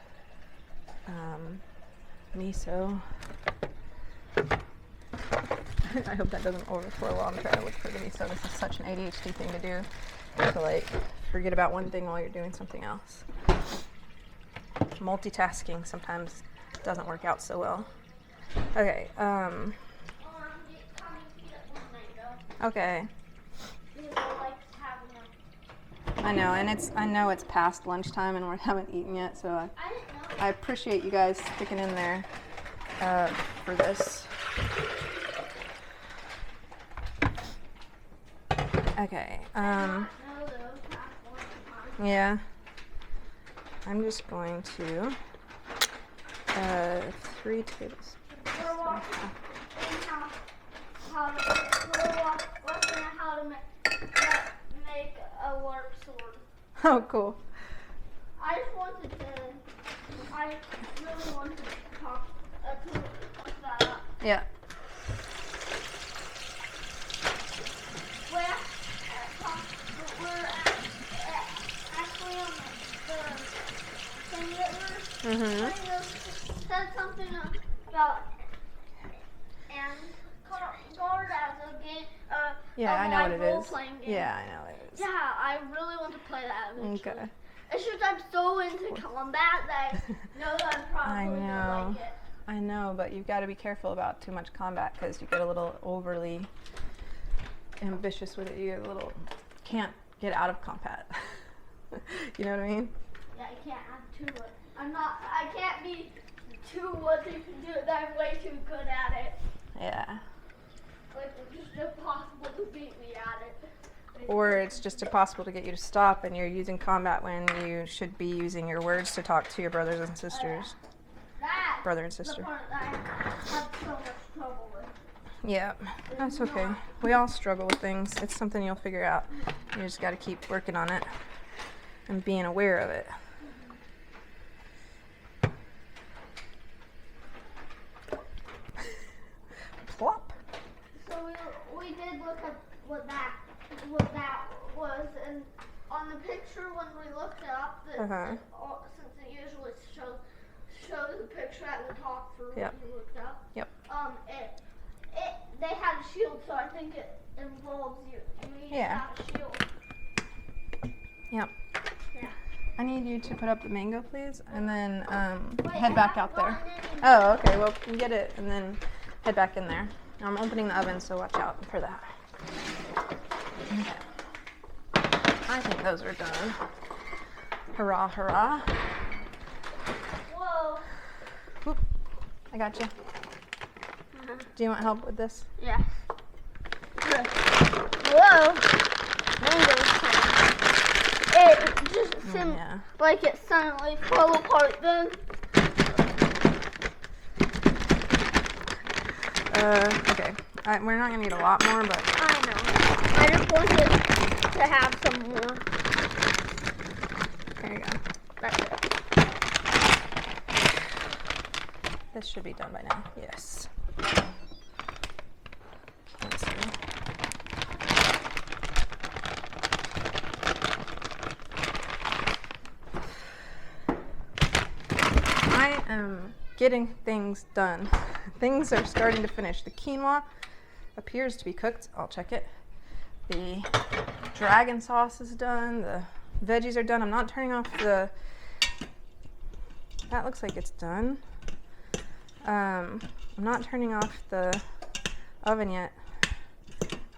miso. I hope that doesn't overflow while I'm trying to look for the miso. This is such an ADHD thing to do. To like forget about one thing while you're doing something else. Multitasking sometimes doesn't work out so well. Okay. Okay. I know, and I know it's past lunchtime and we haven't eaten yet, so I appreciate you guys sticking in there for this. Okay. Yeah. I'm just going to 3 tablespoons. We're watching how to make a warp sword. Oh, cool. I really wanted to talk that up. Yeah. We're actually on the thing that we're playing said something about and guard as a game. Yeah, I know what it is. Role-playing game. Yeah, I know what it is. Yeah, I really want to play that eventually. Okay. It's just I'm so into combat that I know that I'm probably gonna like it. I know, but you've got to be careful about too much combat because you get a little overly ambitious with it. You get a little can't get out of combat. You know what I mean? Yeah, I can't add to it. I can't be too what you can do it. I'm way too good at it. Yeah. Like, it's just impossible to beat me at it. Or it's just impossible to get you to stop and you're using combat when you should be using your words to talk to your brothers and sisters. That's Brother and the sister. part that I have so much trouble with. Yeah, that's okay. We all struggle with things. It's something you'll figure out. You just got to keep working on it and being aware of it. Plop. So we did look at what that was, and on the picture when we looked it up, since it usually shows the picture at the top for Yep. when we looked up. Yep. They had a shield, so I think it involves you. You need to have a shield. Yep. Yeah. I need you to put up the mango, please, and then Wait, head I back haven't out there. gotten any- Oh, okay. Well, you get it, and then head back in there. I'm opening the oven, so watch out for that. Okay. I think those are done. Hurrah, hurrah. Whoa. Whoop. I got you. Do you want help with this? Yeah. Whoa. It just seemed like it suddenly fell apart then. Okay. We're not gonna need a lot more, but I know. I just wanted to have some more. there you go. That's it. This should be done by now. Yes. Can't see. I am getting things done. Things are starting to finish. The quinoa appears to be cooked. I'll check it. The dragon sauce is done. The veggies are done. I'm not turning off the... That looks like it's done. I'm not turning off the oven yet.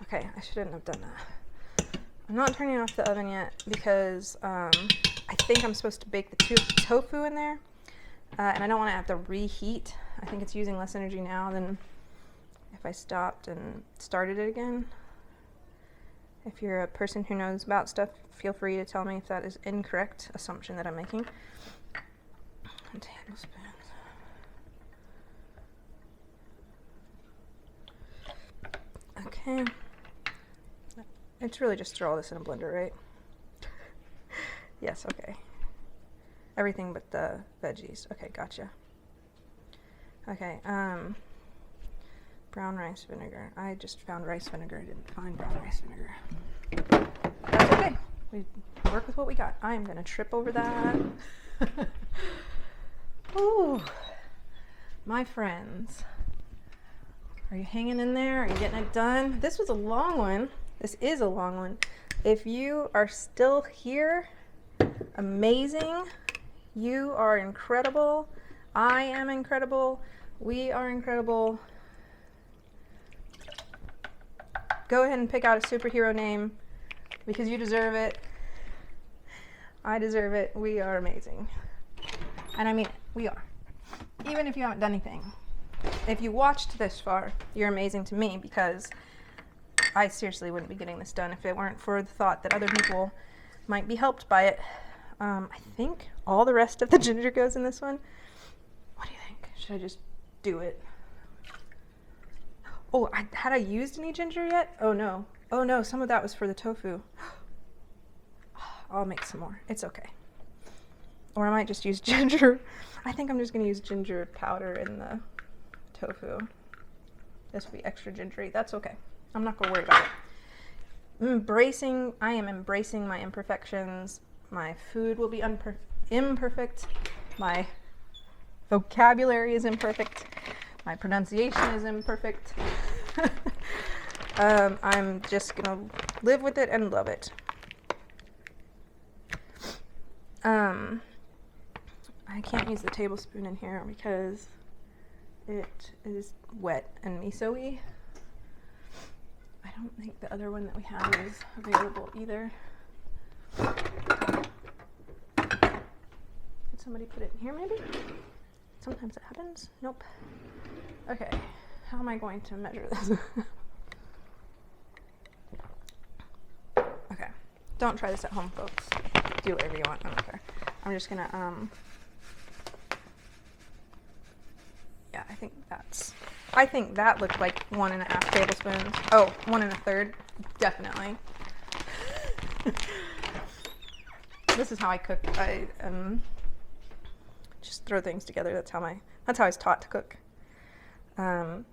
Okay, I shouldn't have done that. I'm not turning off the oven yet because I think I'm supposed to bake the tofu in there. And I don't want to have to reheat. I think it's using less energy now than if I stopped and started it again. If you're a person who knows about stuff, feel free to tell me if that is incorrect assumption that I'm making. Tablespoons. Okay. It's really just throw all this in a blender, right? Yes, okay. Everything but the veggies. Okay, gotcha. Okay, brown rice vinegar. I just found rice vinegar. I didn't find brown rice vinegar. That's okay. We work with what we got. I am gonna trip over that. Ooh, my friends. Are you hanging in there? Are you getting it done? This was a long one. This is a long one. If you are still here, amazing. You are incredible. I am incredible. We are incredible. Go ahead and pick out a superhero name because you deserve it. I deserve it. We are amazing. And I mean it. We are. Even if you haven't done anything. If you watched this far, you're amazing to me because I seriously wouldn't be getting this done if it weren't for the thought that other people might be helped by it. I think all the rest of the ginger goes in this one. What do you think? Should I just do it? Oh, had I used any ginger yet? Oh no. Oh no, some of that was for the tofu. I'll make some more. It's okay. Or I might just use ginger. I think I'm just going to use ginger powder in the tofu. This will be extra gingery. That's okay. I'm not going to worry about it. I am embracing my imperfections. My food will be imperfect. My vocabulary is imperfect. My pronunciation is imperfect. I'm just going to live with it and love it. I can't use the tablespoon in here because it is wet and miso-y. I don't think the other one that we have is available either. somebody put it in here maybe? Sometimes it happens. Nope. Okay, how am I going to measure this? Okay, don't try this at home, folks. Do whatever you want, I don't care. I'm just gonna, yeah, I think that looked like 1.5 tablespoons. Oh, 1 1/3, definitely. This is how I cook. I just throw things together. That's how I was taught to cook by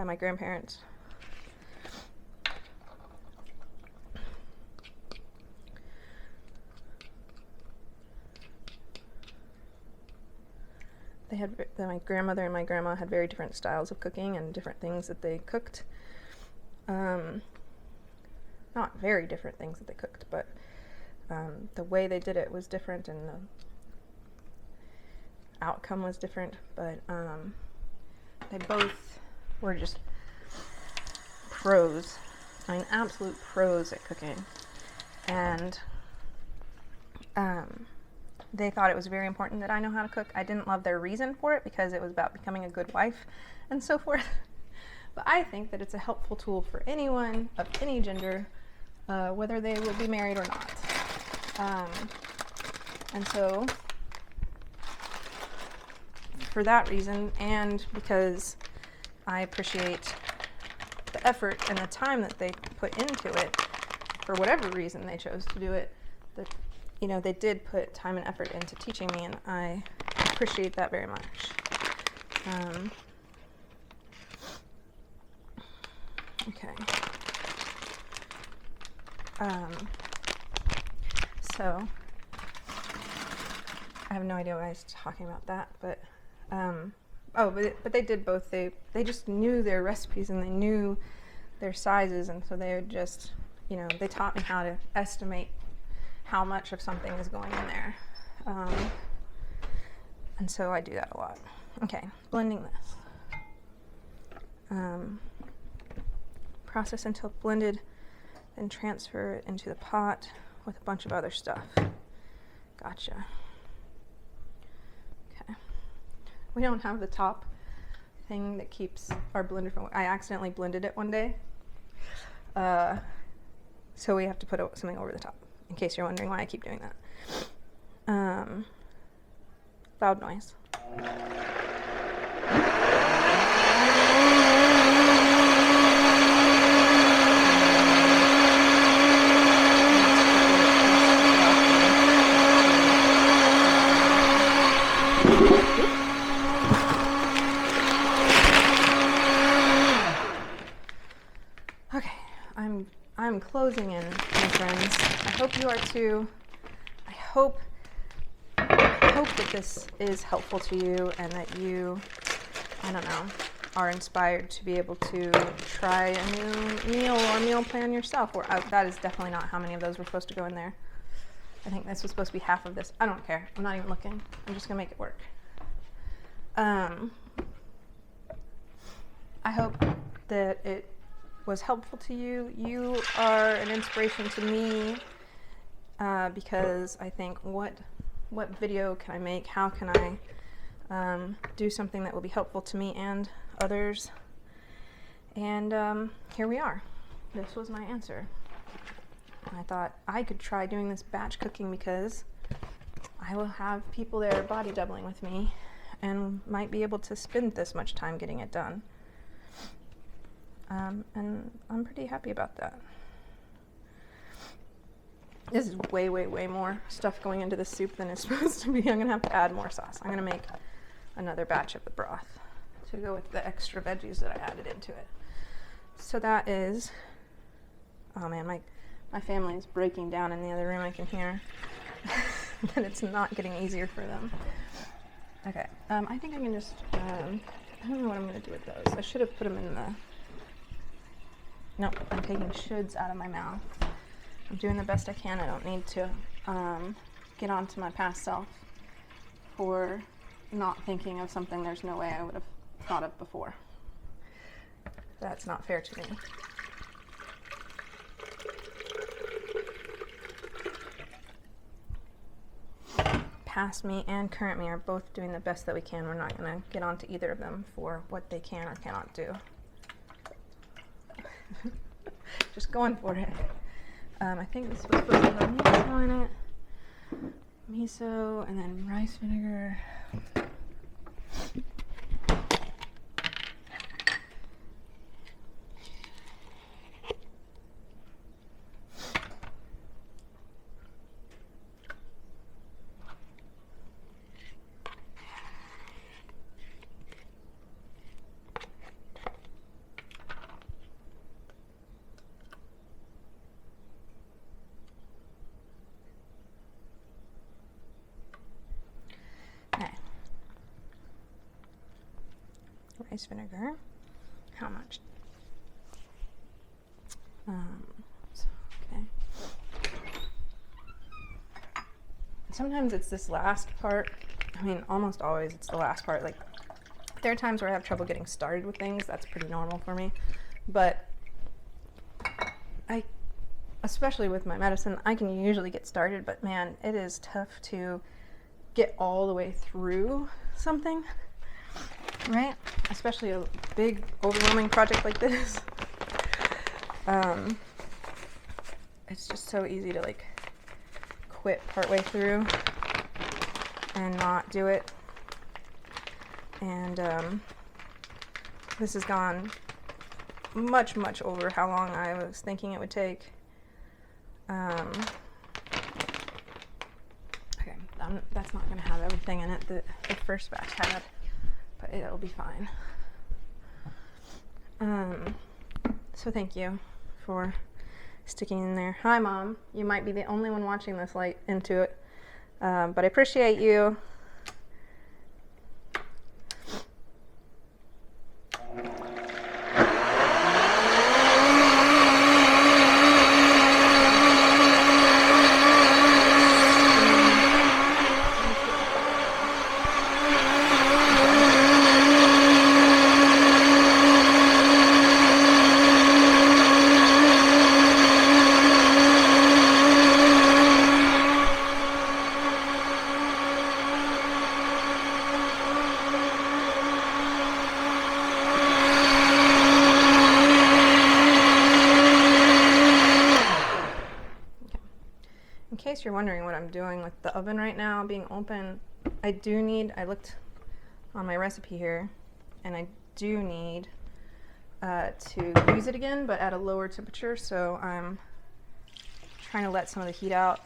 my grandparents. My grandmother and my grandma had very different styles of cooking and different things that they cooked. Not very different things that they cooked, but the way they did it was different and the outcome was different, but they both were just pros. I mean, absolute pros at cooking. And they thought it was very important that I know how to cook. I didn't love their reason for it because it was about becoming a good wife and so forth. But I think that it's a helpful tool for anyone of any gender, whether they will be married or not. And so, for that reason, and because I appreciate the effort and the time that they put into it, for whatever reason they chose to do it, they did put time and effort into teaching me, and I appreciate that very much. Okay. So I have no idea why I was talking about that, but but they did both. They just knew their recipes and they knew their sizes, and so they would just, they taught me how to estimate how much of something is going in there. And so I do that a lot. Okay, blending this. Process until blended, then transfer it into the pot with a bunch of other stuff. Gotcha. Okay. We don't have the top thing that keeps our blender from, I accidentally blended it one day. So we have to put something over the top, in case you're wondering why I keep doing that. Loud noise. I'm closing in, my friends. I hope you are too. I hope that this is helpful to you and that you, are inspired to be able to try a new meal or meal plan yourself. Or that is definitely not how many of those were supposed to go in there. I think this was supposed to be half of this. I don't care. I'm not even looking. I'm just gonna make it work. I hope that it was helpful to you. You are an inspiration to me because I think what video can I make? How can I do something that will be helpful to me and others? And here we are. This was my answer. I thought I could try doing this batch cooking because I will have people there body doubling with me and might be able to spend this much time getting it done. And I'm pretty happy about that. This is way, way, way more stuff going into the soup than it's supposed to be. I'm going to have to add more sauce. I'm going to make another batch of the broth to go with the extra veggies that I added into it. So that is, oh man, my family is breaking down in the other room. I can hear that it's not getting easier for them. Okay, I think I can just, I don't know what I'm going to do with those. I should have put them in the, nope, I'm taking shoulds out of my mouth. I'm doing the best I can. I don't need to get onto my past self for not thinking of something there's no way I would have thought of before. That's not fair to me. past me and current me are both doing the best that we can. We're not going to get onto either of them for what they can or cannot do. Just going for it. I think this was supposed to have miso in it. Miso and then rice vinegar. Rice vinegar. How much? Okay. Sometimes it's this last part. I mean, almost always it's the last part. Like, there are times where I have trouble getting started with things. That's pretty normal for me. But especially with my medicine, I can usually get started, but man, it is tough to get all the way through something. Right? Especially a big, overwhelming project like this. It's just so easy to like quit partway through and not do it. And this has gone much, much over how long I was thinking it would take. Okay, that's not going to have everything in it that the first batch had. But it'll be fine. So thank you for sticking in there. Hi, Mom. You might be the only one watching this light into it, but I appreciate you. In case you're wondering what I'm doing with the oven right now being open, I looked on my recipe here, and I do need to use it again, but at a lower temperature, so I'm trying to let some of the heat out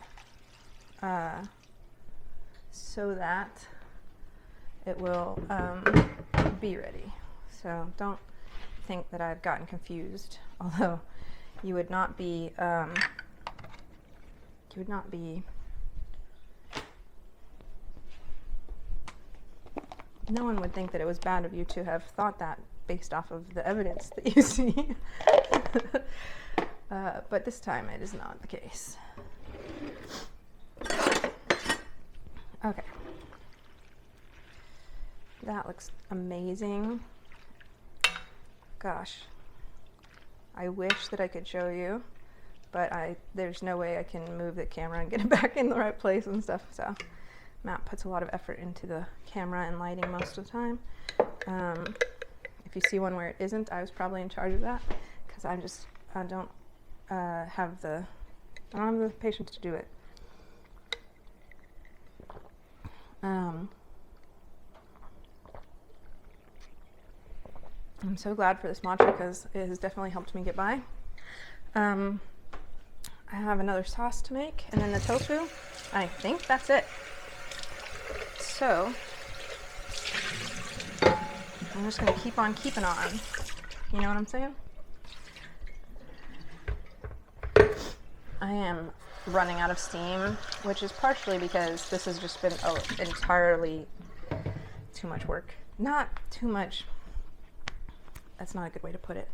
so that it will be ready. So don't think that I've gotten confused, although you would not be no one would think that it was bad of you to have thought that based off of the evidence that you see. But this time it is not the case. Okay. That looks amazing. Gosh. I wish that I could show you, but there's no way I can move the camera and get it back in the right place and stuff. So Matt puts a lot of effort into the camera and lighting most of the time. If you see one where it isn't, I was probably in charge of that, because I don't have the patience to do it. I'm so glad for this matcha because it has definitely helped me get by. I have another sauce to make, and then the tofu. I think that's it. So I'm just going to keep on keeping on. You know what I'm saying? I am running out of steam, which is partially because this has just been entirely too much work. Not too much. That's not a good way to put it.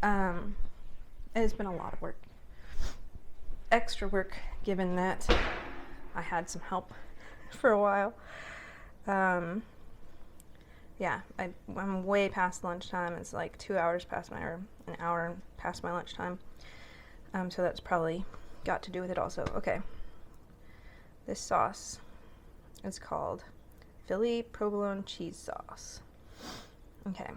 It has been a lot of work. Extra work, given that I had some help for a while. Yeah, I'm way past lunchtime. It's like 2 hours past or an hour past my lunchtime. So that's probably got to do with it also. Okay. This sauce It's called Philly provolone cheese sauce. Okay. Okay.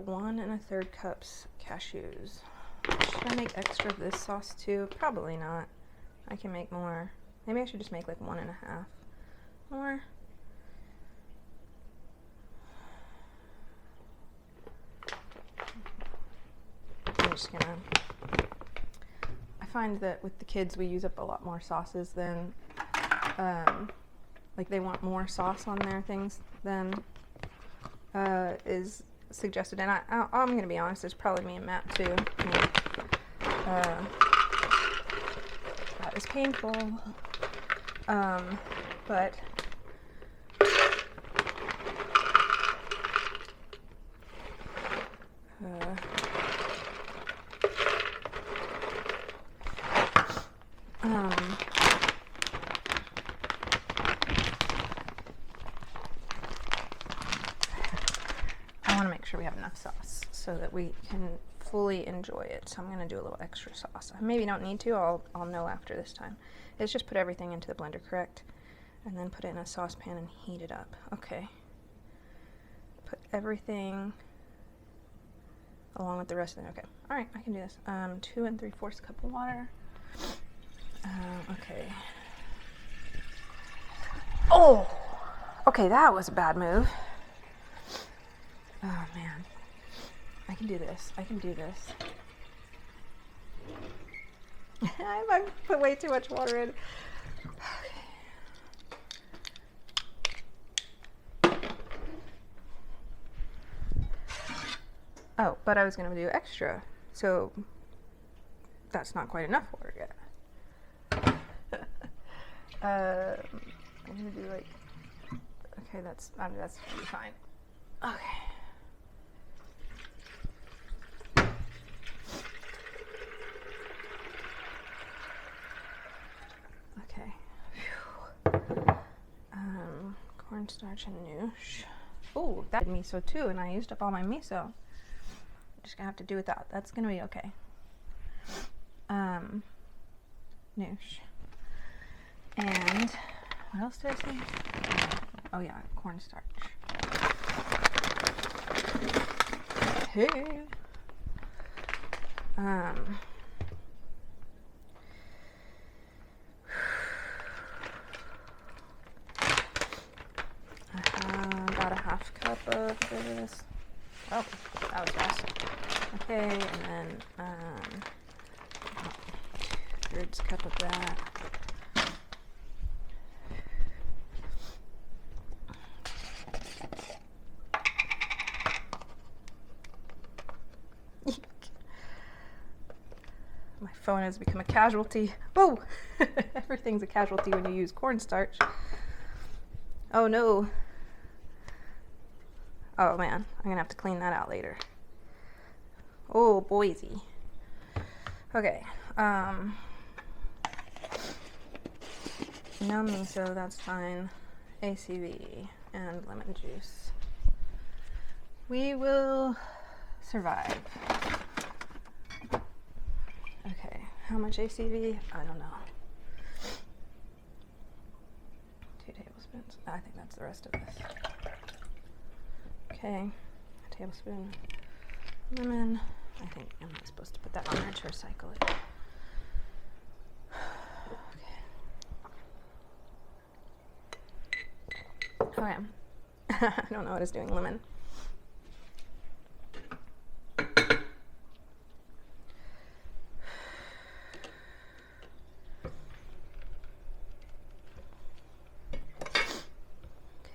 1 1/3 cups cashews. Should I make extra of this sauce too? Probably not. I can make more. Maybe I should just make like 1 1/2 more. I'm just gonna, I find that with the kids we use up a lot more sauces than, like they want more sauce on their things than is suggested. And I'm gonna be honest, it's probably me and Matt too. That is painful. But I want to make sure we have enough sauce so that we can fully enjoy it. So I'm going to do a little extra sauce. I maybe don't need to. I'll know after this time. It's just put everything into the blender, correct? And then put it in a saucepan and heat it up. Okay. Put everything along with the rest of it. Okay. All right, I can do this. 2 3/4 cup of water. Okay. Oh! Okay, that was a bad move. Oh, man. I can do this. I can do this. I put way too much water in. Okay. Oh, but I was going to do extra, so that's not quite enough water yet. I'm going to do like, okay, that's going to be fine. Okay. Cornstarch and noosh. Oh, that did miso too, and I used up all my miso. I'm just gonna have to do with that. That's gonna be okay. Noosh. And what else did I say? Oh yeah, cornstarch. Hey. About a 1/2 cup of this. Oh, that was fast. Okay, and then 2/3 cup of that. My phone has become a casualty. Oh, everything's a casualty when you use cornstarch. Oh no. Oh man, I'm gonna have to clean that out later. Oh, boysy. Okay, no miso, that's fine. ACV and lemon juice. We will survive. Okay, how much ACV? I don't know. 2 tablespoons. I think that's the rest of this. Okay, a tablespoon lemon. I think I'm not supposed to put that on there to recycle it. Okay. I don't know what it's doing, lemon.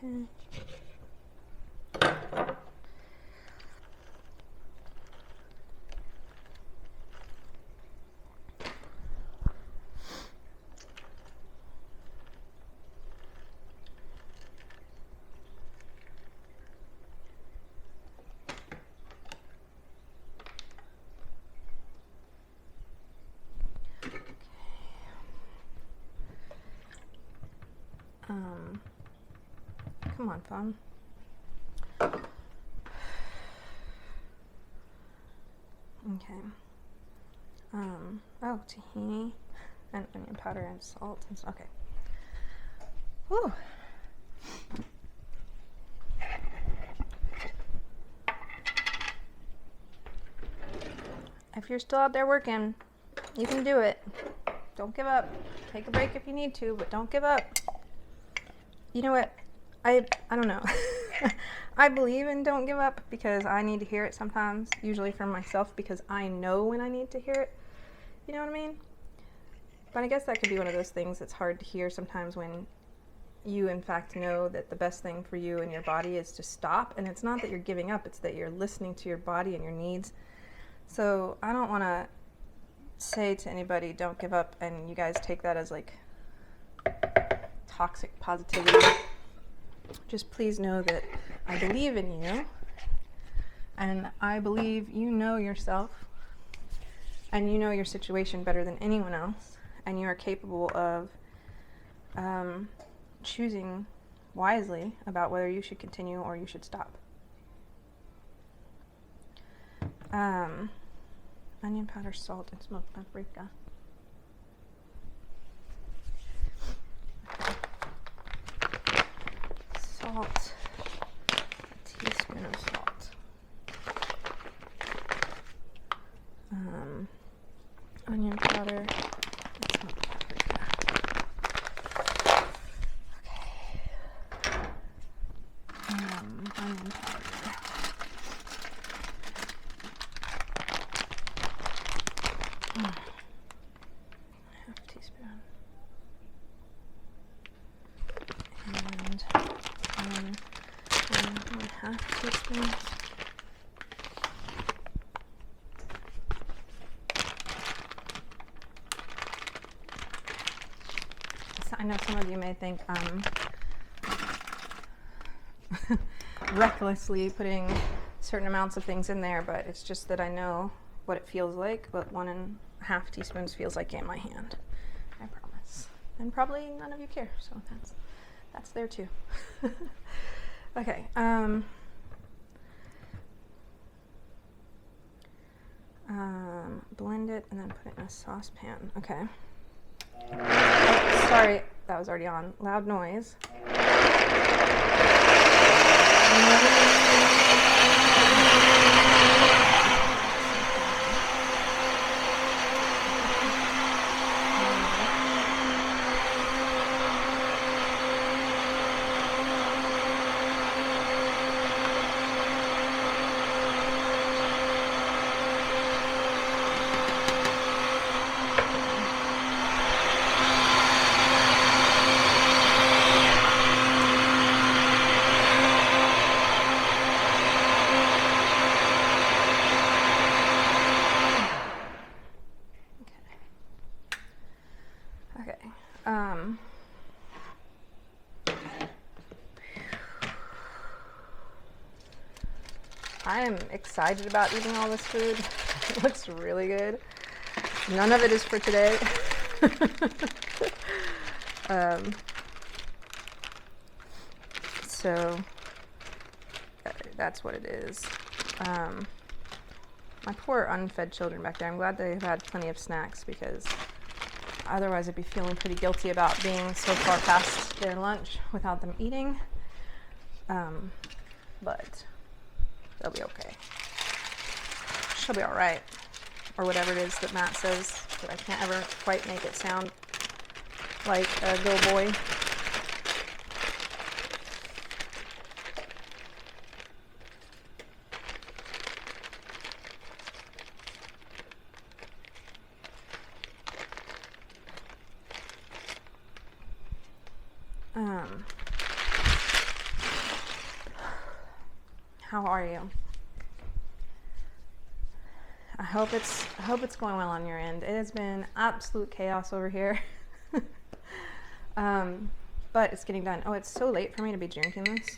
Okay. Come on, phone. Okay. Oh, tahini and onion powder and salt. Okay. Whew. If you're still out there working, you can do it. Don't give up. Take a break if you need to, but don't give up. You know what? I don't know. I believe in don't give up because I need to hear it sometimes, usually from myself, because I know when I need to hear it. You know what I mean? But I guess that could be one of those things that's hard to hear sometimes when you in fact know that the best thing for you and your body is to stop. And it's not that you're giving up, it's that you're listening to your body and your needs. So I don't want to say to anybody, don't give up, and you guys take that as like toxic positivity. Just please know that I believe in you, and I believe you know yourself, and you know your situation better than anyone else, and you are capable of choosing wisely about whether you should continue or you should stop. Onion powder, salt, and smoked paprika. Salt, a teaspoon of salt. Onion powder, and smoked paprika. Okay. Onion powder. Half teaspoon. And 1.5 teaspoons. So I know some of you may think I'm recklessly putting certain amounts of things in there, but it's just that I know what it feels like, what 1.5 teaspoons feels like in my hand. I promise. And probably none of you care, so that's there too. Okay. Blend it and then put it in a saucepan. Okay. Oh, sorry, that was already on. Loud noise. I am excited about eating all this food. It looks really good. None of it is for today. So that's what it is. My poor unfed children back there, I'm glad they've had plenty of snacks, because otherwise I'd be feeling pretty guilty about being so far past their lunch without them eating. But they'll be okay. She'll be all right. Or whatever it is that Matt says, but I can't ever quite make it sound like a go boy. How are you? I hope it's going well on your end. It has been absolute chaos over here. But it's getting done. Oh, it's so late for me to be drinking this.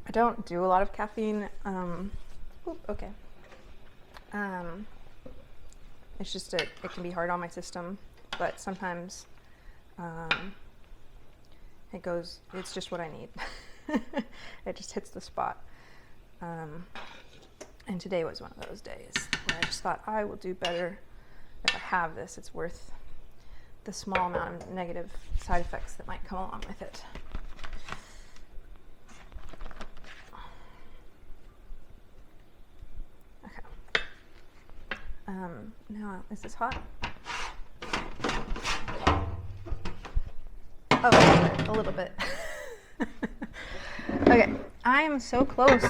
I don't do a lot of caffeine. Okay. It's just it can be hard on my system, but sometimes it's just what I need. It just hits the spot. And today was one of those days where I just thought I will do better if I have this. It's worth the small amount of negative side effects that might come along with it. Okay. Now, is this hot? Oh, a little bit. Okay, I am so close.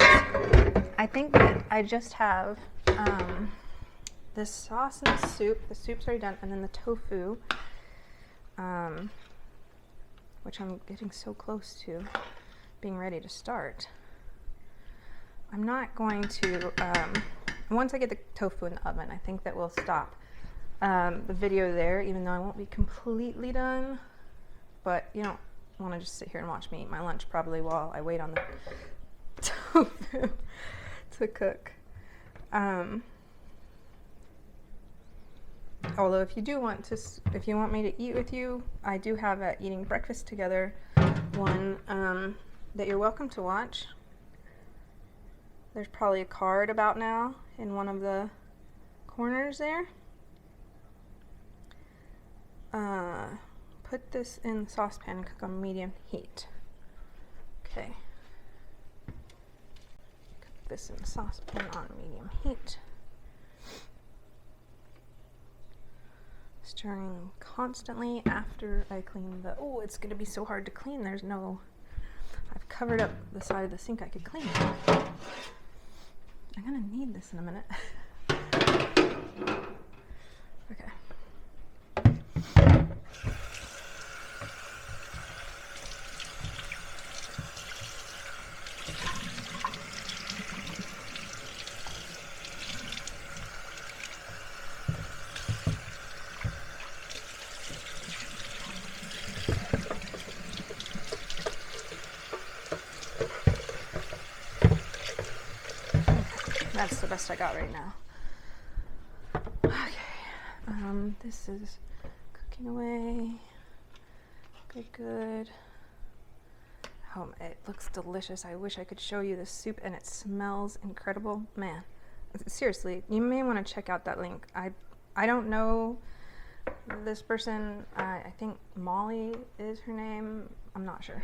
I think that I just have this sauce and the soup. The soup's already done, and then the tofu, which I'm getting so close to being ready to start. I'm not going to, once I get the tofu in the oven, I think that we'll stop the video there, even though I won't be completely done. But you don't want to just sit here and watch me eat my lunch probably while I wait on the tofu to cook. Although if you want me to eat with you, I do have a eating breakfast together one that you're welcome to watch. There's probably a card about now in one of the corners there. Put this in the saucepan and cook on medium heat. Okay. Cook this in the saucepan on medium heat. Stirring constantly after I clean the, oh, it's going to be so hard to clean. I've covered up the side of the sink I could clean. I'm going to need this in a minute. Okay. That's the best I got right now. Okay, this is cooking away. Good. Oh, it looks delicious. I wish I could show you the soup, and it smells incredible. Man, seriously, you may want to check out that link. I don't know this person. I think Molly is her name. I'm not sure,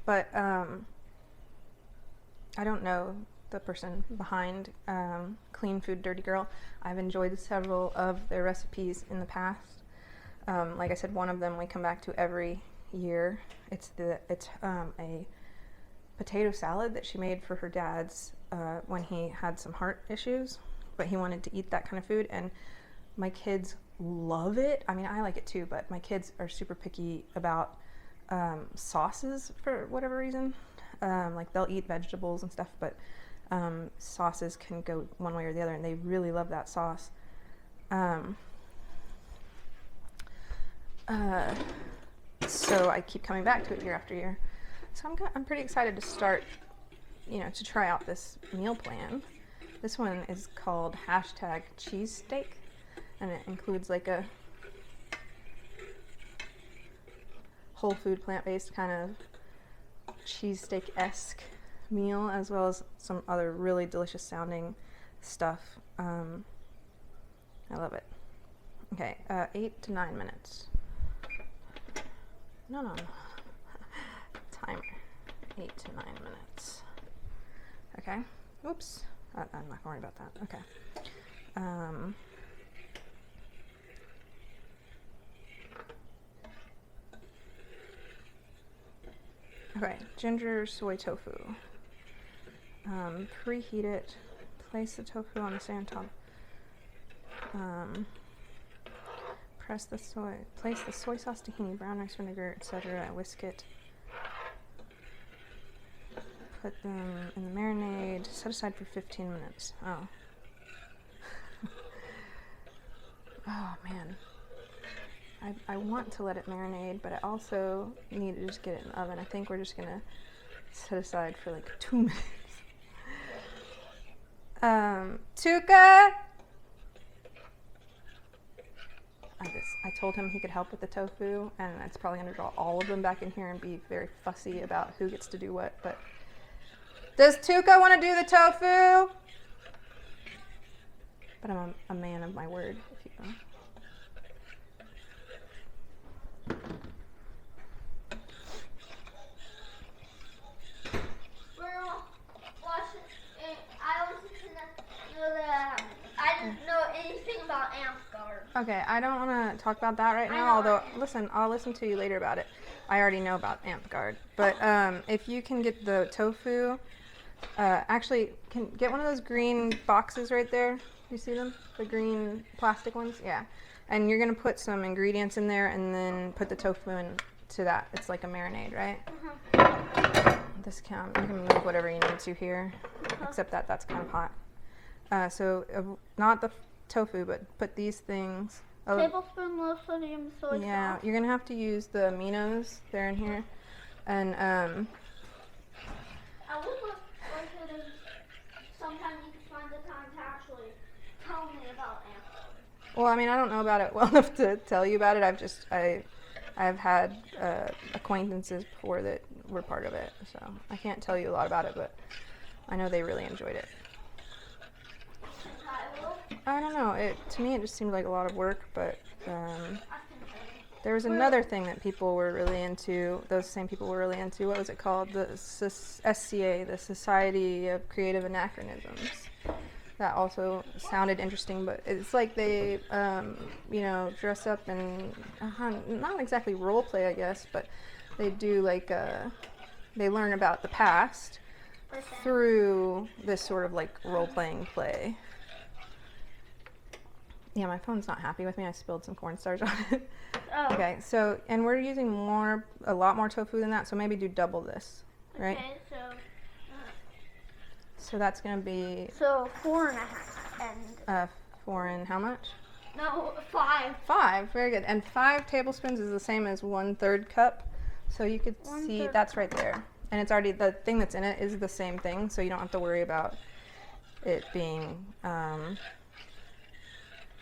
but I don't know the person behind Clean Food Dirty Girl. I've enjoyed several of their recipes in the past. Like I said, one of them we come back to every year. It's a potato salad that she made for her dad's when he had some heart issues, but he wanted to eat that kind of food, and my kids love it. I mean, I like it too, but my kids are super picky about sauces for whatever reason. Like they'll eat vegetables and stuff, but sauces can go one way or the other, and they really love that sauce. So I keep coming back to it year after year. So I'm pretty excited to start, to try out this meal plan. This one is called #cheesesteak, and it includes like a whole food plant-based kind of cheesesteak-esque meal, as well as some other really delicious sounding stuff. I love it. Okay, 8 to 9 minutes. No. Timer. 8 to 9 minutes. Okay. Oops. I'm not gonna worry about that. Okay. Okay, ginger soy tofu. Preheat it. Place the tofu on the sand top. Place the soy sauce, tahini, brown rice vinegar, etc. Whisk it. Put them in the marinade. Set aside for 15 minutes. Oh. Oh man. I want to let it marinate, but I also need to just get it in the oven. I think we're just gonna set aside for like 2 minutes. Tuka! I told him he could help with the tofu, and it's probably going to draw all of them back in here and be very fussy about who gets to do what. But does Tuca want to do the tofu? But I'm a man of my word, if you will. I didn't know anything about Amtgard. Okay, I don't want to talk about that right now, although, listen, I'll listen to you later about it. I already know about Amtgard. But if you can get the tofu, actually, can get one of those green boxes right there. You see them? The green plastic ones? Yeah. And you're going to put some ingredients in there and then put the tofu into that. It's like a marinade, right? This count. You can move whatever you need to here, except that that's kind of hot. Not the tofu, but put these things. Tablespoon low sodium soy sauce. Yeah, you're gonna have to use the aminos. They're in here, and I would like you to sometime you can find the time to actually tell me about Amtgard. well, I mean, I don't know about it well enough to tell you about it. I've had acquaintances before that were part of it, so I can't tell you a lot about it, but I know they really enjoyed it. I don't know. To me, it just seemed like a lot of work, but there was another thing that people were really into. Those same people were really into. What was it called? The SCA, the Society of Creative Anachronisms. That also sounded interesting, but it's like they, dress up and not exactly role play, I guess, but they do like they learn about the past through this sort of like role playing play. Yeah, my phone's not happy with me. I spilled some cornstarch on it. Oh. Okay, so, and we're using a lot more tofu than that, so maybe do double this, right? Okay, So that's going to be... So 4.5 and... 4 and how much? No, 5. 5, very good. And 5 tablespoons is the same as 1/3 cup. So you could see, that's right there. And it's already, the thing that's in it is the same thing, so you don't have to worry about it being...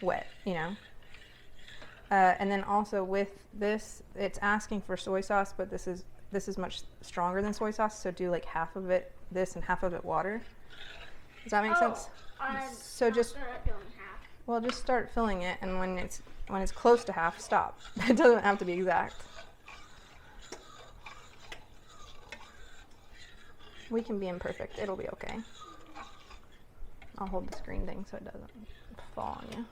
wet, and then also with this, it's asking for soy sauce, but this is much stronger than soy sauce, so do like half of it this and half of it water. Does that make sense? So just just start filling it, and when it's close to half, stop. It doesn't have to be exact. We can be imperfect. It'll be okay. I'll hold the screen thing so it doesn't fall on you.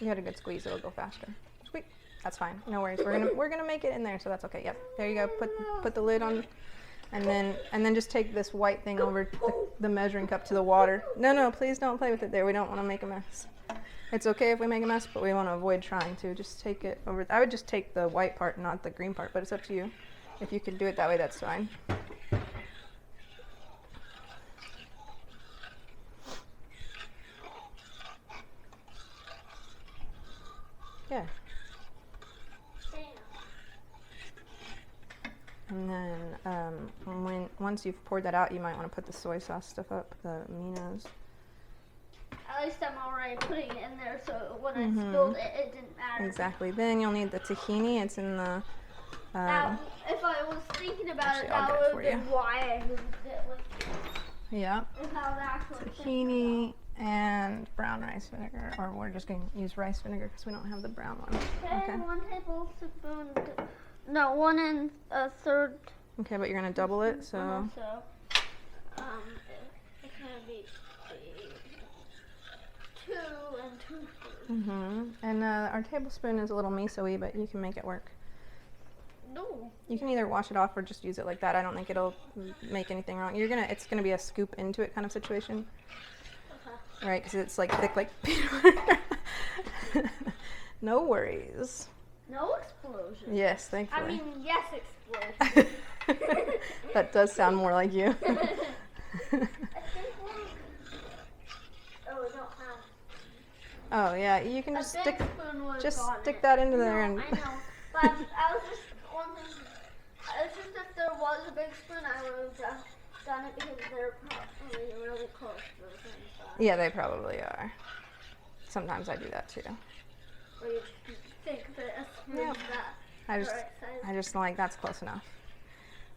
You had a good squeeze, it'll go faster. Squeak. That's fine. No worries. We're gonna make it in there, so that's okay. Yep. There you go. Put the lid on, and then just take this white thing over the measuring cup to the water. No, please don't play with it there. We don't want to make a mess. It's okay if we make a mess, but we want to avoid trying to. Just take it over. I would just take the white part, not the green part, but it's up to you. If you can do it that way, that's fine. Yeah. And then once you've poured that out, you might want to put the soy sauce stuff up, the aminos. At least I'm already putting it in there, so when I spilled it, it didn't matter. Exactly. Then you'll need the tahini. It's in the... now, if I was thinking about it, that would have been why I moved it. Yeah. Tahini and brown rice vinegar, or we're just going to use rice vinegar because we don't have the brown one. Okay, 1 tablespoon. No, 1 1/3. Okay, but you're going to double it, so. It's going to be 2 and 2/3. And our tablespoon is a little miso-y, but you can make it work. No. You can either wash it off or just use it like that. I don't think it'll make anything wrong. It's gonna be a scoop into it kind of situation, right? Because it's like thick, like peanut butter. No worries. No explosion. Yes, thankfully. I mean, yes, explosion. That does sound more like you. I think we don't have. Oh yeah, you can just stick stick that into there and. I know, but I was just wondering. It's just if there was a big spoon, I would have done it because they're probably really close to the same size. Yeah, they probably are. sometimes I do that too. Or you think this, move Yeah. that. I just, Right side. I just like that's close enough.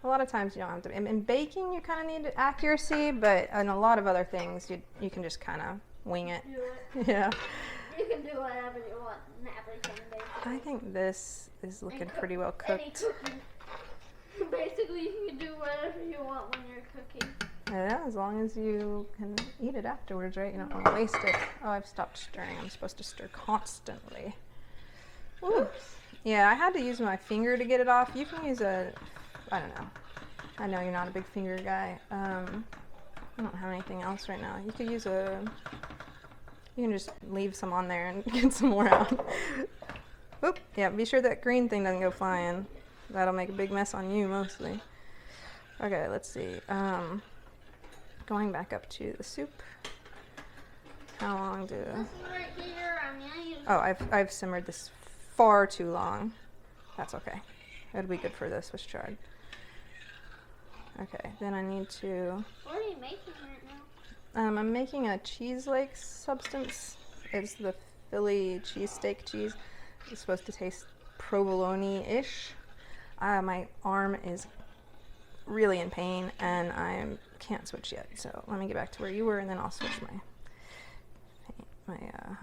A lot of times you don't have to. In baking, you kind of need accuracy, but in a lot of other things, you can just kind of wing it. Do it. Yeah. You can do whatever you want in everything, basically. I think this is looking And pretty well Any cooked. cooking. Basically, you can do whatever you want when you're cooking. Yeah, as long as you can eat it afterwards, right? You don't want to waste it. Oh, I've stopped stirring. I'm supposed to stir constantly. Ooh. Yeah, I had to use my finger to get it off. You can use a, I don't know. I know you're not a big finger guy. I don't have anything else right now. You could use a, you can just leave some on there and get some more out. Oop, yeah, be sure that green thing doesn't go flying. That'll make a big mess on you mostly. Okay, let's see. Going back up to the soup. How long do? This is right here. I'm gonna use. Oh, I've simmered this far too long. That's okay. It'll be good for the Swiss chard. Okay, then I need to. What are you making right now? I'm making a cheese-like substance. It's the Philly cheesesteak cheese. It's supposed to taste provolone-ish. My arm is really in pain and I can't switch yet. So let me get back to where you were and then I'll switch my I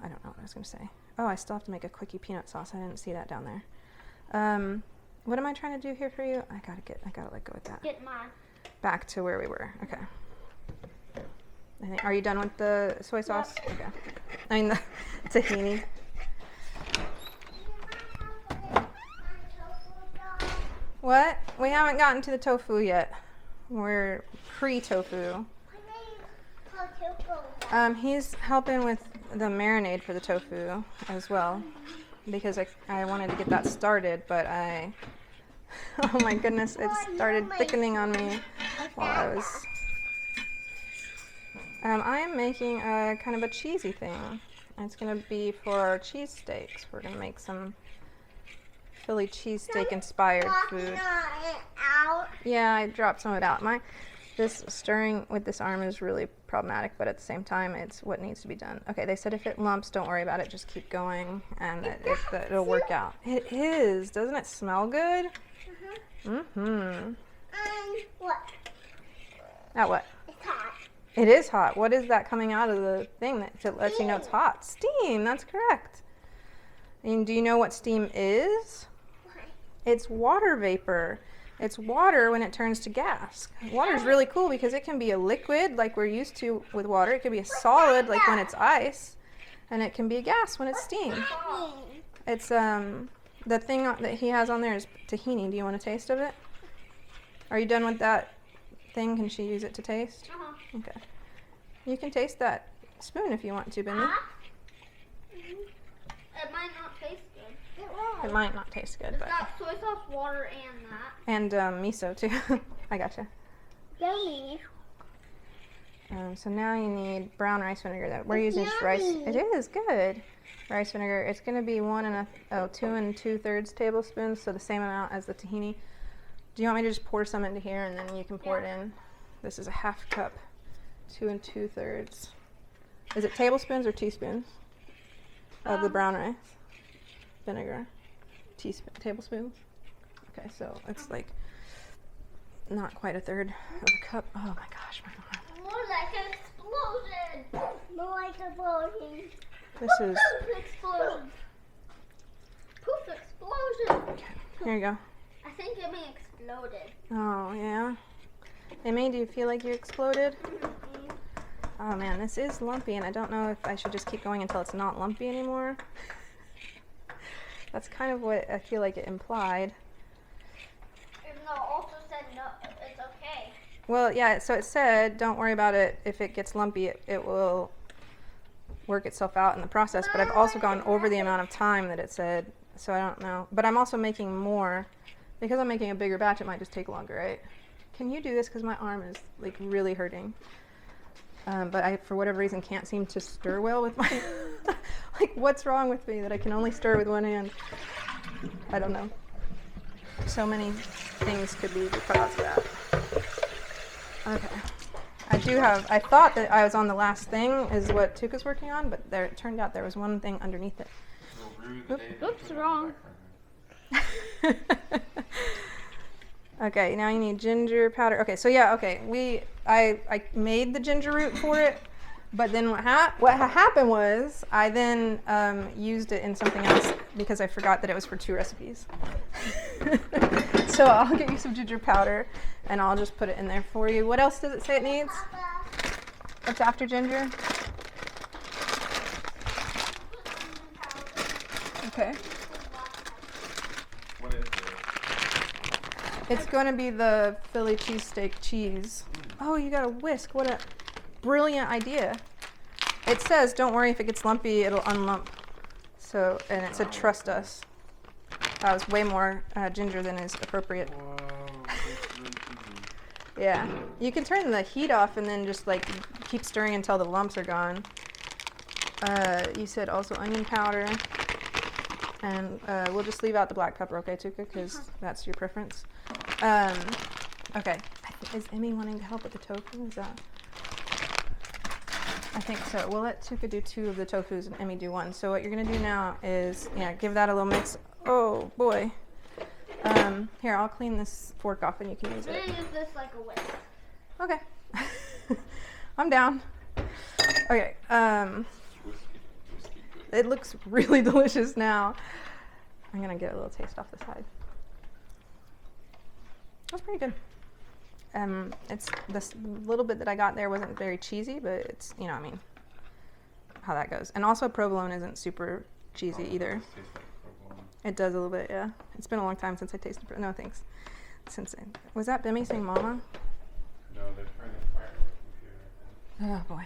don't know what I was going to say. Oh, I still have to make a quickie peanut sauce. I didn't see that down there. What am I trying to do here for you? I gotta let go with that. Get mine. Back to where we were. Okay. Are you done with the soy sauce? Yep. Okay. I mean the tahini. What? We haven't gotten to the tofu yet. We're pre-tofu. He's helping with the marinade for the tofu as well because I wanted to get that started, but oh my goodness, it started thickening on me while I was. I am making a kind of a cheesy thing. It's gonna be for our cheesesteaks. We're gonna make some Philly cheesesteak inspired food. Yeah, I dropped some of it out. This stirring with this arm is really problematic, but at the same time, it's what needs to be done. Okay, they said if it lumps, don't worry about it. Just keep going, and it'll work out. It is. Doesn't it smell good? Mm-hmm. What? Now what? It's hot. It is hot. What is that coming out of the thing that lets you know it's hot? Steam. That's correct. And do you know what steam is? It's water vapor. It's water when it turns to gas. Water is really cool because it can be a liquid like we're used to with water. It can be a solid like when it's ice. And it can be a gas when it's steam. It's the thing that he has on there is tahini. Do you want a taste of it? Are you done with that thing? Can she use it to taste? Okay. You can taste that spoon if you want to, Bindi. It might not taste good. It might not taste good, It's but got soy sauce, water, and that. and miso too. I gotcha. Yummy. So now you need brown rice vinegar. That we're It's using just rice. yummy. It is good. Rice vinegar. It's going to be 2 2/3 tablespoons, so the same amount as the tahini. Do you want me to just pour some into here and then you can pour it in? This is a half cup, 2 2/3. Is it tablespoons or teaspoons of the brown rice vinegar? Tablespoons. Okay, so it's like not quite 1/3 of a cup. Oh my gosh, my arm. More like an explosion. More like a bowling. This is Poof explosion. Poof explosion. okay. Here you go. I think it may exploded. Oh yeah. It made you feel like you exploded. Oh man, this is lumpy, and I don't know if I should just keep going until it's not lumpy anymore. That's kind of what I feel like it implied. Even though it also said no, it's okay. Well, yeah, so it said, don't worry about it. If it gets lumpy, it will work itself out in the process. But I've also gone over the amount of time that it said, so I don't know. But I'm also making more. Because I'm making a bigger batch, it might just take longer, right? Can you do this? Because my arm is, like, really hurting. But I, for whatever reason, can't seem to stir well with my... like, what's wrong with me that I can only stir with one hand? I don't know. So many things could be the cause of that. Okay. I thought that I was on the last thing is what Tuka's working on, but there, it turned out there was one thing underneath it. Oops, wrong. Okay, now you need ginger powder. Okay, so yeah, okay, I made the ginger root for it, but then what happened was I then used it in something else because I forgot that it was for 2 recipes. So I'll get you some ginger powder and I'll just put it in there for you. What else does it say it needs? What's after ginger? Okay. What is it? It's going to be the Philly cheesesteak cheese. Oh, you got a whisk. What a brilliant idea. It says, don't worry, if it gets lumpy, it'll unlump. So, and it said, trust us. That was way more ginger than is appropriate. Whoa, that's really easy. Yeah. You can turn the heat off and then just like keep stirring until the lumps are gone. You said also onion powder. And we'll just leave out the black pepper, okay, Tuka? Because that's your preference. Okay. Is Emmy wanting to help with the tofu? Is that? I think so. We'll let Tuka do 2 of the tofus and Emmy do 1. So what you're going to do now is, yeah, give that a little mix. Oh, boy. Here, I'll clean this fork off and you can use I'm it. gonna use this like a whisk. Okay. I'm down. Okay. It looks really delicious now. I'm going to get a little taste off the side. That's pretty good. It's this little bit that I got there wasn't very cheesy, but it's, you know, I mean, how that goes. And also provolone isn't super cheesy either. It does a little bit, yeah. It's been a long time since I tasted no thanks. Was that Bimmy saying mama? No, they're trying to fire the computer. Oh boy.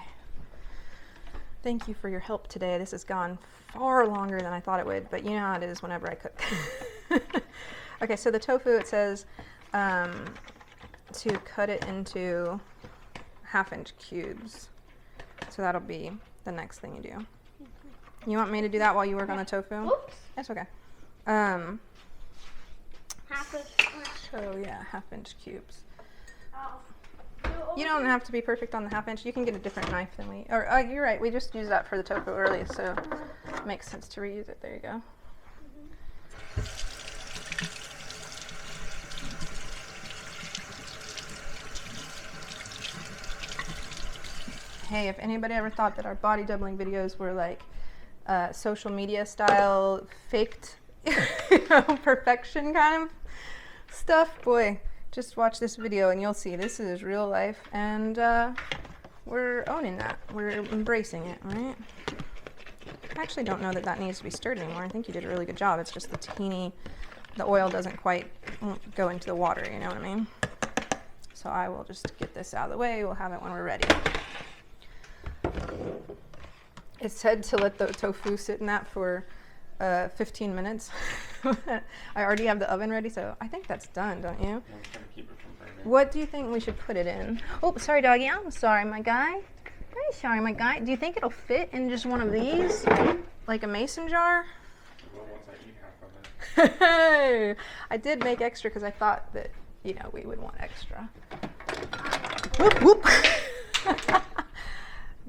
Thank you for your help today. This has gone far longer than I thought it would, but you know how it is whenever I cook. Okay, so the tofu, it says to cut it into 1/2-inch cubes. So that'll be the next thing you do. You want me to do that while you work on the tofu? Oops. That's okay. 1/2 inch. So yeah, 1/2-inch cubes. Oh. You don't have to be perfect on the 1/2-inch. You can get a different knife than we, or you're right, we just used that for the tofu early, so it makes sense to reuse it. There you go. Hey, if anybody ever thought that our body doubling videos were like social media style faked perfection kind of stuff, boy, just watch this video and you'll see this is real life, and we're owning that. We're embracing it, right? I actually don't know that that needs to be stirred anymore. I think you did a really good job. It's just the oil doesn't quite go into the water, you know what I mean? So I will just get this out of the way. We'll have it when we're ready. It said to let the tofu sit in that for 15 minutes. I already have the oven ready, so I think that's done, don't you? I'm trying to keep it from burning. What do you think we should put it in? Oh, sorry, doggy. I'm sorry, my guy. Very sorry, my guy. Do you think it'll fit in just one of these? Like a mason jar? Well, once I eat half of it. Hey! I did make extra because I thought that, you know, we would want extra. Whoop, whoop.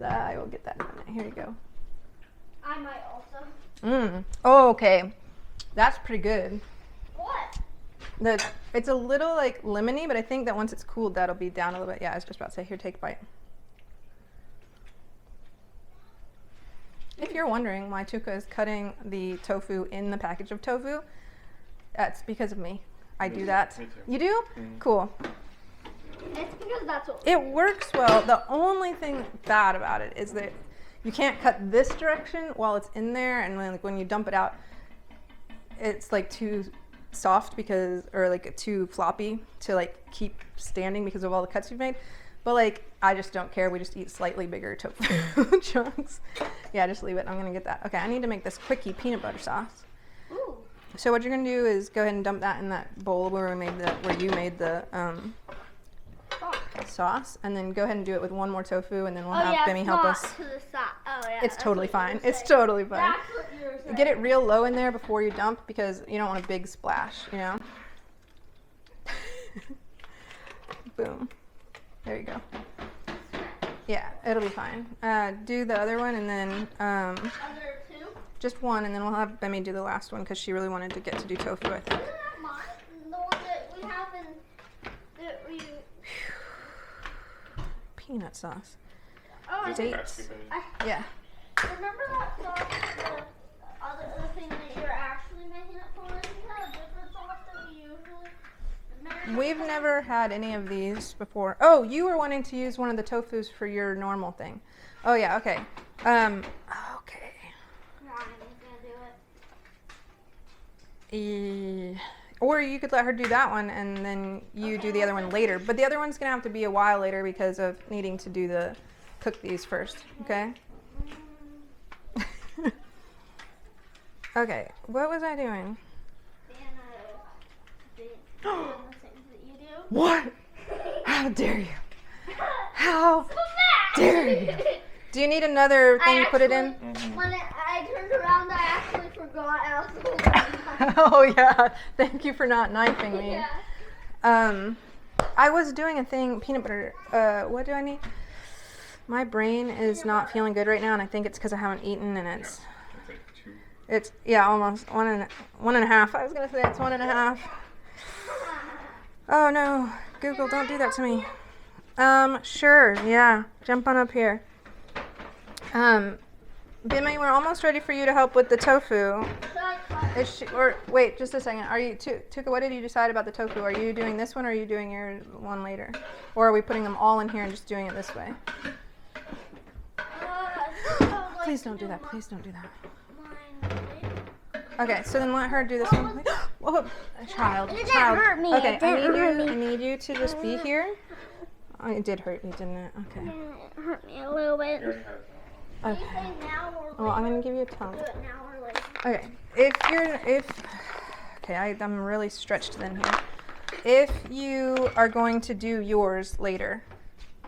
I will get that in a minute. Here you go. I might also. Oh, okay. That's pretty good. What? It's a little like lemony, but I think that once it's cooled, that'll be down a little bit. Yeah, I was just about to say, here, take a bite. If you're wondering why Tuka is cutting the tofu in the package of tofu, that's because of me. I do that. Me too. You do? Mm-hmm. Cool. It's because that's what. It works well. The only thing bad about it is that you can't cut this direction while it's in there, and when you dump it out, it's like too soft or like too floppy to like keep standing because of all the cuts you've made. But like, I just don't care. We just eat slightly bigger tofu chunks. Yeah, just leave it. I'm gonna get that. Okay, I need to make this quickie peanut butter sauce. Ooh. So what you're gonna do is go ahead and dump that in that bowl where you made the sauce, and then go ahead and do it with one more tofu, and then we'll have Bimmy help us. To the side. Oh yeah. It's totally fine. It's saying. totally fine. That's what you were saying. Get it real low in there before you dump because you don't want a big splash, you know? Boom. There you go. Yeah, it'll be fine. Do the other one and then Other two? just one, and then we'll have Bemi do the last one because she really wanted to get to do tofu, I think. Isn't that mine? The one that we have in that we. Peanut sauce. Oh, I Is it Dates. basket Yeah. remember that sauce, the thing that you're actually making it for? Isn't that a different sauce that we usually marinate? We've never had any of these before. Oh, you were wanting to use one of the tofus for your normal thing. Oh yeah, okay. Okay. No, I'm gonna do it. Or you could let her do that one and then you do the other one later. But the other one's gonna have to be a while later because of needing to cook these first. Okay. Okay. What was I doing? Doing the things that you do. What? How dare you? How dare you? Do you need another thing to put it in? When I turned around, I actually forgot I was holding it. Oh yeah. Thank you for not knifing me. Yeah. I was doing a thing, peanut butter. What do I need? My brain is not feeling good right now, and I think it's because I haven't eaten, and it's like 2. it's almost one and a half. I was gonna say it's 1.5. Oh no, Google, don't do that to me. Sure, yeah, jump on up here. Bimmy, we're almost ready for you to help with the tofu. Or wait, just a second. Are you, Tuka? What did you decide about the tofu? Are you doing this one, or are you doing your one later, or are we putting them all in here and just doing it this way? Please don't do that. Please don't do that. Okay, so then let her do this one. Whoa, child. It didn't hurt me. Okay, It didn't hurt me. I need you to just be here. Oh, it did hurt you, didn't it? Okay. It hurt me a little bit. Okay. Now or Well, I'm later? gonna give you a tongue. Do it now or later. Okay, okay, I'm really stretched thin here. If you are going to do yours later,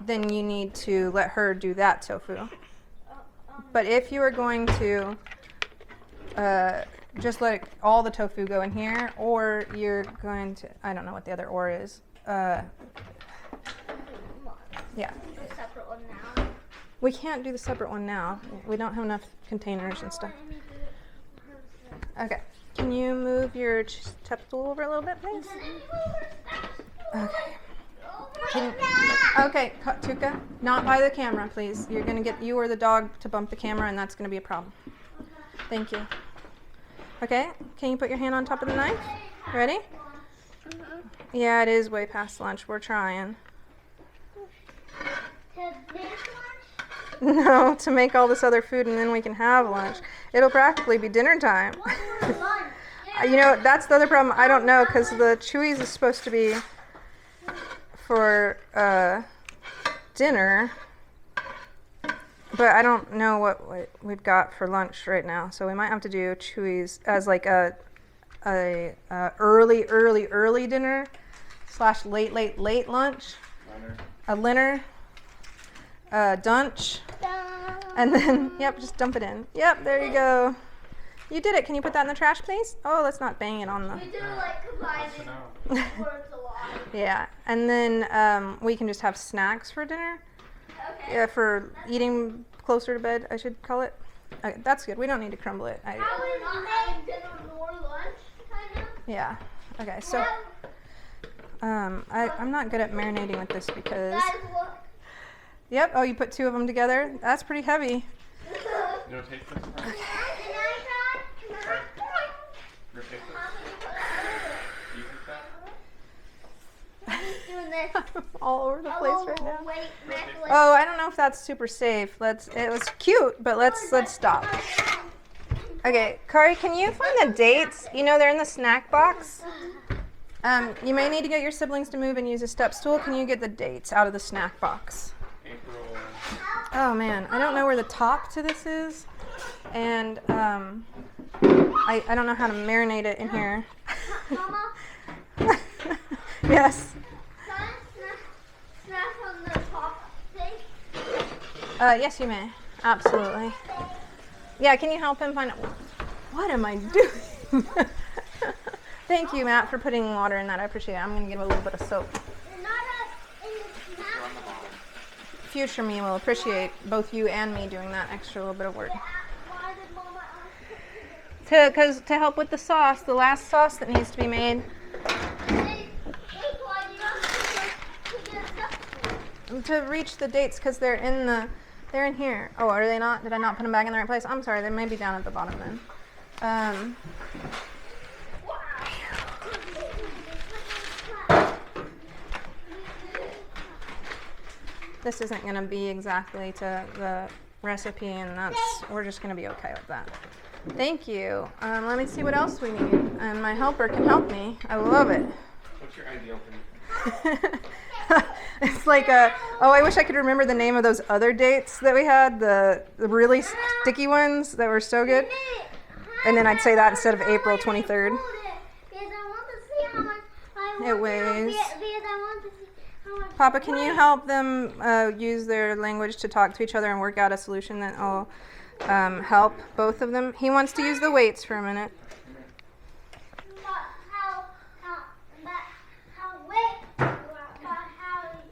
then you need to let her do that tofu. But if you are going to just let all the tofu go in here, or you're going to, I don't know what the other or is. Yeah. Do a separate one now. We can't do the separate one now. We don't have enough containers and stuff. Okay. Can you move your step stool over a little bit, please? Okay. Okay, Tuka, not by the camera, please. You're gonna get you or the dog to bump the camera, and that's gonna be a problem. Thank you. Okay. Can you put your hand on top of the knife? Ready? Yeah, it is way past lunch. We're trying. No, to make all this other food and then we can have lunch. It'll practically be dinner time. You know, that's the other problem. I don't know because the Chewies is supposed to be for dinner, but I don't know what we've got for lunch right now. So we might have to do Chewies as like a early dinner / late lunch, a dinner. Dunch, and then, yep, just dump it in. Yep, there you go. You did it. Can you put that in the trash, please? Oh, let's not bang it on the... We do like combining words a lot. Yeah, and then we can just have snacks for dinner. Okay. Yeah, for eating closer to bed, I should call it. Okay, that's good. We don't need to crumble it. How is not having dinner nor lunch, kind of? Yeah. Okay, so I'm not good at marinating with this because... Guys, look. Yep. Oh, you put 2 of them together. That's pretty heavy. You want to take this? Can Can I try? you take this? You take that? He's doing this. All over the place right now. Wait, necklace. Oh, I don't know if that's super safe. It was cute, but let's stop. Okay, Kari, can you find the dates? You know, they're in the snack box. You may need to get your siblings to move and use a step stool. Can you get the dates out of the snack box? April. Oh man, I don't know where the top to this is, and I don't know how to marinate it in here. Mama, Yes. can I snap on the top thing? Yes, you may. Absolutely. Yeah, can you help him find it? What am I doing? Thank you, Matt, for putting water in that. I appreciate it. I'm going to give it a little bit of soap. They're not in the snack box. future me will appreciate both you and me doing that extra little bit of work. Why did Mama ask To help with the sauce, the last sauce that needs to be made. why do you ask to get stuff? To reach the dates, because they're in here. Oh, are they not? Did I not put them back in the right place? I'm sorry, they may be down at the bottom then. This isn't going to be exactly to the recipe, and we're just going to be okay with that. Thank you. Let me see what else we need. And my helper can help me. I love it. What's your ideal food? It's like I wish I could remember the name of those other dates that we had, the really sticky ones that were so good. And then I'd say that instead of April 23rd. It weighs. Papa, can you help them use their language to talk to each other and work out a solution that will help both of them? He wants to use the weights for a minute.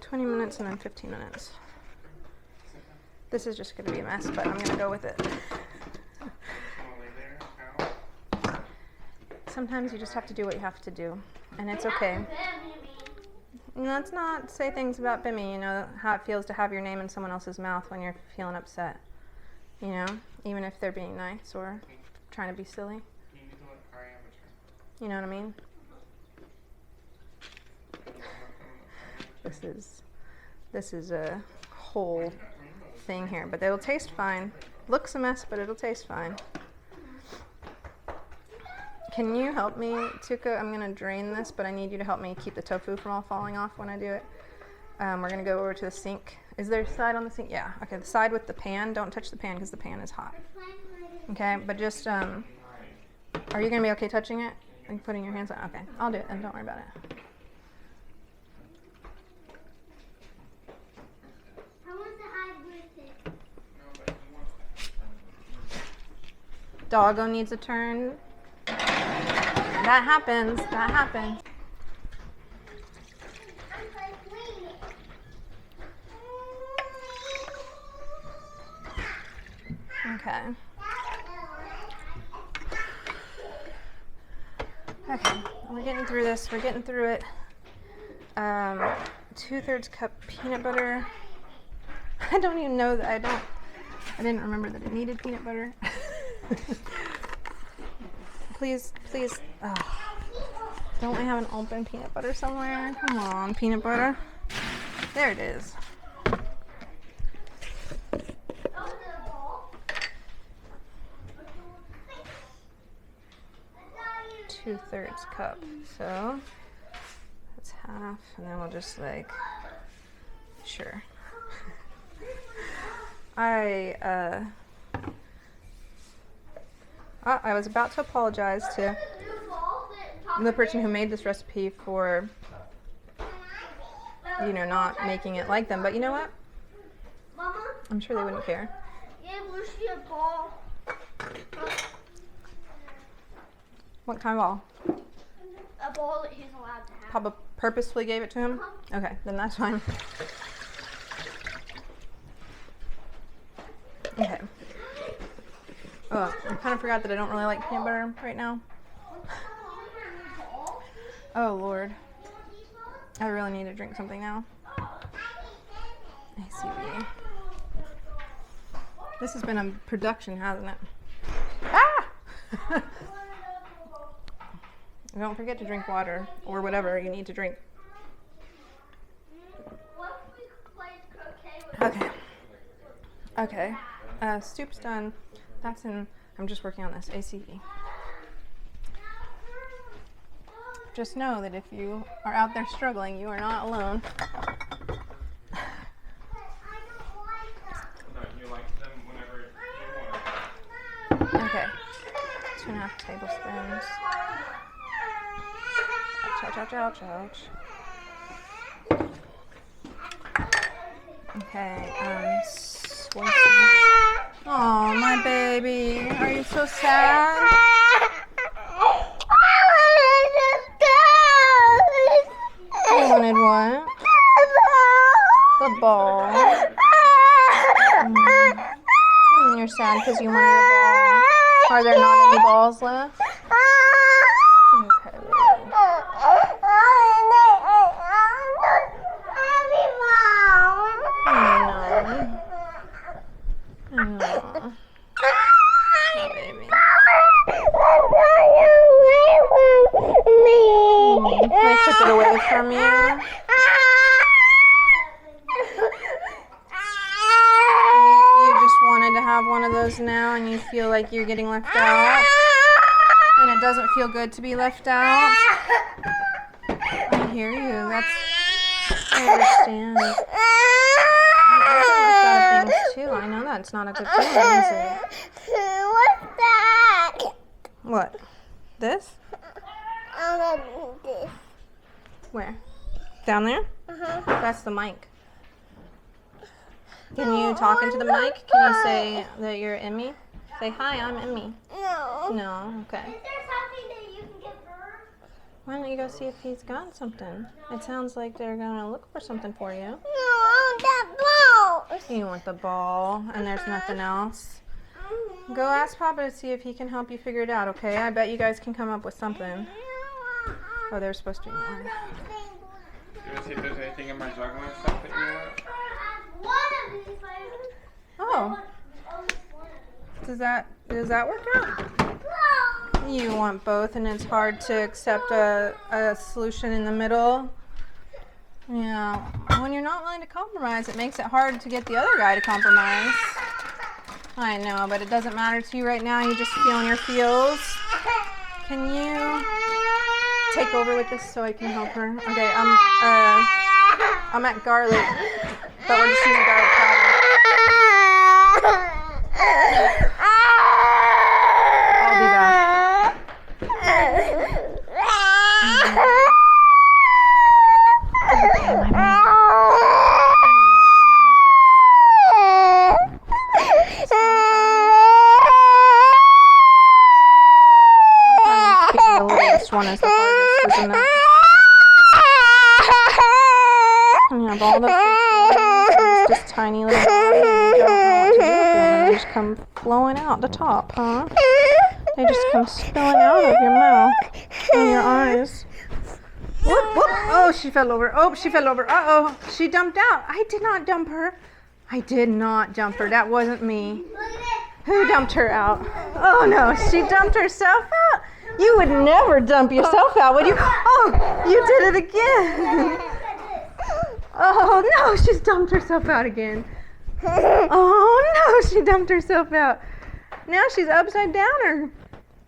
20 minutes and then 15 minutes. This is just going to be a mess, but I'm going to go with it. Sometimes you just have to do what you have to do, and it's okay. Let's not say things about Bimmy. You know how it feels to have your name in someone else's mouth when you're feeling upset. You know, even if they're being nice or trying to be silly. You know what I mean? This is a whole thing here, but it'll taste fine. Looks a mess, but it'll taste fine. Can you help me, Tuka? I'm gonna drain this, but I need you to help me keep the tofu from all falling off when I do it. We're gonna go over to the sink. Is there a side on the sink? Yeah. Okay. The side with the pan. Don't touch the pan because the pan is hot. Okay. But just are you gonna be okay touching it and putting your hands on? Okay. I'll do it, and don't worry about it. Doggo needs a turn. That happens. That happens. Okay. Okay. We're getting through this. We're getting through it. 2/3 cup peanut butter. I don't even know that I didn't remember that it needed peanut butter. Please. Oh. Don't we have an open peanut butter somewhere? Come on, peanut butter. There it is. 2/3 cup. So that's half, and then we'll just sure. I was about to apologize to the person who made this recipe for, not making it like them. But you know what? Mama? I'm sure they wouldn't care. Yeah, Lucy a ball. What kind of ball? A ball that he's allowed to have. Papa purposefully gave it to him? Okay, then that's fine. Okay. Oh, I kind of forgot that I don't really like peanut butter right now. Oh, Lord. I really need to drink something now. ACV. This has been a production, hasn't it? Ah! Don't forget to drink water or whatever you need to drink. Okay. Okay. Soup's done. That's in. I'm just working on this. ACV. Just know that if you are out there struggling, you are not alone. Okay. 2.5 tablespoons. Ouch, ouch, ouch, ouch. Okay, oh, my baby. Are you so sad? You wanted what? The ball. sad because you wanted a ball. Are there not any balls left? Okay. No. Oh, baby. I took it away from you. You just wanted to have one of those now and you feel like you're getting left out. And it doesn't feel good to be left out. I hear you. I understand. You get left out of things too. I know that's not a good feeling, is it? What's that? What? This? This. Where? Down there? Uh-huh. That's the mic. Can you talk into the mic? Can you say that you're Emmy? Say, hi, I'm Emmy. No. No? Okay. Is there something that you can get bird? Why don't you go see if he's got something? It sounds like they're going to look for something for you. No, that ball. You want the ball, and there's nothing else. Go ask Papa to see if he can help you figure it out, okay? I bet you guys can come up with something. Oh, there's supposed to be more. You want to see if there's anything in my juggling stuff that you want? One of these flavors. Oh, does that work out? You want both, and it's hard to accept a solution in the middle. Yeah, when you're not willing to compromise, it makes it hard to get the other guy to compromise. I know, but it doesn't matter to you right now. You're just feeling your feels. Can you take over with this so I can help her? Okay, I'm at garlic, but we're just using garlic powder. I'll be back. The littlest one is the hardest, isn't it? And you have all the big feelings, and it's just tiny little body, and you don't know what to do with them, and they just come flowing out the top, huh? They just come spilling out of your mouth and your eyes. Whoop, whoop. Oh, she fell over. Oh, she fell over. Uh-oh. She dumped out. I did not dump her. I did not dump her. That wasn't me. Who dumped her out? Oh, no. She dumped herself out. You would never dump yourself out, would you? Oh, you did it again. Oh, no. She's dumped herself out again. Oh, no. She dumped herself out. Now she's upside down. Or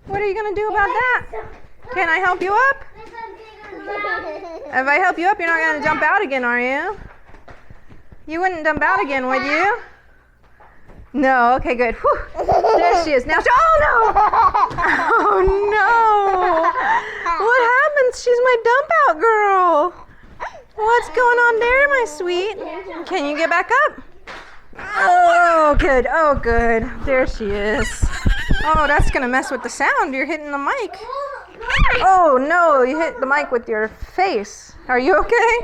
what are you going to do about that? Can I help you up? If I help you up, you're not going to jump out again, are you? You wouldn't jump out again, would you? No. Okay, good. Whew. There she is. Now oh, no. Oh, no. What happened? She's my dump out girl. What's going on there, my sweet? Can you get back up? Oh, good. Oh, good. There she is. Oh, that's going to mess with the sound. You're hitting the mic. Oh, no. You hit the mic with your face. Are you okay?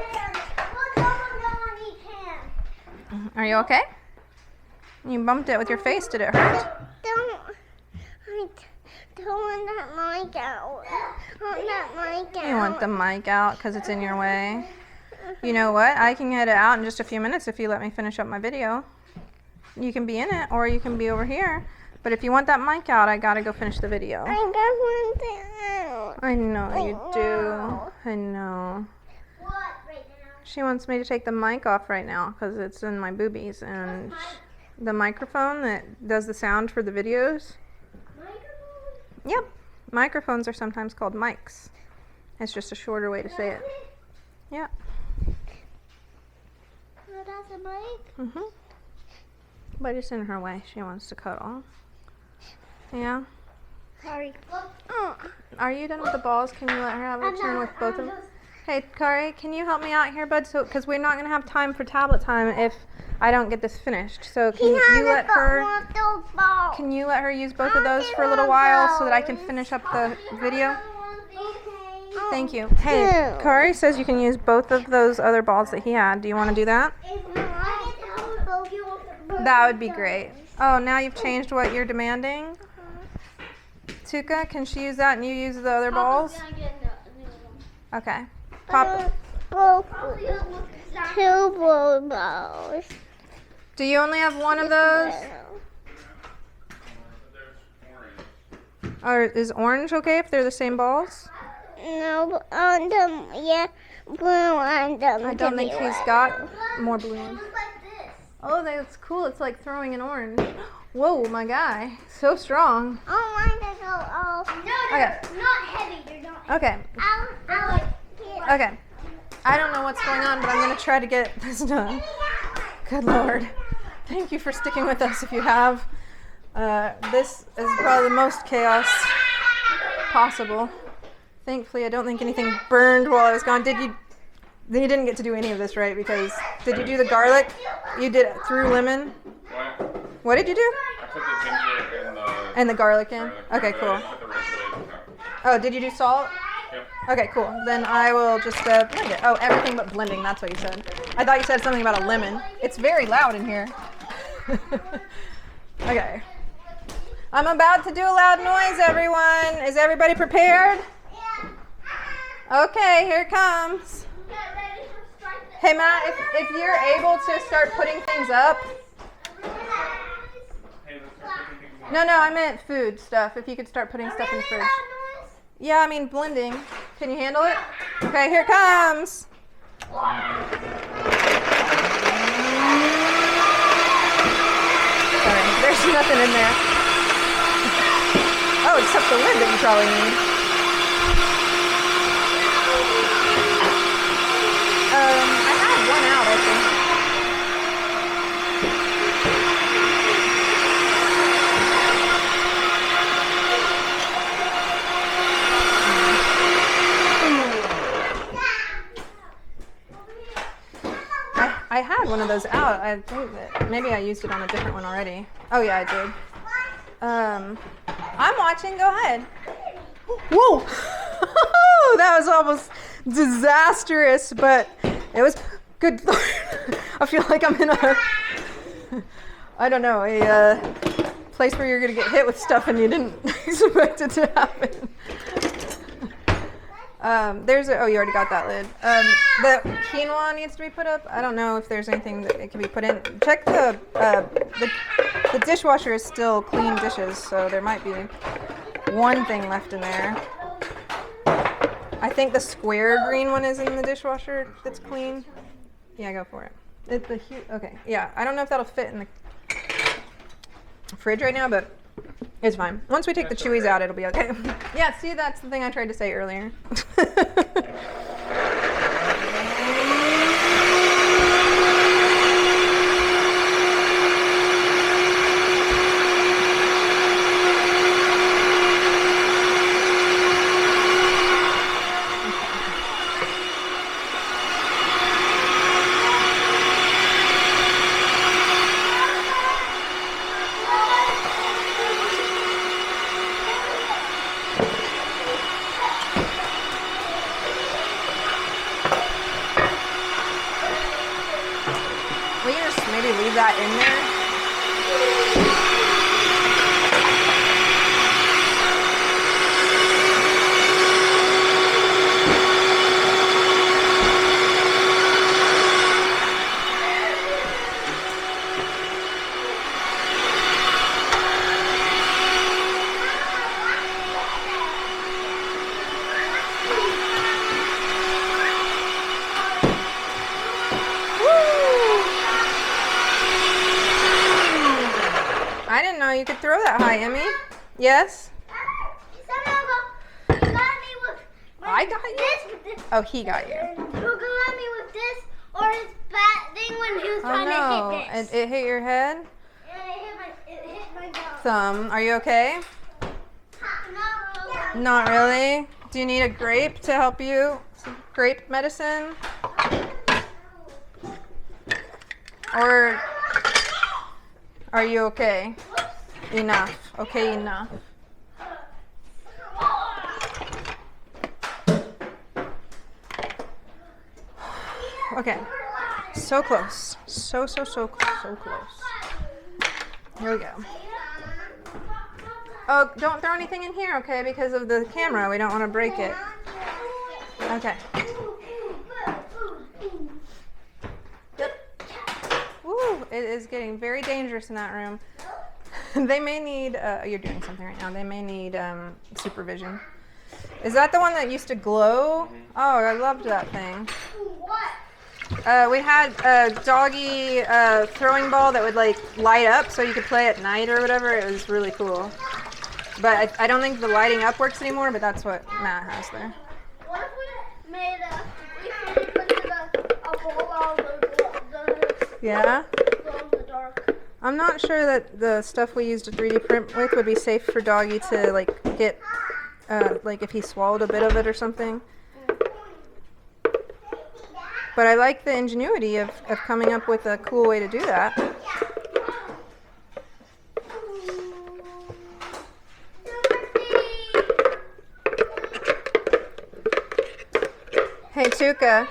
Are you okay? You bumped it with your face. Did it hurt? I don't want that mic out. I want that mic out. You want the mic out because it's in your way. You know what? I can get it out in just a few minutes if you let me finish up my video. You can be in it or you can be over here. But if you want that mic out, I gotta go finish the video. I don't want it out. I know you do. I know. What right now? She wants me to take the mic off right now because it's in my boobies. And the microphone that does the sound for the videos. Microphone? Yep. Microphones are sometimes called mics. It's just a shorter way to say it. Yeah. Oh, that's a mic? Mhm. But it's in her way. She wants to cuddle. Yeah. Sorry. Are you done with the balls? Can you let her have a turn with both of them? Hey, Kari, can you help me out here, bud? So, because we're not going to have time for tablet time if I don't get this finished. So can you let her? Can you let her use both of those for a little while so that I can finish up the video? Thank you. Hey, Kari says you can use both of those other balls that he had. Do you want to do that? That would be great. Oh, now you've changed what you're demanding? Tuka, can she use that and you use the other balls? Papa's gonna get a new one. Okay. Papa, Two blue balls. do you only have one of those? Or is orange okay if they're the same balls? No, on them, yeah, blue on them. I don't think he's got more blue It ones. looks like this. Oh, that's cool. It's like throwing an orange. Whoa, my guy. So strong. Oh, mine is all. No, Okay. they're not heavy. They're not heavy. Okay. Okay. I don't know what's going on, but I'm going to try to get this done. Good Lord. Thank you for sticking with us if you have. This is probably the most chaos possible. Thankfully, I don't think anything burned while I was gone. You didn't get to do any of this, right? Because did you do the garlic? You did it through lemon? What? What did you do? I put the ginger And the garlic in? garlic. Okay, cool. I put the red chili. Oh, did you do salt? Yep. Okay, cool. Then I will just blend it. Oh, everything but blending. That's what you said. I thought you said something about a lemon. It's very loud in here. Okay. I'm about to do a loud noise, everyone. Is everybody prepared? Okay, here it comes. Get ready for strike. Hey, Matt, if you're able to start putting things up. Hey, let's start putting things in. No, I meant food stuff. If you could start putting stuff in the fridge. Yeah, I mean blending. Can you handle it? Okay, here it comes. Sorry, there's nothing in there. Oh, except the lid that you probably need. I have one out, I think. I had one of those out. I think that maybe I used it on a different one already. Oh yeah, I did. I'm watching. Go ahead. Whoa! That was almost disastrous, but it was good. I feel like I'm in a, I don't know, a place where you're gonna get hit with stuff and you didn't expect it to happen. Oh, you already got that lid. The quinoa needs to be put up. I don't know if there's anything that it can be put in. Check the dishwasher is still clean dishes, so there might be one thing left in there. I think the square green one is in the dishwasher that's clean. Yeah, go for it. Okay, yeah, I don't know if that'll fit in the fridge right now, but it's fine. Once we take the chewies out, it'll be okay. Yeah, see, that's the thing I tried to say earlier. We can just maybe leave that in there. I didn't know you could throw that high, Emmy. Yes? I got you? Oh, he got you. Who got me with this or his bat thing when he was Oh trying no, to hit this? it hit your head? Yeah, it hit my dog. Thumb. Are you okay? Not really. Do you need a grape to help you? Some grape medicine? Or are you okay? Enough. Okay, enough. Okay. So close. So close. Here we go. Oh, don't throw anything in here, okay? Because of the camera, we don't want to break it. Okay. Yep. Woo, it is getting very dangerous in that room. They may need, you're doing something right now. They may need supervision. Is that the one that used to glow? Oh, I loved that thing. We had a doggy throwing ball that would like light up so you could play at night or whatever. It was really cool. But I don't think the lighting up works anymore, but that's what Matt has there. What if we made a ball out of the Yeah? glow in the dark? I'm not sure that the stuff we used to 3D print with would be safe for Doggy to like get, like if he swallowed a bit of it or something. But I like the ingenuity of coming up with a cool way to do that. Hey Tuka,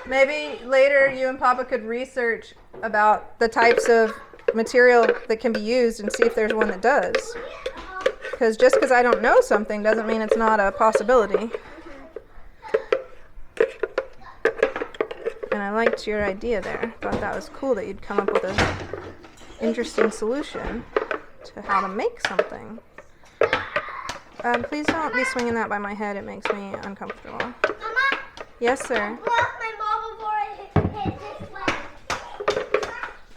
maybe later you and Papa could research about the types of material that can be used and see if there's one that does. Because just because I don't know something doesn't mean it's not a possibility. And I liked your idea there. Thought that was cool that you'd come up with an interesting solution to how to make something. Please don't be swinging that by my head. It makes me uncomfortable. Mama, Yes, sir. block my ball before it hit this way.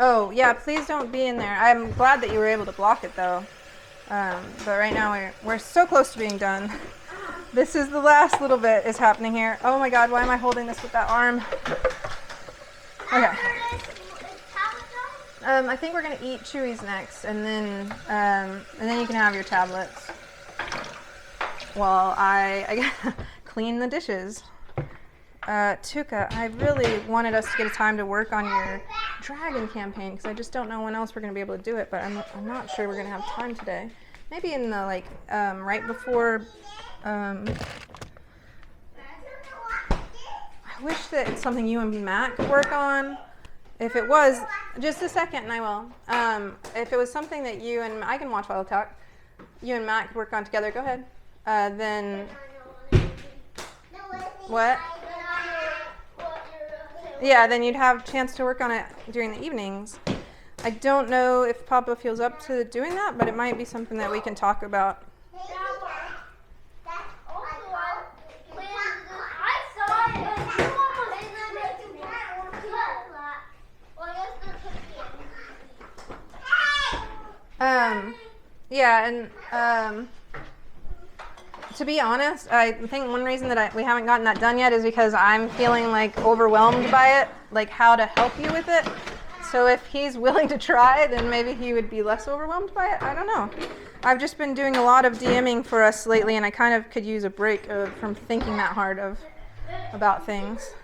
Oh, yeah, please don't be in there. I'm glad that you were able to block it, though. But right now, we're so close to being done. This is the last little bit is happening here. Oh my God, why am I holding this with that arm? Okay. I think we're gonna eat Chewy's next, and then you can have your tablets while I clean the dishes. Tuka, I really wanted us to get a time to work on your dragon campaign because I just don't know when else we're gonna be able to do it. But I'm not sure we're gonna have time today. Maybe in the like right before. I wish that it's something you and Matt could work on. If it was, just a second and I will. If it was something that you and I can watch while I talk, you and Matt could work on together, go ahead. Then, what? Yeah, then you'd have a chance to work on it during the evenings. I don't know if Papa feels up to doing that, but it might be something that we can talk about. Yeah, and to be honest, I think one reason that we haven't gotten that done yet is because I'm feeling like overwhelmed by it, like how to help you with it. So if he's willing to try, then maybe he would be less overwhelmed by it. I don't know. I've just been doing a lot of DMing for us lately, and I kind of could use a break from thinking that hard about things.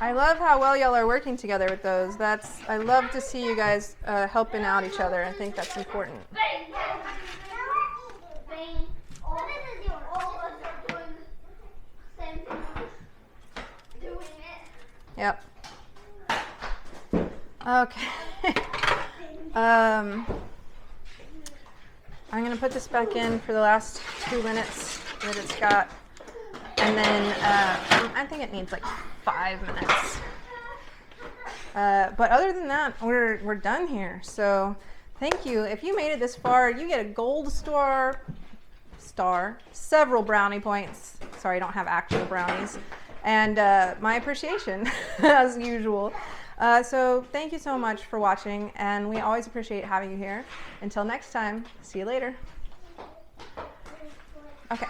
I love how well y'all are working together with those. I love to see you guys helping out each other. I think that's important. Yep. Okay. I'm going to put this back in for the last 2 minutes that it's got. And then I think it needs like 5 minutes. But other than that, we're done here. So thank you. If you made it this far, you get a gold star, several brownie points. Sorry, I don't have actual brownies. And my appreciation, as usual. So thank you so much for watching, and we always appreciate having you here. Until next time, see you later. Okay.